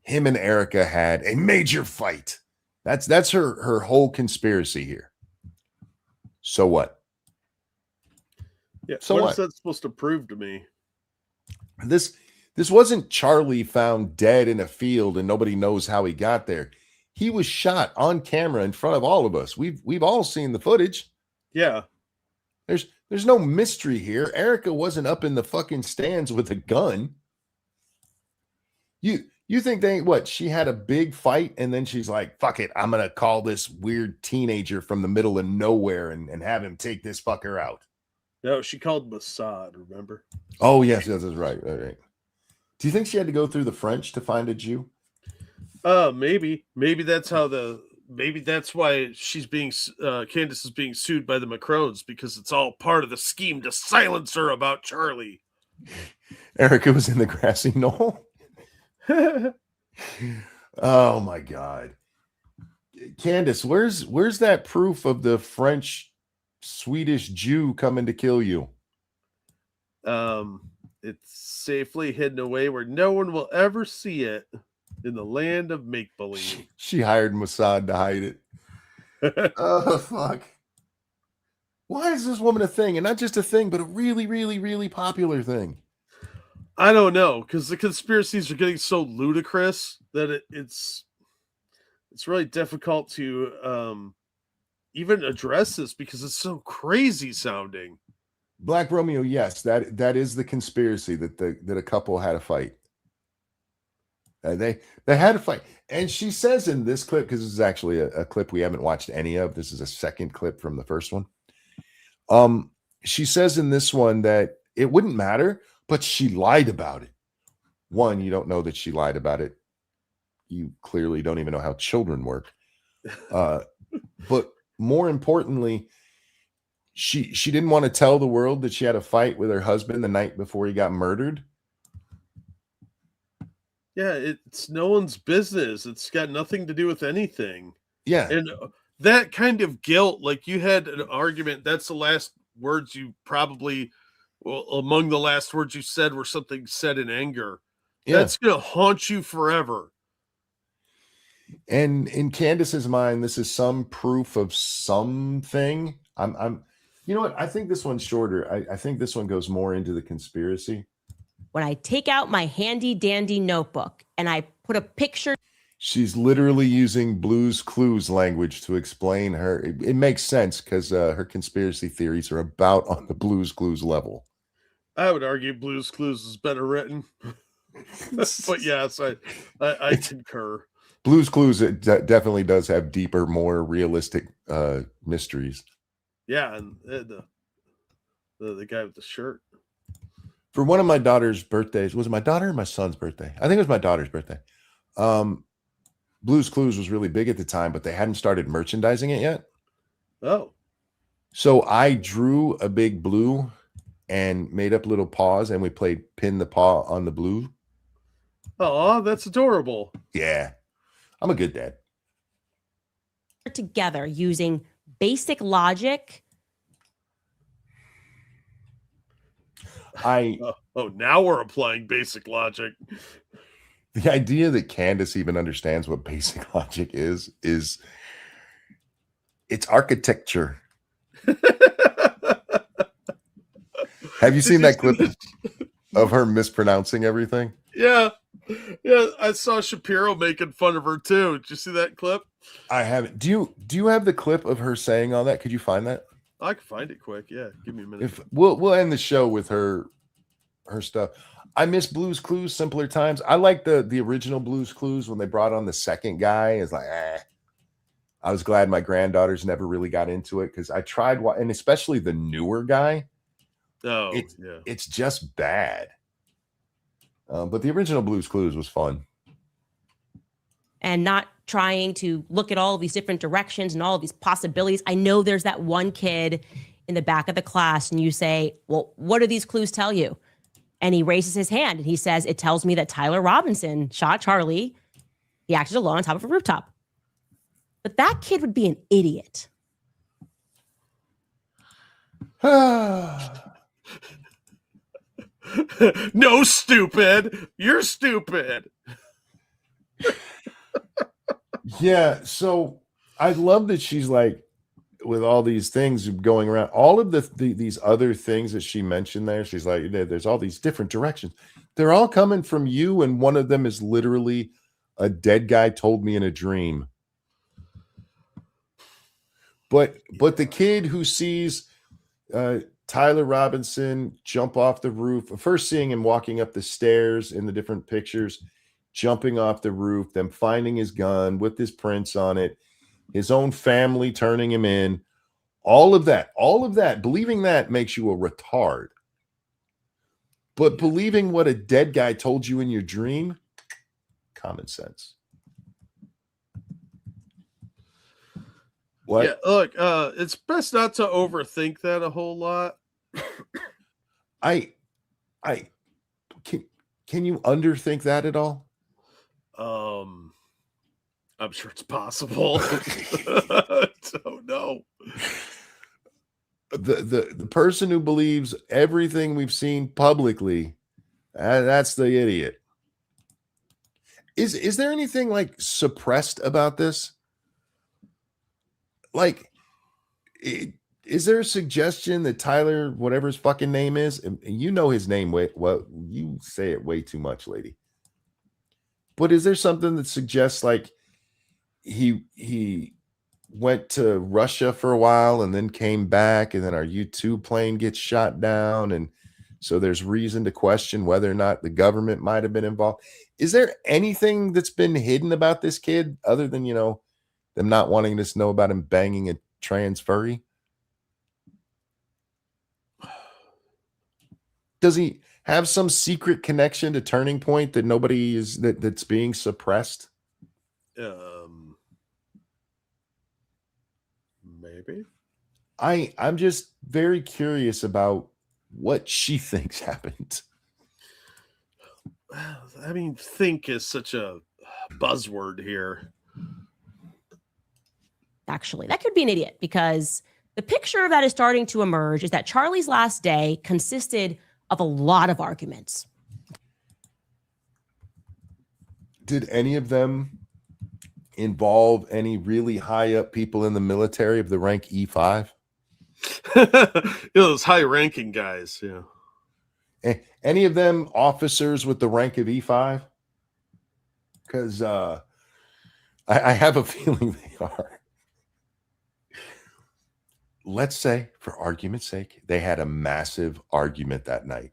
him and Erica had a major fight. That's her whole conspiracy here. So what? Yeah. So what what? is that supposed to prove to me? This wasn't Charlie found dead in a field and nobody knows how he got there. He was shot on camera in front of all of us. We've all seen the footage. Yeah. There's no mystery here. Erica wasn't up in the fucking stands with a gun. You think she had a big fight and then she's like, fuck it, I'm gonna call this weird teenager from the middle of nowhere and have him take this fucker out. No, she called Mossad, remember? Oh, yes, that's right. Right. Do you think she had to go through the French to find a Jew? Maybe that's how maybe that's why Candace is being sued by the Macrones, because it's all part of the scheme to silence her about Charlie. Erica was in the grassy knoll. Oh my God. Candace, where's that proof of the French Swedish Jew coming to kill you? It's safely hidden away where no one will ever see it in the land of make-believe. She hired Mossad to hide it. Oh, fuck. Why is this woman a thing? And not just a thing, but a really, really, really popular thing. I don't know, because the conspiracies are getting so ludicrous that it's really difficult to even address this because it's so crazy sounding. Black Romeo, yes, that is the conspiracy that a couple had a fight. They had a fight, and she says in this clip, because this is actually a clip we haven't watched any of. This is a second clip from the first one. She says in this one that it wouldn't matter, but she lied about it. One, you don't know that she lied about it. You clearly don't even know how children work. But more importantly, she didn't want to tell the world that she had a fight with her husband the night before he got murdered. Yeah, it's no one's business. It's got nothing to do with anything. Yeah. And that kind of guilt, like you had an argument, that's the last words you probably, well, among the last words you said were something said in anger. Yeah. That's going to haunt you forever. And in Candace's mind, this is some proof of something. You know what? I think this one's shorter. I think this one goes more into the conspiracy. When I take out my handy dandy notebook and I put a picture. She's literally using Blue's Clues language to explain her. It makes sense because her conspiracy theories are about on the Blue's Clues level. I would argue Blue's Clues is better written. But yes, I concur. Blue's Clues definitely does have deeper, more realistic mysteries. Yeah, and the guy with the shirt. For one of my daughter's birthdays, was it my daughter or my son's birthday? I think it was my daughter's birthday. Blue's Clues was really big at the time, but they hadn't started merchandising it yet. Oh. So I drew a big blue and made up little paws, and we played pin the paw on the blue. Oh, that's adorable. Yeah. I'm a good dad. Together using basic logic. Now we're applying basic logic. The idea that Candace even understands what basic logic is it's architecture. Have you seen that clip of her mispronouncing everything? Yeah. I saw Shapiro making fun of her too. Did you see that clip? I haven't. Do you have the clip of her saying all that? Could you find that? I can find it quick. Yeah, give me a minute. If we'll end the show with her stuff. I miss Blue's Clues, simpler times. I like the original Blue's Clues when they brought on the second guy. It's like, I was glad my granddaughters never really got into it because I tried, and especially the newer guy. Oh, it's just bad. But the original Blue's Clues was fun. And not trying to look at all of these different directions and all of these possibilities. I know there's that one kid in the back of the class, and you say, well, what do these clues tell you? And he raises his hand and he says, it tells me that Tyler Robinson shot Charlie. He acted alone on top of a rooftop. But that kid would be an idiot. No, stupid. You're stupid. Yeah, so I love that she's like, with all these things going around, all of these other things that she mentioned there, she's like, there's all these different directions. They're all coming from you, and one of them is literally a dead guy told me in a dream. But the kid who sees Tyler Robinson jump off the roof, first seeing him walking up the stairs in the different pictures, jumping off the roof, them finding his gun with his prints on it, his own family turning him in, all of that, believing that makes you a retard. But believing what a dead guy told you in your dream, common sense. What? Yeah, look, it's best not to overthink that a whole lot. I can you underthink that at all? I'm sure it's possible. I don't know. The person who believes everything we've seen publicly, that's the idiot. Is there anything like suppressed about this? Like, is there a suggestion that Tyler, whatever his fucking name is, and you know his name well, you say it way too much, lady. But is there something that suggests like he went to Russia for a while and then came back, and then our U-2 plane gets shot down, and so there's reason to question whether or not the government might have been involved? Is there anything that's been hidden about this kid other than, you know, them not wanting us to know about him banging a trans furry? Does he have some secret connection to Turning Point that nobody is that's being suppressed? Maybe. I'm just very curious about what she thinks happened. I mean, think is such a buzzword here. Actually, that could be an idiot, because the picture that is starting to emerge is that Charlie's last day consisted of a lot of arguments. Did any of them involve any really high up people in the military of the rank E5? Those high ranking guys. Yeah. Any of them officers with the rank of E5? Because I have a feeling they are. Let's say, for argument's sake, they had a massive argument that night.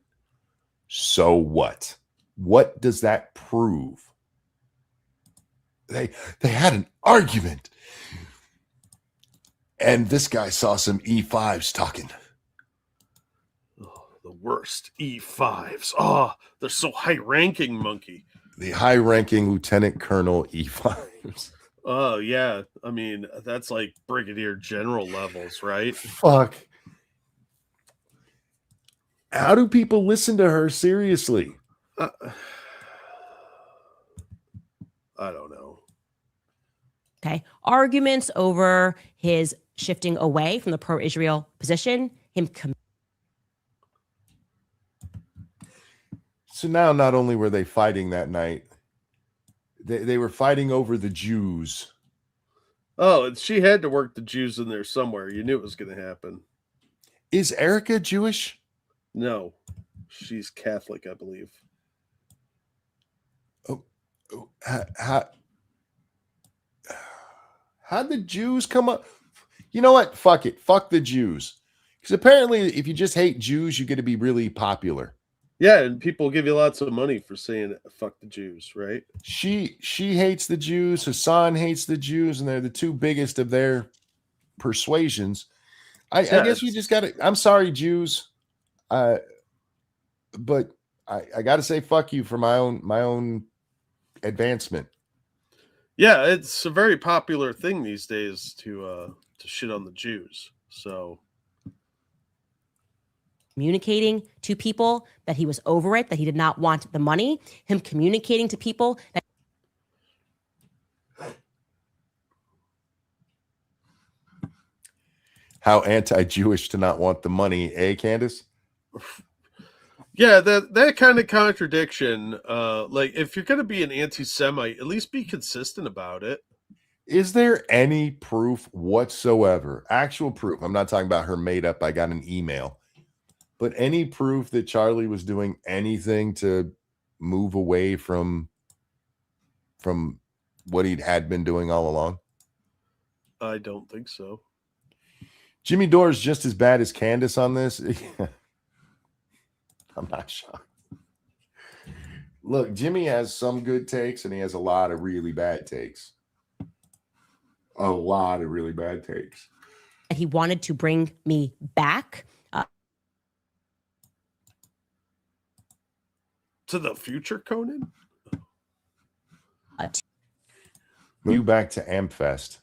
So what? What does that prove? They had an argument. And this guy saw some E5s talking. Oh, the worst E5s. Oh, they're so high ranking, monkey. The high ranking Lieutenant Colonel E5s. Oh, yeah. I mean, that's like brigadier general levels, right? Fuck. How do people listen to her seriously? I don't know. Okay. Arguments over his shifting away from the pro-Israel position, So now not only were they fighting that night, they were fighting over the Jews. Oh, and she had to work the Jews in there somewhere. You knew it was going to happen. Is Erica Jewish? No, she's Catholic, I believe. How'd the Jews come up? You know what? Fuck it. Fuck the Jews. Because apparently if you just hate Jews, you get to be really popular. Yeah, and people give you lots of money for saying fuck the Jews, right? She hates the Jews. Hasan hates the Jews, and they're the two biggest of their persuasions. I guess we just got to. I'm sorry, Jews, but I got to say fuck you for my own advancement. Yeah, it's a very popular thing these days to shit on the Jews. So communicating to people that he was over it, that he did not want the money, him communicating to people that How anti-Jewish to not want the money, eh, Candace? yeah, that kind of contradiction. Like if you're gonna be an anti-Semite, at least be consistent about it. Is there any proof whatsoever? Actual proof. I'm not talking about her made up. I got an email. But any proof that Charlie was doing anything to move away from what he had been doing all along? I don't think so. Jimmy Dore is just as bad as Candace on this. I'm not shocked. Look, Jimmy has some good takes and he has a lot of really bad takes. A lot of really bad takes. he wanted to bring me back. To the future, Conan? You back to Amfest.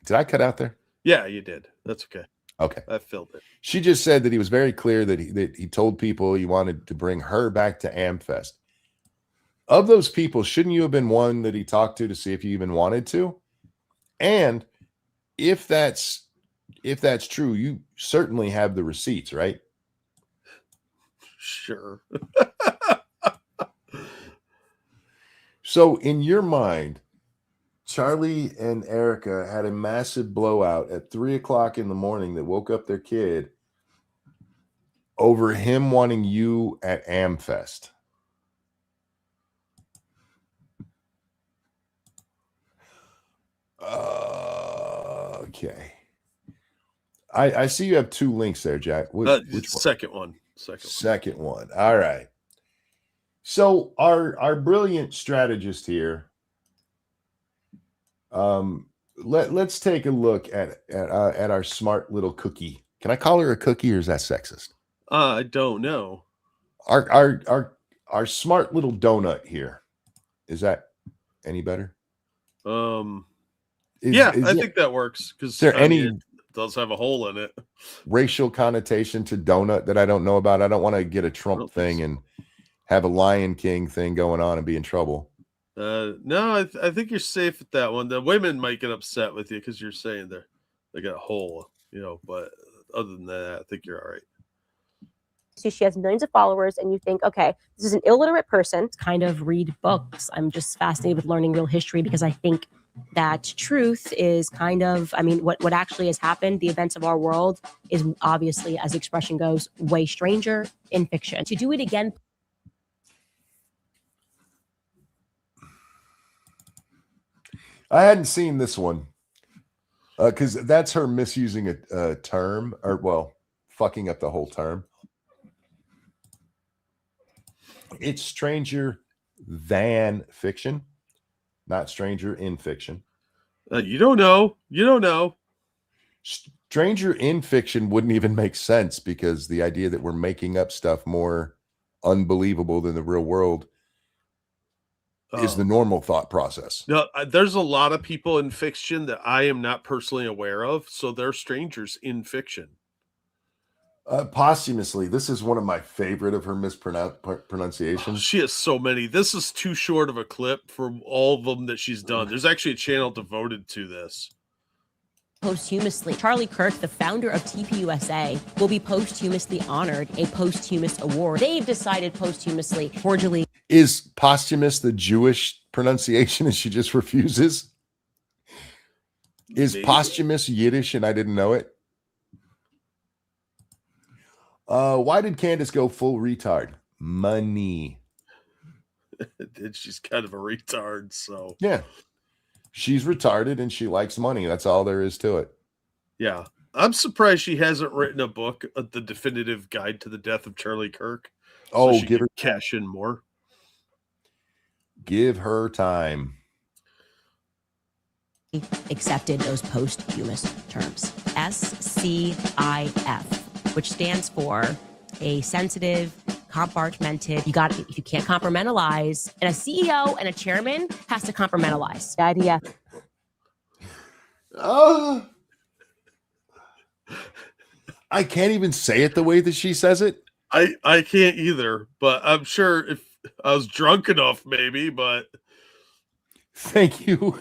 Did I cut out there? Yeah, you did. That's okay. Okay. I filled it. She just said that he was very clear that he told people he wanted to bring her back to AmFest. Of those people, shouldn't you have been one that he talked to see if you even wanted to? And if that's true, you certainly have the receipts, right? Sure. So in your mind, Charlie and Erica had a massive blowout at 3:00 in the morning that woke up their kid over him wanting you at AmFest. Okay. I see you have two links there, Jack. Which one? Second one. Second one. All right. So our brilliant strategist here. Let's take a look at our smart little cookie. Can I call her a cookie, or is that sexist? I don't know. Our smart little donut here. Is that any better? I Is think that works because it does have a hole in it. Racial connotation to donut that I don't know about? I don't want to get a Trump thing and have a Lion King thing going on and be in trouble. No, I think you're safe with that one. The women might get upset with you because you're saying they got a hole, but other than that, I think you're all right. So she has millions of followers, and you think, okay, this is an illiterate person. Kind of read books. I'm just fascinated with learning real history because I think that truth is kind of, what actually has happened, the events of our world, is obviously, as the expression goes, way stranger in fiction. To do it again. I hadn't seen this one because that's her misusing a term, or fucking up the whole term. It's stranger than fiction, not stranger in fiction. You don't know. Stranger in fiction wouldn't even make sense because the idea that we're making up stuff more unbelievable than the real world is the normal thought process. No, there's a lot of people in fiction that I am not personally aware of, so they're strangers in fiction. Posthumously, this is one of my favorite of her mispronunciations. She has so many. This is too short of a clip for all of them that she's done. There's actually a channel devoted to this. Posthumously, Charlie Kirk, the founder of TPUSA, will be posthumously honored a posthumous award. They've decided posthumously, cordially. Is posthumous the Jewish pronunciation and she just refuses? Is posthumous Yiddish and I didn't know it? Why did Candace go full retard? Money. She's kind of a retard, so. Yeah. She's retarded and she likes money. That's all there is to it. Yeah. I'm surprised she hasn't written a book, The Definitive Guide to the Death of Charlie Kirk. So she give her cash in more. Give her time. Accepted those posthumous terms. SCIF, which stands for a sensitive, compartmented. If you can't compartmentalize, and a CEO and a chairman has to compartmentalize. The idea. I can't even say it the way that she says it. I can't either, but I'm sure if I was drunk enough, maybe, but. Thank you.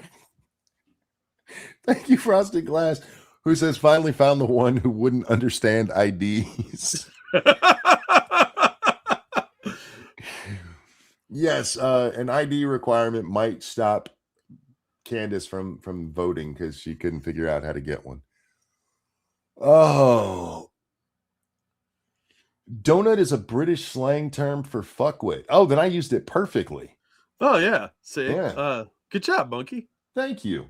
Thank you, Frosted Glass, who says, finally found the one who wouldn't understand IDs. Yes, an ID requirement might stop Candace from voting because she couldn't figure out how to get one. Oh. Donut is a British slang term for fuckwit. Oh, then I used it perfectly. Oh, yeah. See? Yeah. Good job, Monkey. Thank you.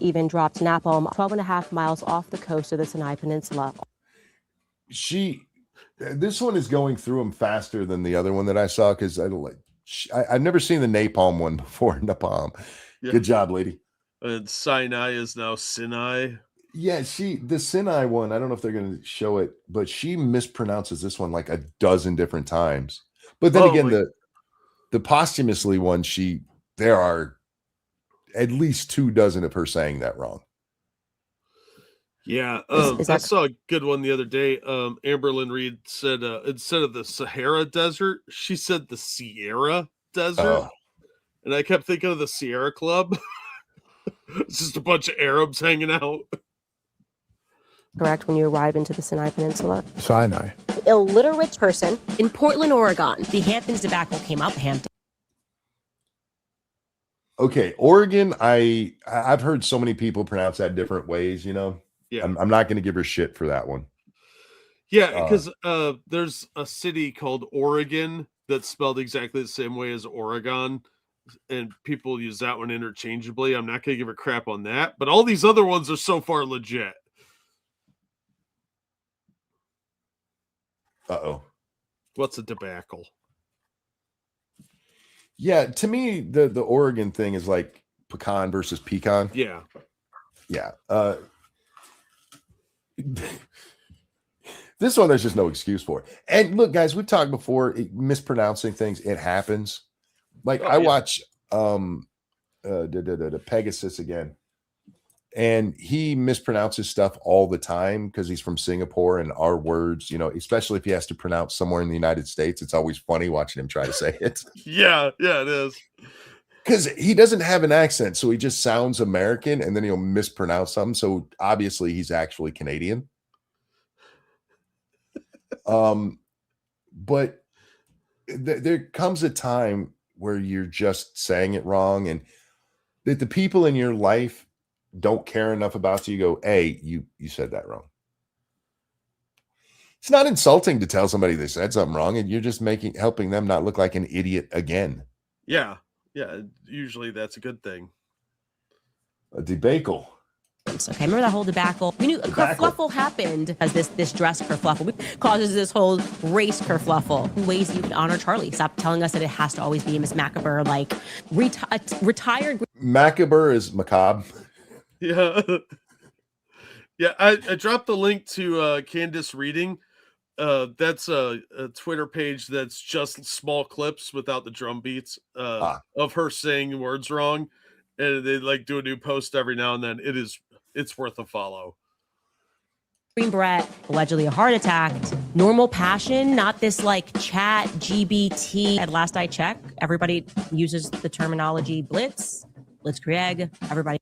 Even dropped napalm 12.5 miles off the coast of the Sinai Peninsula. This one is going through them faster than the other one that I saw because I've never seen the napalm one before. Napalm. Yeah. Good job, lady. And Sinai is now Sinai. Yeah, the Sinai one, I don't know if they're going to show it, but she mispronounces this one like a dozen different times. But then again, the posthumously one, there are at least 2 dozen of her saying that wrong. Yeah, Is I that saw a good one the other day. Amberlyn Reed said instead of the Sahara Desert, she said the Sierra Desert, Oh, and I kept thinking of the Sierra Club. It's just a bunch of Arabs hanging out. correct when you arrive into the Sinai Peninsula? Sinai. Illiterate person in Portland, Oregon. The Hamptons debacle came up. Hampton. okay. Oregon. I've heard so many people pronounce that different ways. You know, Yeah, I'm not going to give her shit for that one. yeah, Uh, because there's a city called Oregon that's spelled exactly the same way as Oregon, and people use that one interchangeably. I'm not going to give a crap on that, but all these other ones are so far legit. Uh-oh. What's a debacle? Yeah, to me, the Oregon thing is like pecan versus pecan. Yeah, Yeah. This one, there's just no excuse for it. And look, guys, we've talked before, mispronouncing things, it happens. Like Oh, I yeah. watch the Pegasus again, and he mispronounces stuff all the time because he's from Singapore, and our words, you know, especially if he has to pronounce somewhere in the United States, it's always funny watching him try to say it. yeah, it is. Because he doesn't have an accent, so he just sounds American, and then he'll mispronounce something. So obviously he's actually Canadian. But there comes a time where you're just saying it wrong, and that the people in your life don't care enough about you. Go, hey, you said that wrong. It's not insulting to tell somebody they said something wrong, and you're just helping them not look like an idiot again. Yeah, usually that's a good thing. A debacle. Okay, remember that whole debacle? We knew a kerfluffle happened as this dress kerfluffle causes this whole race kerfluffle. Ways you can honor Charlie. Stop telling us that it has to always be Miss Macabre, like retired. Macabre is macabre. Yeah. Yeah, I dropped the link to Candace reading. That's a Twitter page that's just small clips without the drum beats of her saying words wrong. And they like do a new post every now and then. It's worth a follow. Green Brett, allegedly a heart attack. Normal passion, not this like chat GBT. At last I check, everybody uses the terminology blitz, blitzkrieg, everybody.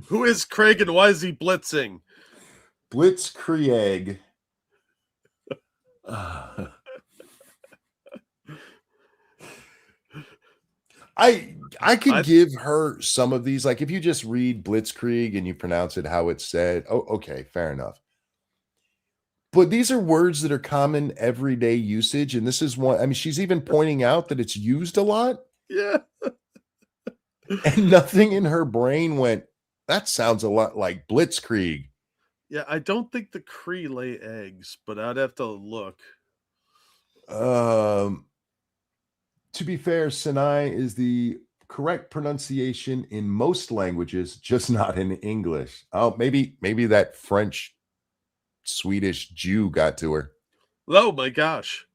Who is Craig and why is he blitzing? Blitzkrieg. I could give her some of these. Like if you just read Blitzkrieg and you pronounce it how it's said, oh, okay, fair enough. But these are words that are common everyday usage, and this is one. I mean, she's even pointing out that it's used a lot. Yeah. And nothing in her brain went, that sounds a lot like Blitzkrieg. Yeah, I don't think the Cree lay eggs, but I'd have to look. To be fair, Sinai is the correct pronunciation in most languages, just not in English. Oh, maybe that French, Swedish Jew got to her. Oh my gosh.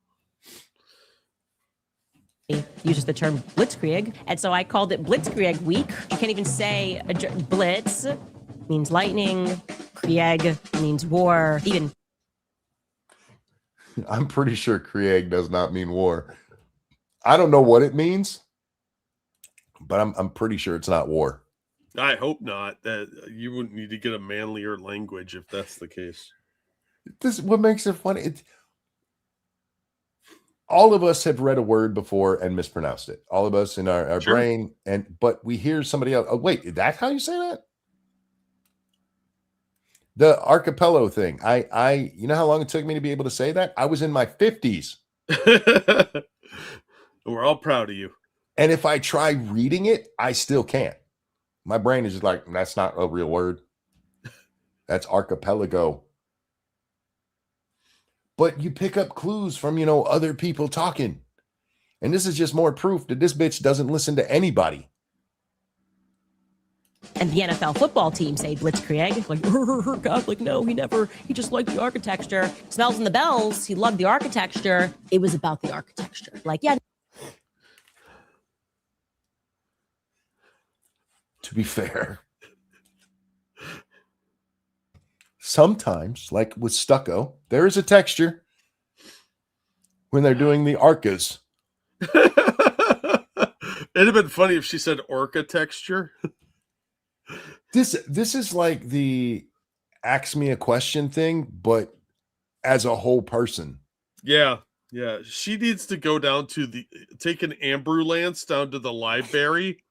Uses the term blitzkrieg, and so I called it Blitzkrieg Week. You can't even say blitz means lightning, Krieg means war. Even I'm pretty sure Krieg does not mean war. I don't know what it means, but I'm pretty sure it's not war. I hope not. That you wouldn't need to get a manlier language if that's the case. This what makes it funny. All of us have read a word before and mispronounced it. All of us in our Sure. brain, but we hear somebody else. Oh, wait, is that how you say that? The archipelago thing. I you know how long it took me to be able to say that? I was in my 50s. We're all proud of you. And if I try reading it, I still can't. My brain is just like, that's not a real word. That's archipelago. But you pick up clues from, other people talking. And this is just more proof that this bitch doesn't listen to anybody. and the NFL football team say Blitzkrieg, like, God, like, no, he just liked the architecture. Smells and the bells, he loved the architecture. It was about the architecture. Like, yeah. To be fair, sometimes, like with stucco, there is a texture when they're doing the arcas. It'd have been funny if she said orca texture. This is like the ask me a question thing, but as a whole person. Yeah. Yeah. She needs to go down to take an ambulance down to the library.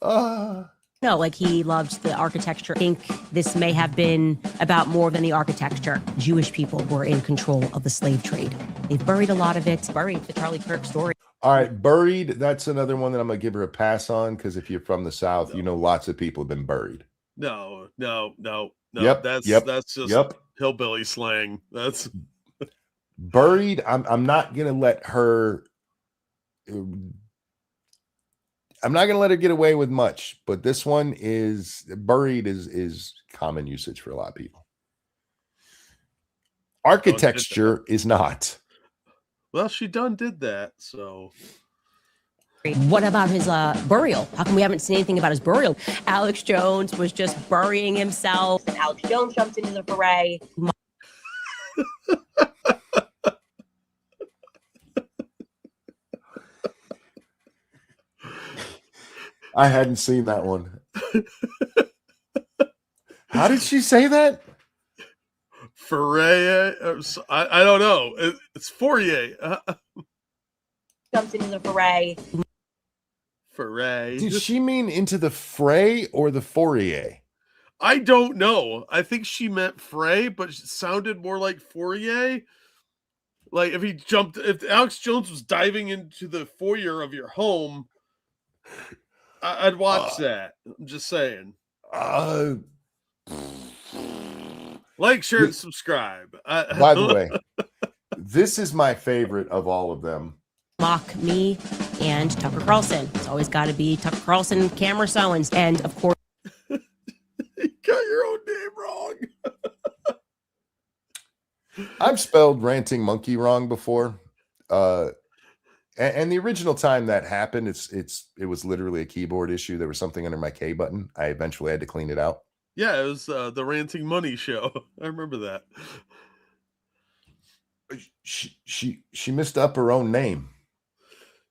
No, like he loved the architecture. I think this may have been about more than the architecture. Jewish people were in control of the slave trade. They've buried a lot of it. Buried the Charlie Kirk story. All right, buried. That's another one that I'm gonna give her a pass on, because if you're from the South, you know lots of people have been buried. No. Yep, That's just hillbilly slang. That's buried. I'm not gonna let her. I'm not gonna let her get away with much, but this one is buried is common usage for a lot of people. Architecture is not. Well, she done did that, so. What about his burial? How come we haven't seen anything about his burial? Alex Jones was just burying himself, and Alex Jones jumped into the fray. I hadn't seen that one. How did she say that? Fourier? I don't know. It's Fourier. Jumped into the fray. Foray. Did she mean into the fray or the Fourier? I don't know. I think she meant fray, but it sounded more like Fourier. Like if Alex Jones was diving into the foyer of your home, I'd watch that. I'm just saying. Like, share, and subscribe. By the way, this is my favorite of all of them. Mock me and Tucker Carlson. It's always got to be Tucker Carlson, camera Owens, and of course. You got your own name wrong. I've spelled ranting monkey wrong before. And the original time that happened, it was literally a keyboard issue. There was something under my K button. I eventually had to clean it out. Yeah, it was the Ranting Money show. I remember that. She messed up her own name.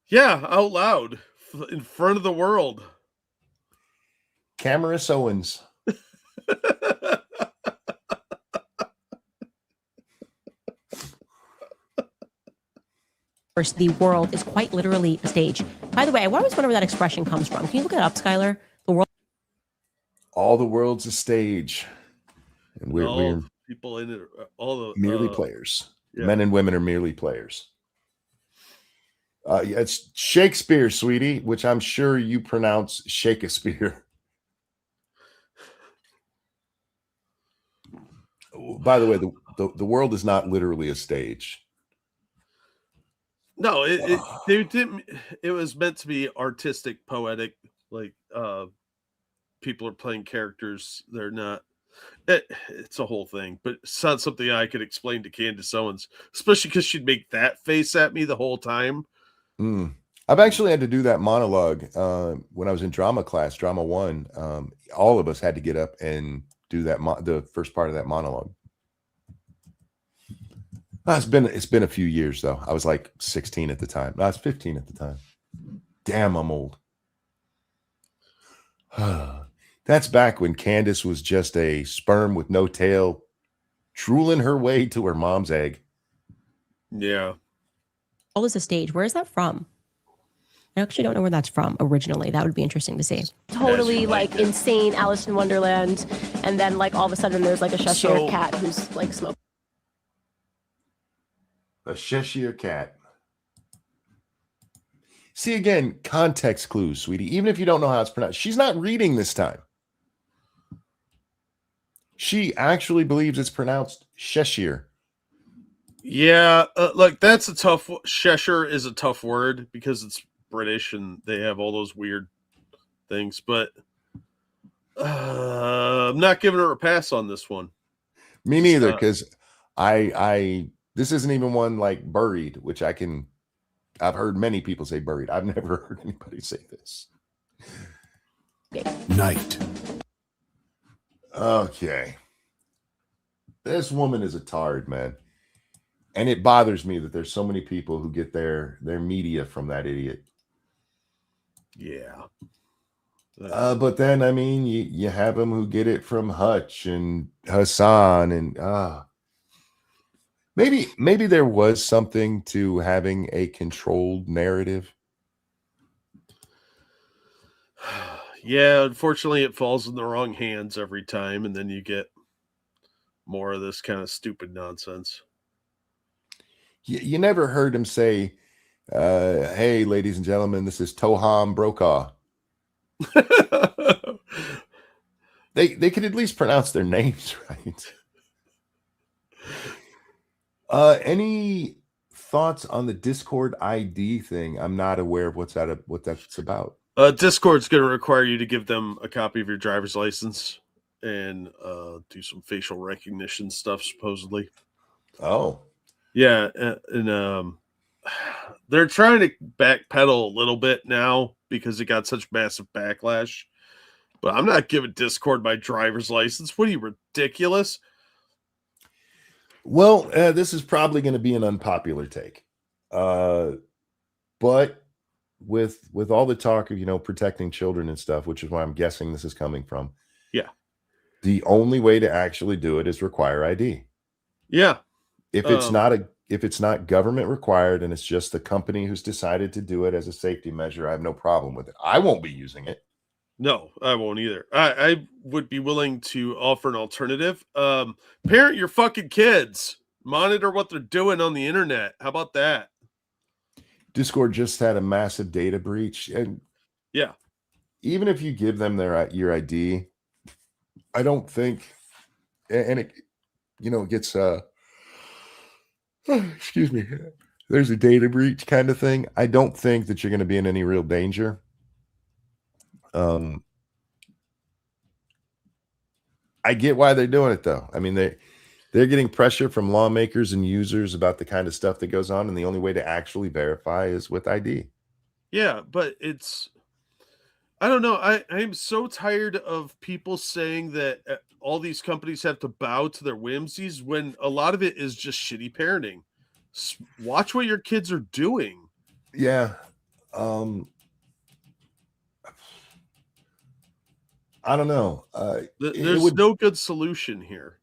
Yeah, out loud in front of the world. Cameron Owens. The world is quite literally a stage. By the way, I always wonder where that expression comes from. Can you look it up, Skylar? The world. All the world's a stage, and we're people in it. All the merely players. Yeah. Men and women are merely players. It's Shakespeare, sweetie, which I'm sure you pronounce Shakespeare. By the way, the world is not literally a stage. No, they didn't. It was meant to be artistic, poetic. Like people are playing characters. They're not. It's a whole thing, but it's not something I could explain to Candace Owens, especially because she'd make that face at me the whole time. I've actually had to do that monologue when I was in drama class, drama 1. All of us had to get up and do that the first part of that monologue. It's been a few years though. I was like 16 at the time. No, I was 15 at the time. Damn, I'm old. That's back when Candace was just a sperm with no tail, drooling her way to her mom's egg. Yeah. All is a stage. Where is that from? I actually don't know where that's from originally. That would be interesting to see. Totally like insane Alice in Wonderland, and then like all of a sudden there's like a Cheshire cat who's like smoking. A Cheshire cat. See, again, context clues, sweetie. Even if you don't know how it's pronounced, she's not reading this time. She actually believes it's pronounced Cheshire. Yeah, like that's a tough. Cheshire is a tough word because it's British and they have all those weird things. But I'm not giving her a pass on this one. Me neither, because this isn't even one like buried, which I've heard many people say buried. I've never heard anybody say this. Night. Okay. This woman is a tard, man. And it bothers me that there's so many people who get their media from that idiot. Yeah. But then, I mean, you have them who get it from Hutch and Hasan, and maybe there was something to having a controlled narrative. Yeah, unfortunately, it falls in the wrong hands every time, and then you get more of this kind of stupid nonsense. You never heard him say, "Hey, ladies and gentlemen, this is Toham Brokaw." They could at least pronounce their names right. Any thoughts on the Discord ID thing? I'm not aware of what that's about. Discord's going to require you to give them a copy of your driver's license and do some facial recognition stuff, supposedly. Oh, yeah, and they're trying to backpedal a little bit now because it got such massive backlash. But I'm not giving Discord my driver's license. What are you, ridiculous? Well, this is probably going to be an unpopular take, but with all the talk of protecting children and stuff, which is why I'm guessing this is coming from. Yeah, the only way to actually do it is require ID. Yeah, if it's not government required and it's just the company who's decided to do it as a safety measure, I have no problem with it. I won't be using it. No, I won't either. I would be willing to offer an alternative. Parent your fucking kids. Monitor what they're doing on the internet. How about that? Discord just had a massive data breach, and yeah, even if you give them your ID, I don't think, and it gets excuse me, there's a data breach kind of thing. I don't think that you're going to be in any real danger. I get why they're doing it though. I mean, they're getting pressure from lawmakers and users about the kind of stuff that goes on, and the only way to actually verify is with ID. Yeah, but I don't know. I'm so tired of people saying that all these companies have to bow to their whimsies when a lot of it is just shitty parenting. Watch what your kids are doing. Yeah. I don't know. There's no good solution here.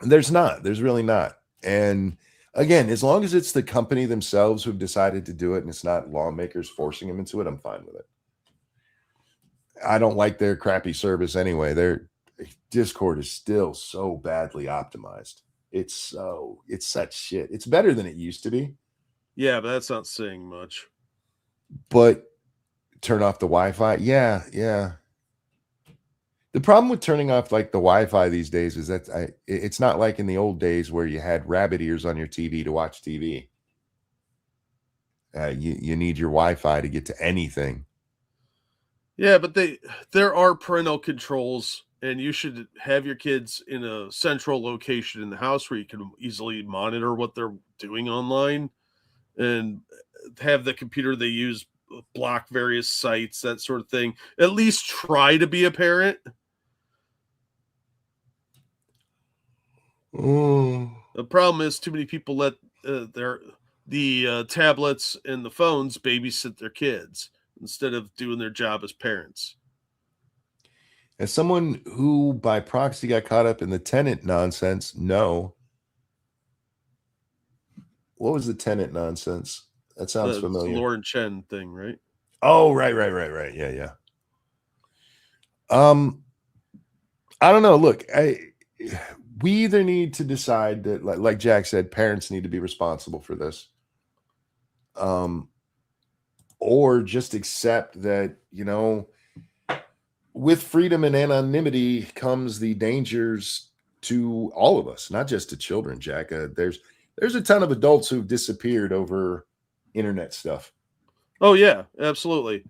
There's really not. And again, as long as it's the company themselves who've decided to do it and it's not lawmakers forcing them into it, I'm fine with it. I don't like their crappy service anyway. Their Discord is still so badly optimized. It's such shit. It's better than it used to be. Yeah, but that's not saying much. But turn off the Wi-Fi. Yeah. The problem with turning off like the Wi-Fi these days is that it's not like in the old days where you had rabbit ears on your TV to watch TV. You need your Wi-Fi to get to anything. Yeah, but there are parental controls, and you should have your kids in a central location in the house where you can easily monitor what they're doing online and have the computer they use block various sites, that sort of thing. At least try to be a parent. The problem is too many people let the tablets and the phones babysit their kids instead of doing their job as parents. As someone who by proxy got caught up in the tenant nonsense, no. What was the tenant nonsense? That sounds familiar. The Lauren Chen thing, right? Oh, right. Yeah. I don't know. Look, we either need to decide that, like Jack said, parents need to be responsible for this. Or just accept that, with freedom and anonymity comes the dangers to all of us, not just to children, Jack. There's a ton of adults who've disappeared over internet stuff. Oh, yeah, absolutely.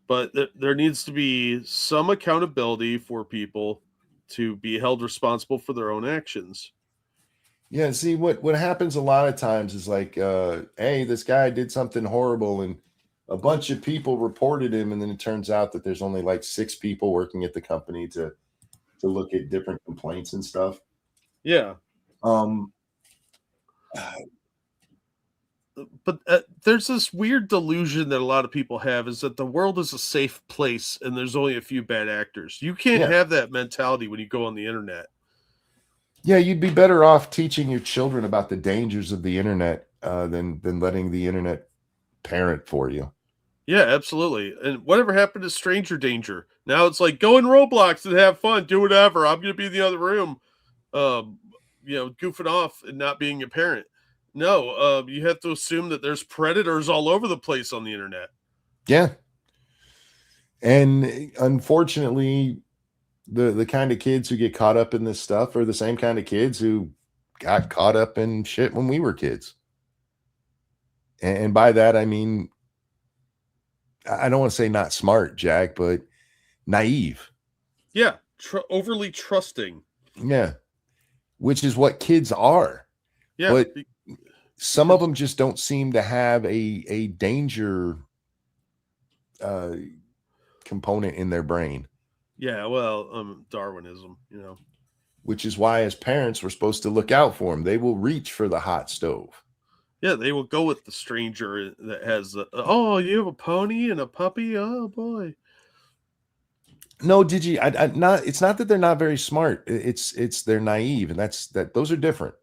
But there needs to be some accountability for people to be held responsible for their own actions. Yeah, see, what happens a lot of times is like, hey, this guy did something horrible and a bunch of people reported him, and then it turns out that there's only like 6 people working at the company to to look at different complaints and stuff. Yeah. Um, But there's this weird delusion that a lot of people have is that the world is a safe place and there's only a few bad actors. You can't Yeah. have that mentality when you go on the internet. yeah, you'd be better off teaching your children about the dangers of the internet than letting the internet parent for you. Yeah, absolutely. And whatever happened to stranger danger? Now it's like go in Roblox and have fun, do whatever. I'm going to be in the other room, goofing off and not being a parent. No, you have to assume that there's predators all over the place on the internet. Yeah. And unfortunately, the kind of kids who get caught up in this stuff are the same kind of kids who got caught up in shit when we were kids. And by that, I mean, I don't want to say not smart, Jack, but naive. Yeah, overly trusting. Yeah. Which is what kids are. Yeah. But some of them just don't seem to have a danger component in their brain. Yeah, well, Darwinism, Which is why, as parents, we're supposed to look out for them. They will reach for the hot stove. Yeah, they will go with the stranger that has oh, you have a pony and a puppy? Oh, boy. No, did you? Not. It's not that they're not very smart. It's they're naive, and those are different.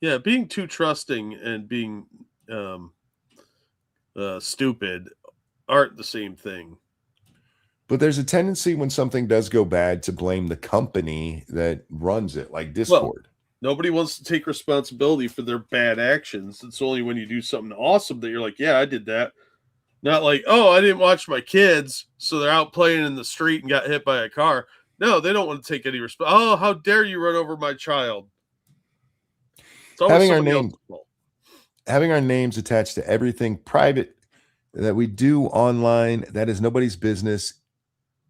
Yeah, being too trusting and being stupid aren't the same thing. But there's a tendency when something does go bad to blame the company that runs it, like Discord. Nobody wants to take responsibility for their bad actions. It's only when you do something awesome that you're like, yeah, I did that. Not like, oh, I didn't watch my kids, so they're out playing in the street and got hit by a car. No, they don't want to take any responsibility. Oh, how dare you run over my child? Having our names attached to everything private that we do online, that is nobody's business,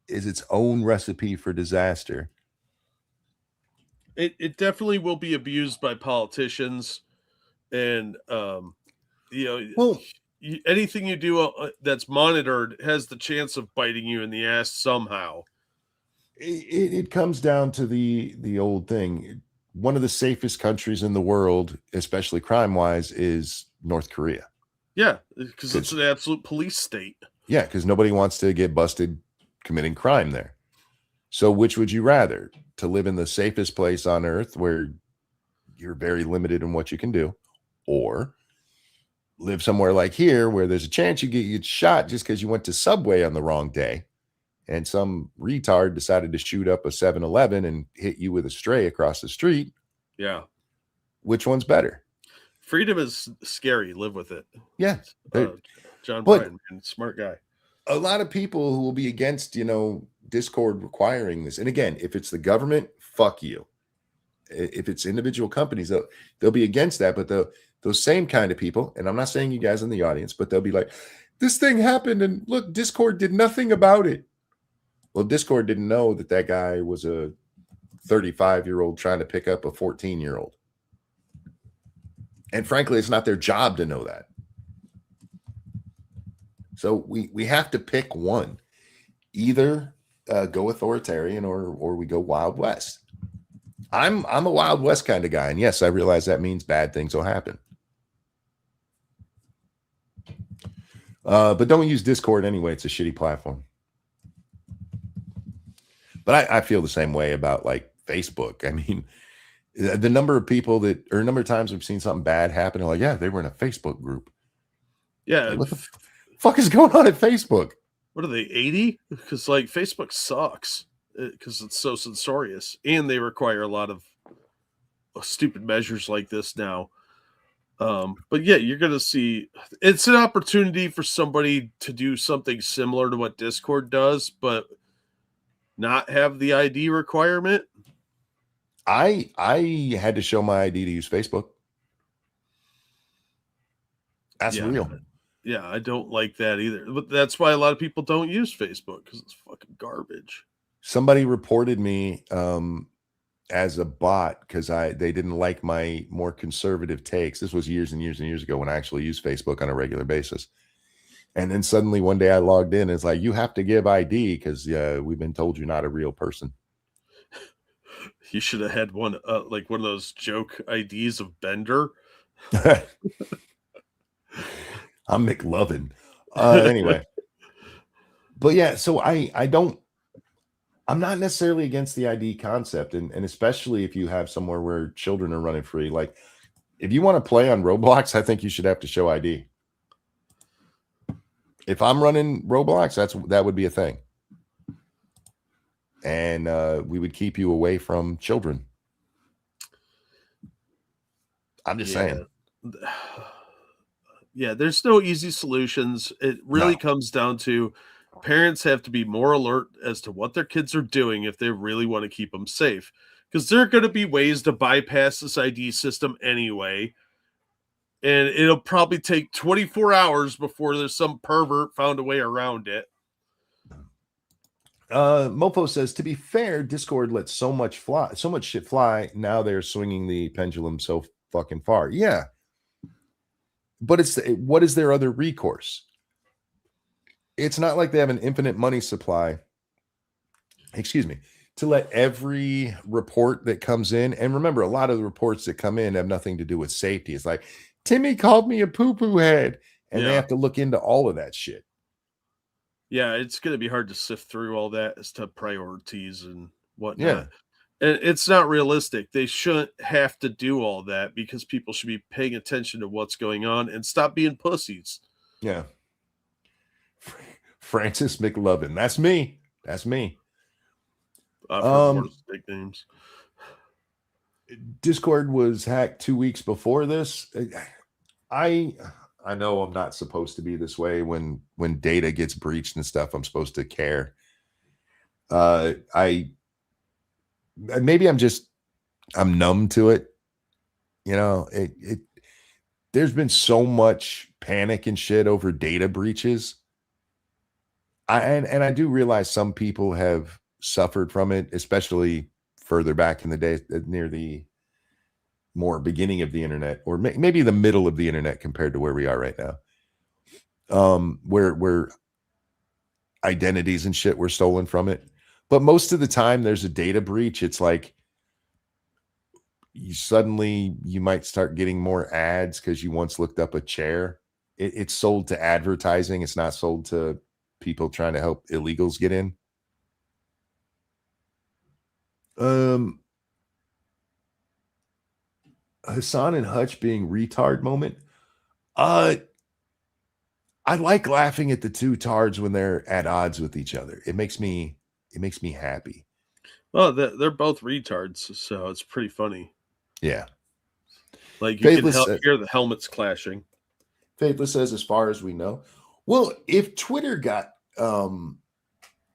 is its own recipe for disaster. It definitely will be abused by politicians, and anything you do that's monitored has the chance of biting you in the ass somehow. It comes down to the old thing. One of the safest countries in the world, especially crime-wise, is North Korea. Yeah, because it's an absolute police state. Yeah, because nobody wants to get busted committing crime there. So which would you rather? To live in the safest place on earth where you're very limited in what you can do, or live somewhere like here where there's a chance you get shot just because you went to Subway on the wrong day and some retard decided to shoot up a 7-Eleven and hit you with a stray across the street. Yeah. Which one's better? Freedom is scary. Live with it. Yeah. John Bryan, smart guy. A lot of people who will be against, Discord requiring this. And again, if it's the government, fuck you. If it's individual companies, they'll be against that. But those same kind of people, and I'm not saying you guys in the audience, but they'll be like, this thing happened and look, Discord did nothing about it. Well, Discord didn't know that guy was a 35-year-old trying to pick up a 14-year-old. And frankly, it's not their job to know that. So we have to pick one. Either go authoritarian or we go Wild West. I'm a Wild West kind of guy. And yes, I realize that means bad things will happen. But don't use Discord anyway. It's a shitty platform. But I feel the same way about like Facebook. I mean, the number of people number of times we've seen something bad happen. Like, yeah, they were in a Facebook group. Yeah. Like, what the fuck is going on at Facebook? What are they, 80? Because like Facebook sucks because it's so censorious and they require a lot of stupid measures like this now. But yeah, you're going to see it's an opportunity for somebody to do something similar to what Discord does, but not have the ID requirement. I had to show my ID to use Facebook. That's real. Yeah, I don't like that either. But that's why a lot of people don't use Facebook because it's fucking garbage. Somebody reported me as a bot because they didn't like my more conservative takes. This was years and years and years ago when I actually used Facebook on a regular basis. And then suddenly one day I logged in and it's like, you have to give ID because we've been told you're not a real person. You should have had one, like one of those joke IDs of Bender. I'm McLovin. Anyway, but yeah, so I'm not necessarily against the ID concept, and especially if you have somewhere where children are running free. Like, if you want to play on Roblox, I think you should have to show ID. If I'm running Roblox, that would be a thing, and we would keep you away from children. I'm just saying. Yeah, there's no easy solutions. It really comes down to parents have to be more alert as to what their kids are doing if they really want to keep them safe. Because there are going to be ways to bypass this ID system anyway. And it'll probably take 24 hours before there's some pervert found a way around it. Mofo says, to be fair, Discord lets so much shit fly. Now they're swinging the pendulum so fucking far. Yeah. But what is their other recourse? It's not like they have an infinite money supply. Excuse me. To let every report that comes in, and remember, a lot of the reports that come in have nothing to do with safety. It's like, Timmy called me a poo-poo head, and they have to look into all of that shit. Yeah, it's going to be hard to sift through all that as to priorities and whatnot. Yeah. And it's not realistic. They shouldn't have to do all that because people should be paying attention to what's going on and stop being pussies. Yeah. Francis McLovin. That's me. That's me. Nicknames. Discord was hacked 2 weeks before this. I know I'm not supposed to be this way when data gets breached and stuff. I'm supposed to care. Maybe I'm numb to it. You know, there's been so much panic and shit over data breaches. I do realize some people have suffered from it, especially further back in the day, near the more beginning of the internet, or maybe the middle of the internet compared to where we are right now. Where identities and shit were stolen from it. But most of the time there's a data breach. It's like you might start getting more ads because you once looked up a chair. It's sold to advertising. It's not sold to people trying to help illegals get in. Hasan and Hutch being retard moment. I like laughing at the two tards when they're at odds with each other. It makes me happy. Well, they're both retards, so it's pretty funny. Yeah. Like you can hear the helmets clashing. Faithless says, as far as we know. Well, if Twitter got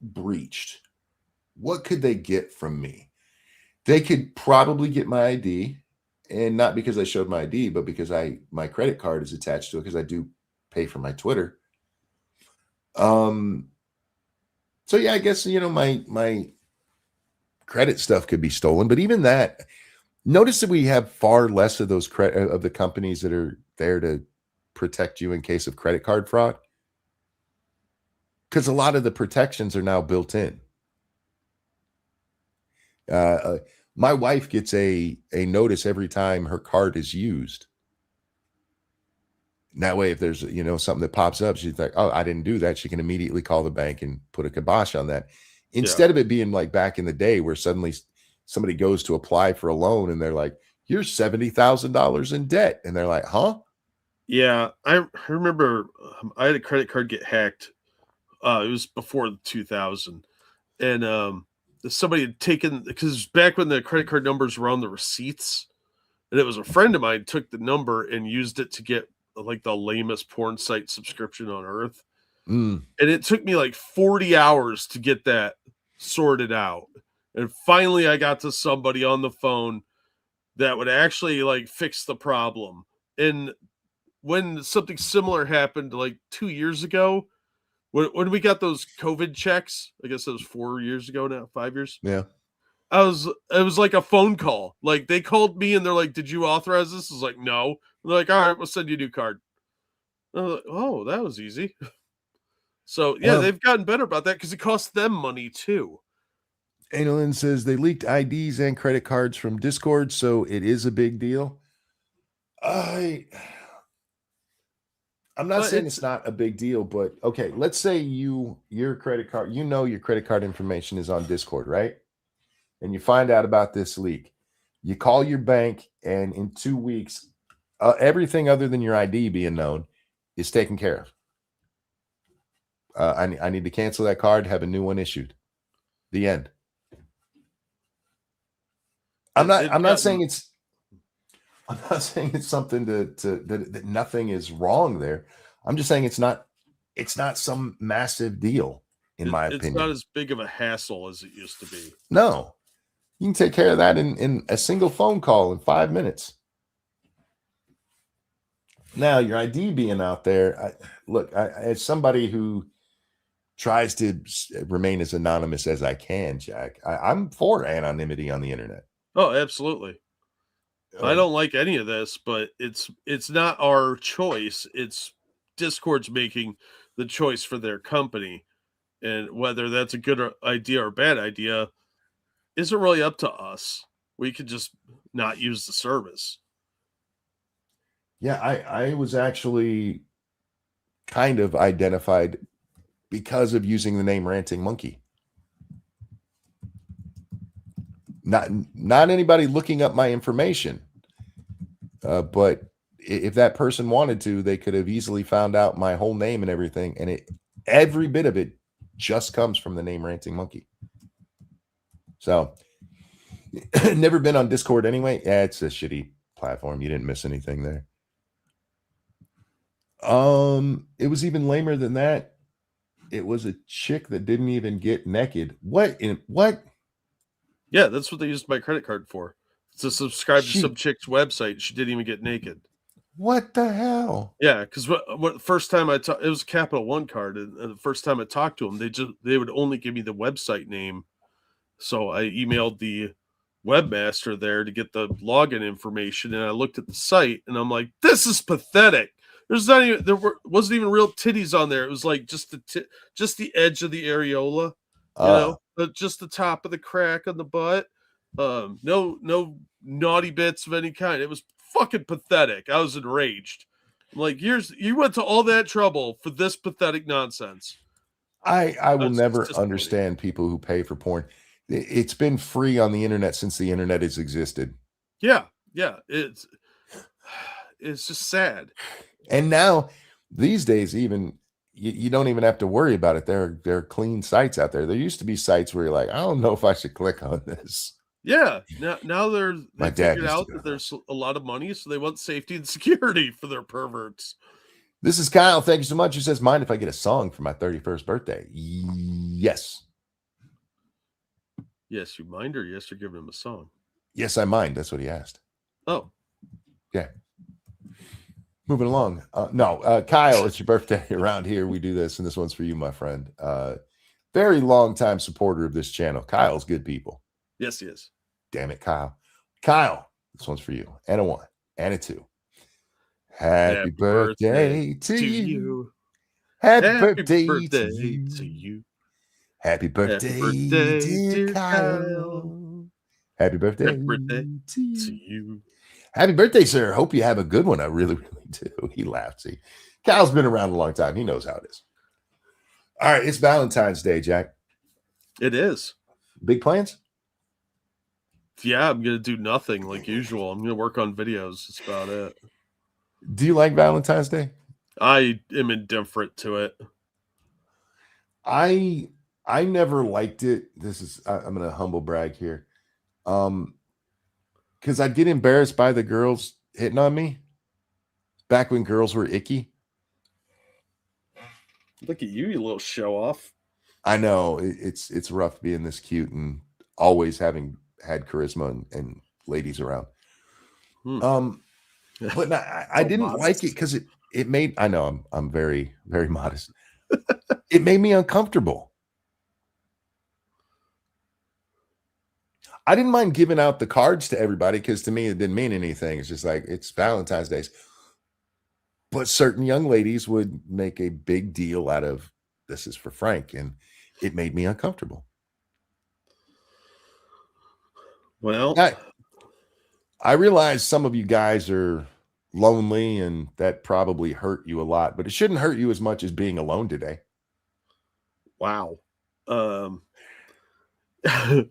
breached, what could they get from me? They could probably get my ID, and not because I showed my ID, but because my credit card is attached to it, because I do pay for my Twitter. So yeah, I guess, you know, my credit stuff could be stolen, but even that, notice that we have far less of those of the companies that are there to protect you in case of credit card fraud, because a lot of the protections are now built in. My wife gets a notice every time her card is used. And that way, if there's, you know, something that pops up, she's like, oh, I didn't do that. She can immediately call the bank and put a kibosh on that. Instead of it being like back in the day where suddenly somebody goes to apply for a loan and they're like, you're $70,000 in debt. And they're like, huh? Yeah. I remember I had a credit card get hacked. It was before 2000. And somebody had taken, because back when the credit card numbers were on the receipts, and it was a friend of mine took the number and used it to get like the lamest porn site subscription on earth. And it took me like 40 hours to get that sorted out. And finally I got to somebody on the phone that would actually like fix the problem. And when something similar happened like 2 years ago, when we got those COVID checks, I guess it was 4 years ago now, 5 years. Yeah. It was like a phone call. Like they called me and they're like, did you authorize this? I was like, no. They're like, all right, we'll send you a new card. I was like, oh, that was easy. So yeah, they've gotten better about that because it costs them money too. Annalyn says they leaked IDs and credit cards from Discord, so it is a big deal. I'm not But saying it's not a big deal, but okay, let's say your credit card, your credit card information is on Discord, right? And you find out about this leak. You call your bank, and in 2 weeks, everything other than your ID being known is taken care of. I need to cancel that card, have a new one issued. The end. I'm not saying it's something that nothing is wrong there. I'm just saying it's not some massive deal, in my opinion. It's not as big of a hassle as it used to be. No. You can take care of that in a single phone call in 5 minutes. Now, your ID being out there, as somebody who tries to remain as anonymous as I can, Jack, I'm for anonymity on the internet. Oh, absolutely. I don't like any of this, but it's not our choice. It's Discord's making the choice for their company, and whether that's a good idea or bad idea isn't really up to us. We could just not use the service. Yeah, I was actually kind of identified because of using the name Ranting Monkey. Not anybody looking up my information, but if that person wanted to, they could have easily found out my whole name and everything, and every bit of it just comes from the name Ranting Monkey. So, never been on Discord anyway. Yeah, it's a shitty platform. You didn't miss anything there. It was even lamer than that. It was a chick that didn't even get naked. What? Yeah, that's what they used my credit card for. To subscribe to some chick's website. She didn't even get naked. What the hell? Yeah, because what first time it was a Capital One card, and the first time I talked to them, they would only give me the website name. So I emailed the webmaster there to get the login information, and I looked at the site, and I'm like, "This is pathetic." There wasn't even real titties on there. It was like just the edge of the areola, just the top of the crack on the butt. No naughty bits of any kind. It was fucking pathetic. I was enraged. I'm like, you went to all that trouble for this pathetic nonsense. I will never understand people who pay for porn. It's been free on the internet since the internet has existed. Yeah. It's just sad. And now, these days, even you don't even have to worry about it. There are clean sites out there. There used to be sites where you're like, I don't know if I should click on this. Yeah. Now they figured out that there's a lot of money, so they want safety and security for their perverts. This is Kyle. Thank you so much. Who says, mind if I get a song for my 31st birthday? Yes. Yes, you mind, or yes, you're giving him a song? Yes, I mind. That's what he asked. Oh. Yeah. Moving along. No, Kyle, it's your birthday around here. We do this, and this one's for you, my friend. Very long time supporter of this channel. Kyle's good people. Yes, he is. Damn it, Kyle. Kyle, this one's for you. And a 1 and a 2. Happy birthday to you. Happy birthday to you. Happy birthday, dear Kyle. Happy birthday to you. Happy birthday, sir. Hope you have a good one. I really, really do. He laughed. See, Kyle's been around a long time. He knows how it is. All right, it's Valentine's Day, Jack. It is. Big plans? Yeah, I'm going to do nothing like usual. I'm going to work on videos. That's about it. Do you like Valentine's Day? I am indifferent to it. I never liked it. I'm going to humble brag here. Because I'd get embarrassed by the girls hitting on me back when girls were icky. Look at you little show off. I know it's rough being this cute and always having had charisma and ladies around. But I didn't like it because it made, I know I'm very, very modest. It made me uncomfortable. I didn't mind giving out the cards to everybody because to me it didn't mean anything. It's just like it's Valentine's Day. But certain young ladies would make a big deal out of this is for Frank, and it made me uncomfortable. Well, I realize some of you guys are lonely and that probably hurt you a lot, but it shouldn't hurt you as much as being alone today. wow.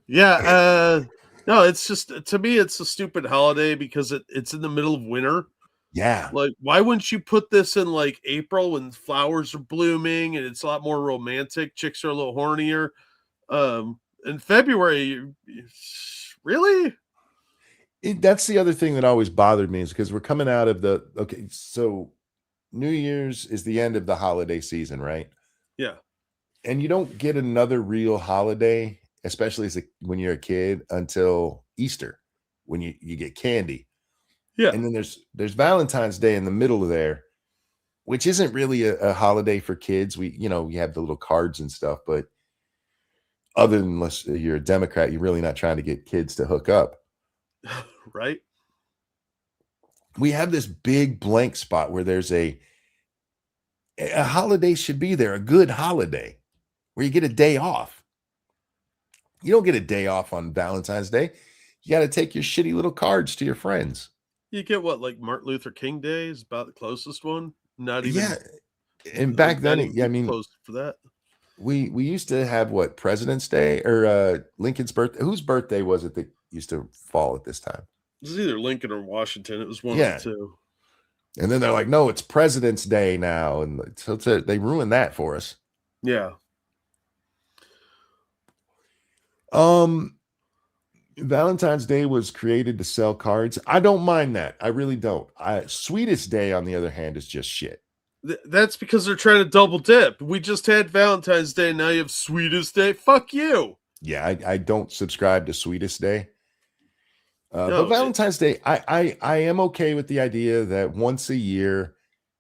Yeah. No, it's just, to me, it's a stupid holiday because it's in the middle of winter. Yeah. Like, why wouldn't you put this in like April when flowers are blooming and it's a lot more romantic? Chicks are a little hornier. In February, really? That's the other thing that always bothered me is because we're coming out of okay, so New Year's is the end of the holiday season, right? Yeah. And you don't get another real holiday, especially when you're a kid, until Easter, when you get candy. Yeah. And then there's Valentine's Day in the middle of there, which isn't really a holiday for kids. You have the little cards and stuff, but other than unless you're a Democrat, you're really not trying to get kids to hook up. Right. We have this big blank spot where there's a holiday should be there, a good holiday where you get a day off. You don't get a day off on Valentine's Day. You got to take your shitty little cards to your friends. You get what, like Martin Luther King Day is about the closest one. Not even. Yeah. And back then, I mean, close for that. We used to have what, President's Day or Lincoln's birthday. Whose birthday was it that used to fall at this time? It was either Lincoln or Washington. It was one Yeah. of the two. And then they're like, no, it's President's Day now. And so they ruined that for us. Yeah. Valentine's Day was created to sell cards. I don't mind that. I really don't. Sweetest Day, on the other hand, is just shit. That's because they're trying to double dip. We just had Valentine's Day. Now you have Sweetest Day. Fuck you. Yeah, I don't subscribe to Sweetest Day. No, but Valentine's Day, I am okay with the idea that once a year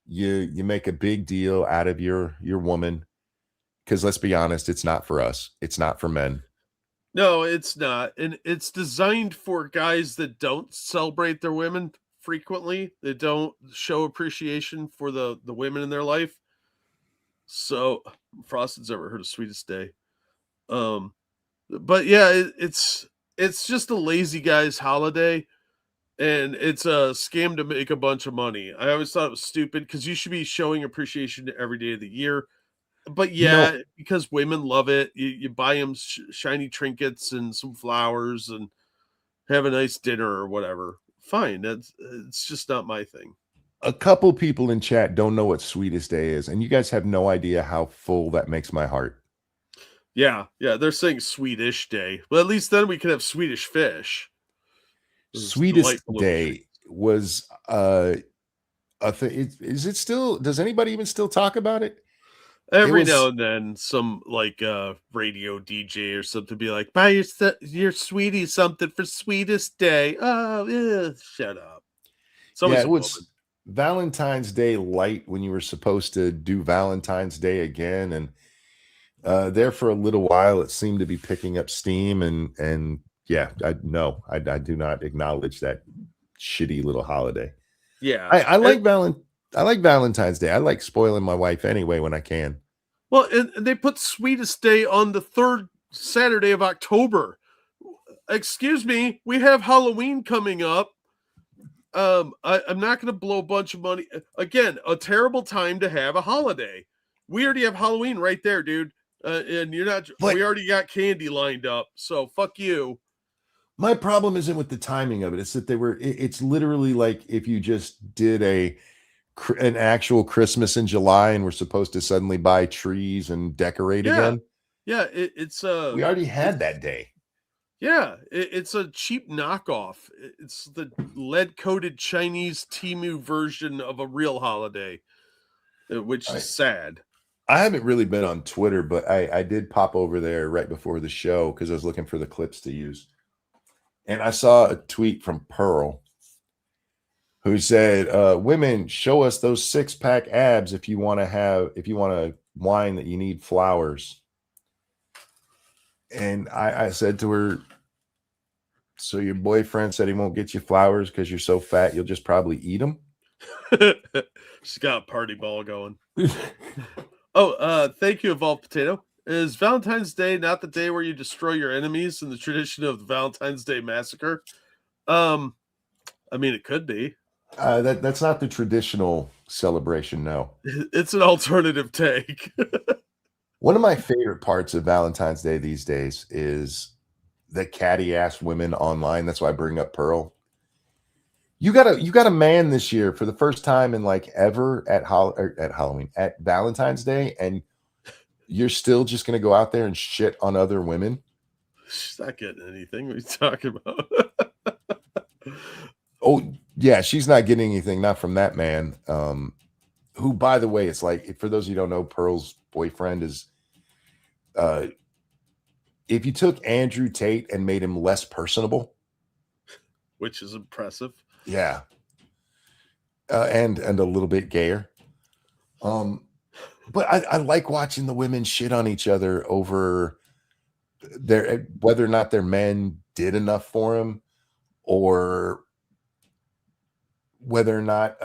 you make a big deal out of your woman. Because let's be honest, it's not for us. It's not for men. No, it's not. And it's designed for guys that don't celebrate their women frequently. They don't show appreciation for the women in their life. So, Frosted's ever heard of Sweetest Day. But yeah, it's just a lazy guy's holiday, and it's a scam to make a bunch of money. I always thought it was stupid because you should be showing appreciation every day of the year. But yeah, because women love it, you buy them shiny trinkets and some flowers and have a nice dinner or whatever. Fine, it's just not my thing. A couple people in chat don't know what Sweetest Day is, and you guys have no idea how full that makes my heart. Yeah, they're saying Swedish Day. Well, at least then we could have Swedish fish. Sweetest Day was a thing. Is it still? Does anybody even still talk about it? Every now and then, some like radio DJ or something be like, "Buy your sweetie something for Sweetest Day." Oh, yeah, shut up. It was Valentine's Day light when you were supposed to do Valentine's Day again, and there for a little while it seemed to be picking up steam, and yeah, I do not acknowledge that shitty little holiday. Yeah, I like Valentine's Day. I like spoiling my wife anyway when I can. Well, and they put Sweetest Day on the third Saturday of October. Excuse me, we have Halloween coming up. I'm not going to blow a bunch of money. Again, a terrible time to have a holiday. We already have Halloween right there, dude. And you're not. We already got candy lined up, so fuck you. My problem isn't with the timing of it. It's that it's literally like if you just did an actual Christmas in July and we're supposed to suddenly buy trees and decorate again. Yeah, it's we already had that day. Yeah, it's a cheap knockoff. It's the lead-coated Chinese Temu version of a real holiday, which is sad. I haven't really been on Twitter, but I did pop over there right before the show because I was looking for the clips to use. And I saw a tweet from Pearl who said, women, show us those 6-pack abs if you want to whine that you need flowers. And I said to her, so your boyfriend said he won't get you flowers because you're so fat you'll just probably eat them? She's got a party ball going. Oh, thank you, Evolved Potato. Is Valentine's Day not the day where you destroy your enemies in the tradition of the Valentine's Day massacre? I mean, it could be. That's not the traditional celebration, no. It's an alternative take. One of my favorite parts of Valentine's Day these days is the catty ass women online. That's why I bring up Pearl. You got a man this year for the first time in like ever at Halloween, at Valentine's Day, and you're still just gonna go out there and shit on other women. She's not getting anything. What are you talking about? Oh yeah, she's not getting anything, not from that man. Who, by the way, it's like, for those of you who don't know, Pearl's boyfriend is if you took Andrew Tate and made him less personable, which is impressive. Yeah. And a little bit gayer. But I like watching the women shit on each other over whether or not their men did enough for them, or whether or not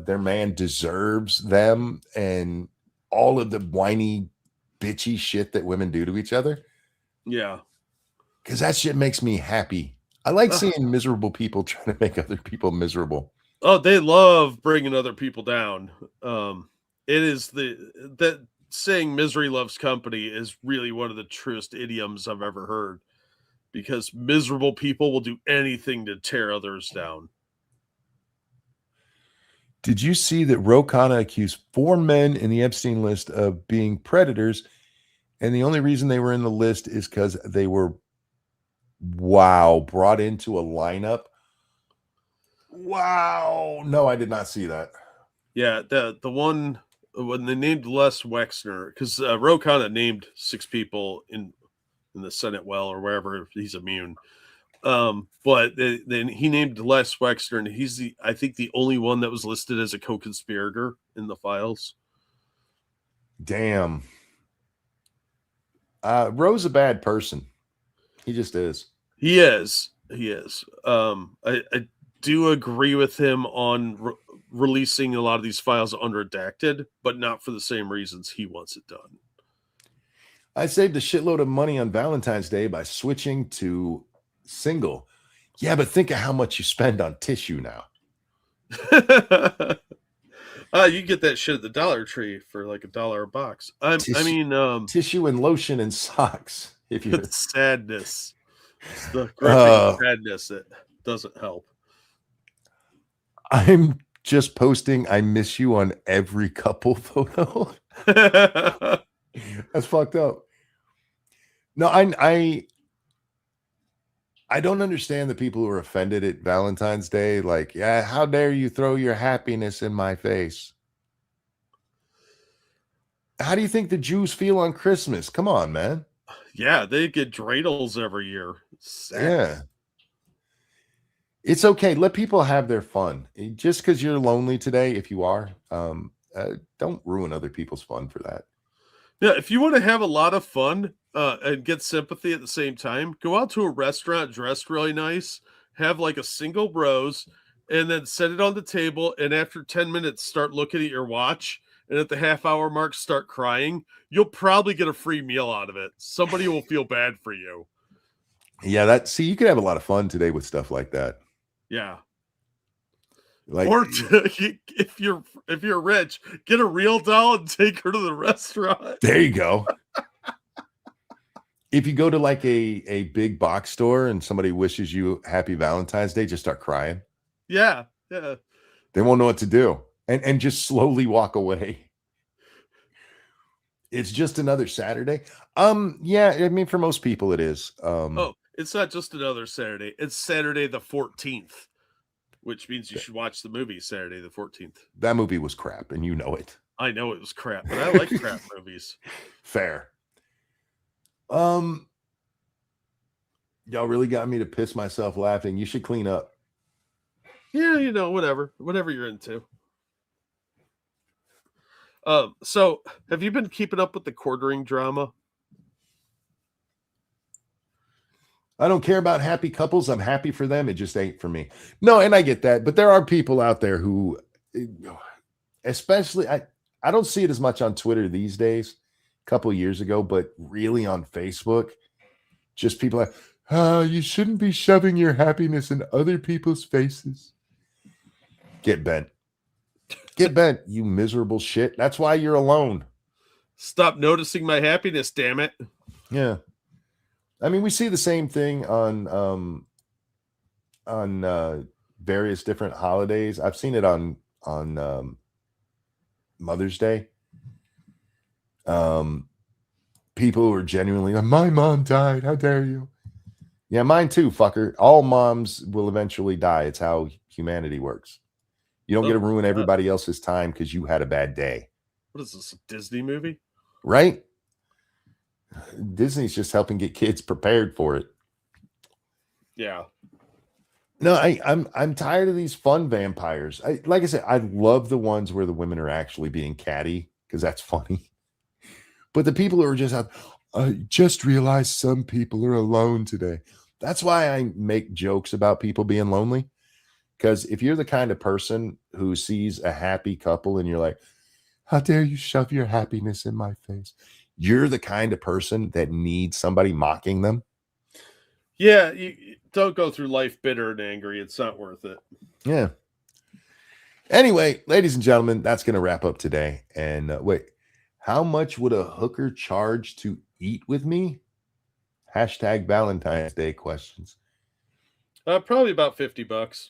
their man deserves them, and all of the whiny, bitchy shit that women do to each other. Yeah. Because that shit makes me happy. I like seeing miserable people trying to make other people miserable. Oh, they love bringing other people down. It is that saying misery loves company is really one of the truest idioms I've ever heard, because miserable people will do anything to tear others down. Did you see that Ro Khanna accused 4 men in the Epstein list of being predators, and the only reason they were in the list is because they were brought into a lineup? Wow. No, I did not see that. Yeah, the one when they named Les Wexner, because Ro Khanna named 6 people in the Senate well, or wherever he's immune. But then he named Les Wexner, and he's I think the only one that was listed as a co-conspirator in the files. Damn. Ro's a bad person. He just is. He is. I do agree with him on releasing a lot of these files unredacted, but not for the same reasons he wants it done. I saved a shitload of money on Valentine's Day by switching to single. Yeah, but think of how much you spend on tissue now. You get that shit at the Dollar Tree for like $1 a box. Tissue and lotion and socks. If you sadness, it's the gripping sadness that doesn't help. I'm just posting "I miss you" on every couple photo. That's fucked up. No, I don't understand the people who are offended at Valentine's Day. Like, yeah, how dare you throw your happiness in my face? How do you think the Jews feel on Christmas? Come on, man. Yeah, they get dreidels every year. Yeah. It's okay. Let people have their fun. Just because you're lonely today, if you are, don't ruin other people's fun for that. Yeah, if you want to have a lot of fun and get sympathy at the same time, go out to a restaurant dressed really nice, have like a single rose, and then set it on the table. And after 10 minutes, start looking at your watch. And at the half-hour mark, start crying. You'll probably get a free meal out of it. Somebody will feel bad for you. Yeah, you could have a lot of fun today with stuff like that. Yeah. Like, or if you're rich, get a real doll and take her to the restaurant. There you go. If you go to like a big box store and somebody wishes you happy Valentine's Day, just start crying. Yeah. They won't know what to do. And just slowly walk away. It's just another Saturday. Yeah, I mean, for most people it is. It's not just another Saturday. It's Saturday the 14th, which means you should watch the movie Saturday the 14th. That movie was crap, and you know it. I know it was crap, but I like crap movies. Fair. Y'all really got me to piss myself laughing. You should clean up. Yeah, whatever you're into. So have you been keeping up with the quartering drama? I don't care about happy couples. I'm happy for them. It just ain't for me. No, and I get that. But there are people out there who, especially, I don't see it as much on Twitter these days couple years ago, but really on Facebook, just people like, oh, you shouldn't be shoving your happiness in other people's faces. Get bent. Get bent, you miserable shit. That's why you're alone. Stop noticing my happiness, damn it. Yeah. I mean, we see the same thing on various different holidays. I've seen it on Mother's Day. People who are genuinely like, my mom died. How dare you? Yeah, mine too, fucker. All moms will eventually die. It's how humanity works. You don't get to ruin everybody else's time because you had a bad day. What is this, a Disney movie? Right? Disney's just helping get kids prepared for it. Yeah. No, I'm tired of these fun vampires. Like I said, I love the ones where the women are actually being catty because that's funny. But the people who are just out, I just realized some people are alone today. That's why I make jokes about people being lonely. Because if you're the kind of person who sees a happy couple and you're like, how dare you shove your happiness in my face? You're the kind of person that needs somebody mocking them. Yeah, you don't go through life bitter and angry. It's not worth it. Yeah. Anyway, ladies and gentlemen, that's going to wrap up today. And wait, how much would a hooker charge to eat with me? Hashtag Valentine's Day questions. Probably about $50.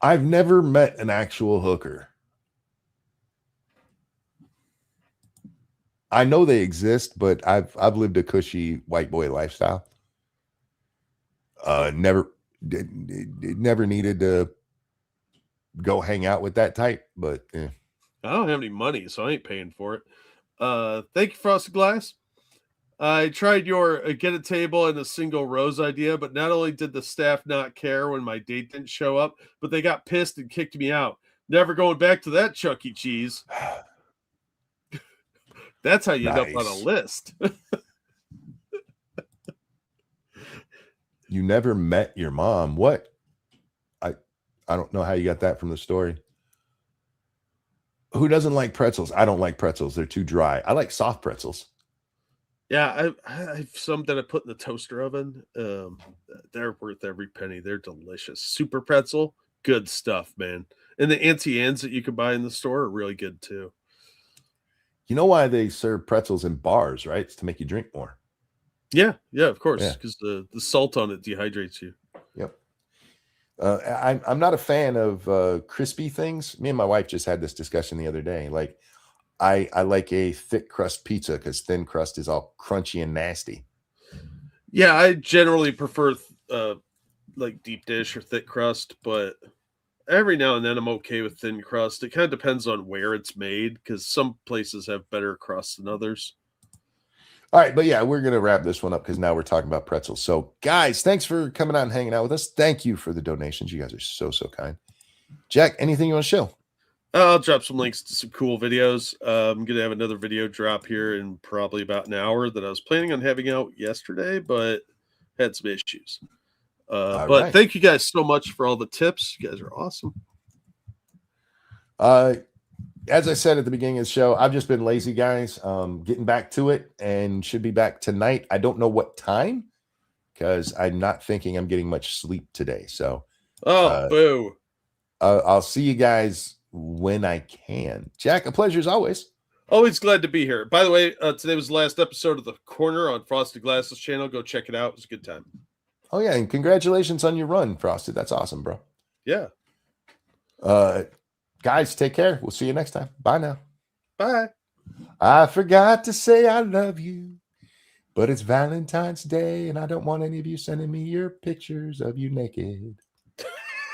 I've never met an actual hooker. I know they exist, but I've lived a cushy white boy lifestyle. Never needed to go hang out with that type, but I don't have any money, so I ain't paying for it. Thank you, Frosted Glass. I tried your get a table and a single rose idea, but not only did the staff not care when my date didn't show up, but they got pissed and kicked me out. Never going back to that Chuck E. Cheese. That's how you end up on a list. You never met your mom. What? I don't know how you got that from the story. Who doesn't like pretzels? I don't like pretzels. They're too dry. I like soft pretzels. Yeah, I have some that I put in the toaster oven. They're worth every penny. They're delicious. Super pretzel, good stuff, man. And the Auntie Anne's that you can buy in the store are really good too. You know why they serve pretzels in bars, right? It's to make you drink more. Yeah, of course, because the salt on it dehydrates you. Yep. I'm not a fan of crispy things. Me and my wife just had this discussion the other day. Like, I like a thick crust pizza because thin crust is all crunchy and nasty. Yeah, I generally prefer like deep dish or thick crust, but every now and then I'm okay with thin crust. It kind of depends on where it's made because some places have better crust than others. All right, but yeah, we're going to wrap this one up because now we're talking about pretzels. So, guys, thanks for coming out and hanging out with us. Thank you for the donations. You guys are so kind. Jack, anything you want to show? I'll drop some links to some cool videos. I'm going to have another video drop here in probably about an hour that I was planning on having out yesterday, but had some issues. But thank you guys so much for all the tips. You guys are awesome. As I said at the beginning of the show, I've just been lazy, guys. Getting back to it and should be back tonight. I don't know what time because I'm not thinking I'm getting much sleep today. So, boo. I'll see you guys when I can. Jack, a pleasure as always. Always glad to be here. By the way, today was the last episode of The Corner on Frosted Glasses channel. Go check it out. It was a good time. Oh, yeah. And congratulations on your run, Frosted. That's awesome, bro. Yeah. Guys, take care. We'll see you next time. Bye now. Bye. I forgot to say I love you, but it's Valentine's Day, and I don't want any of you sending me your pictures of you naked.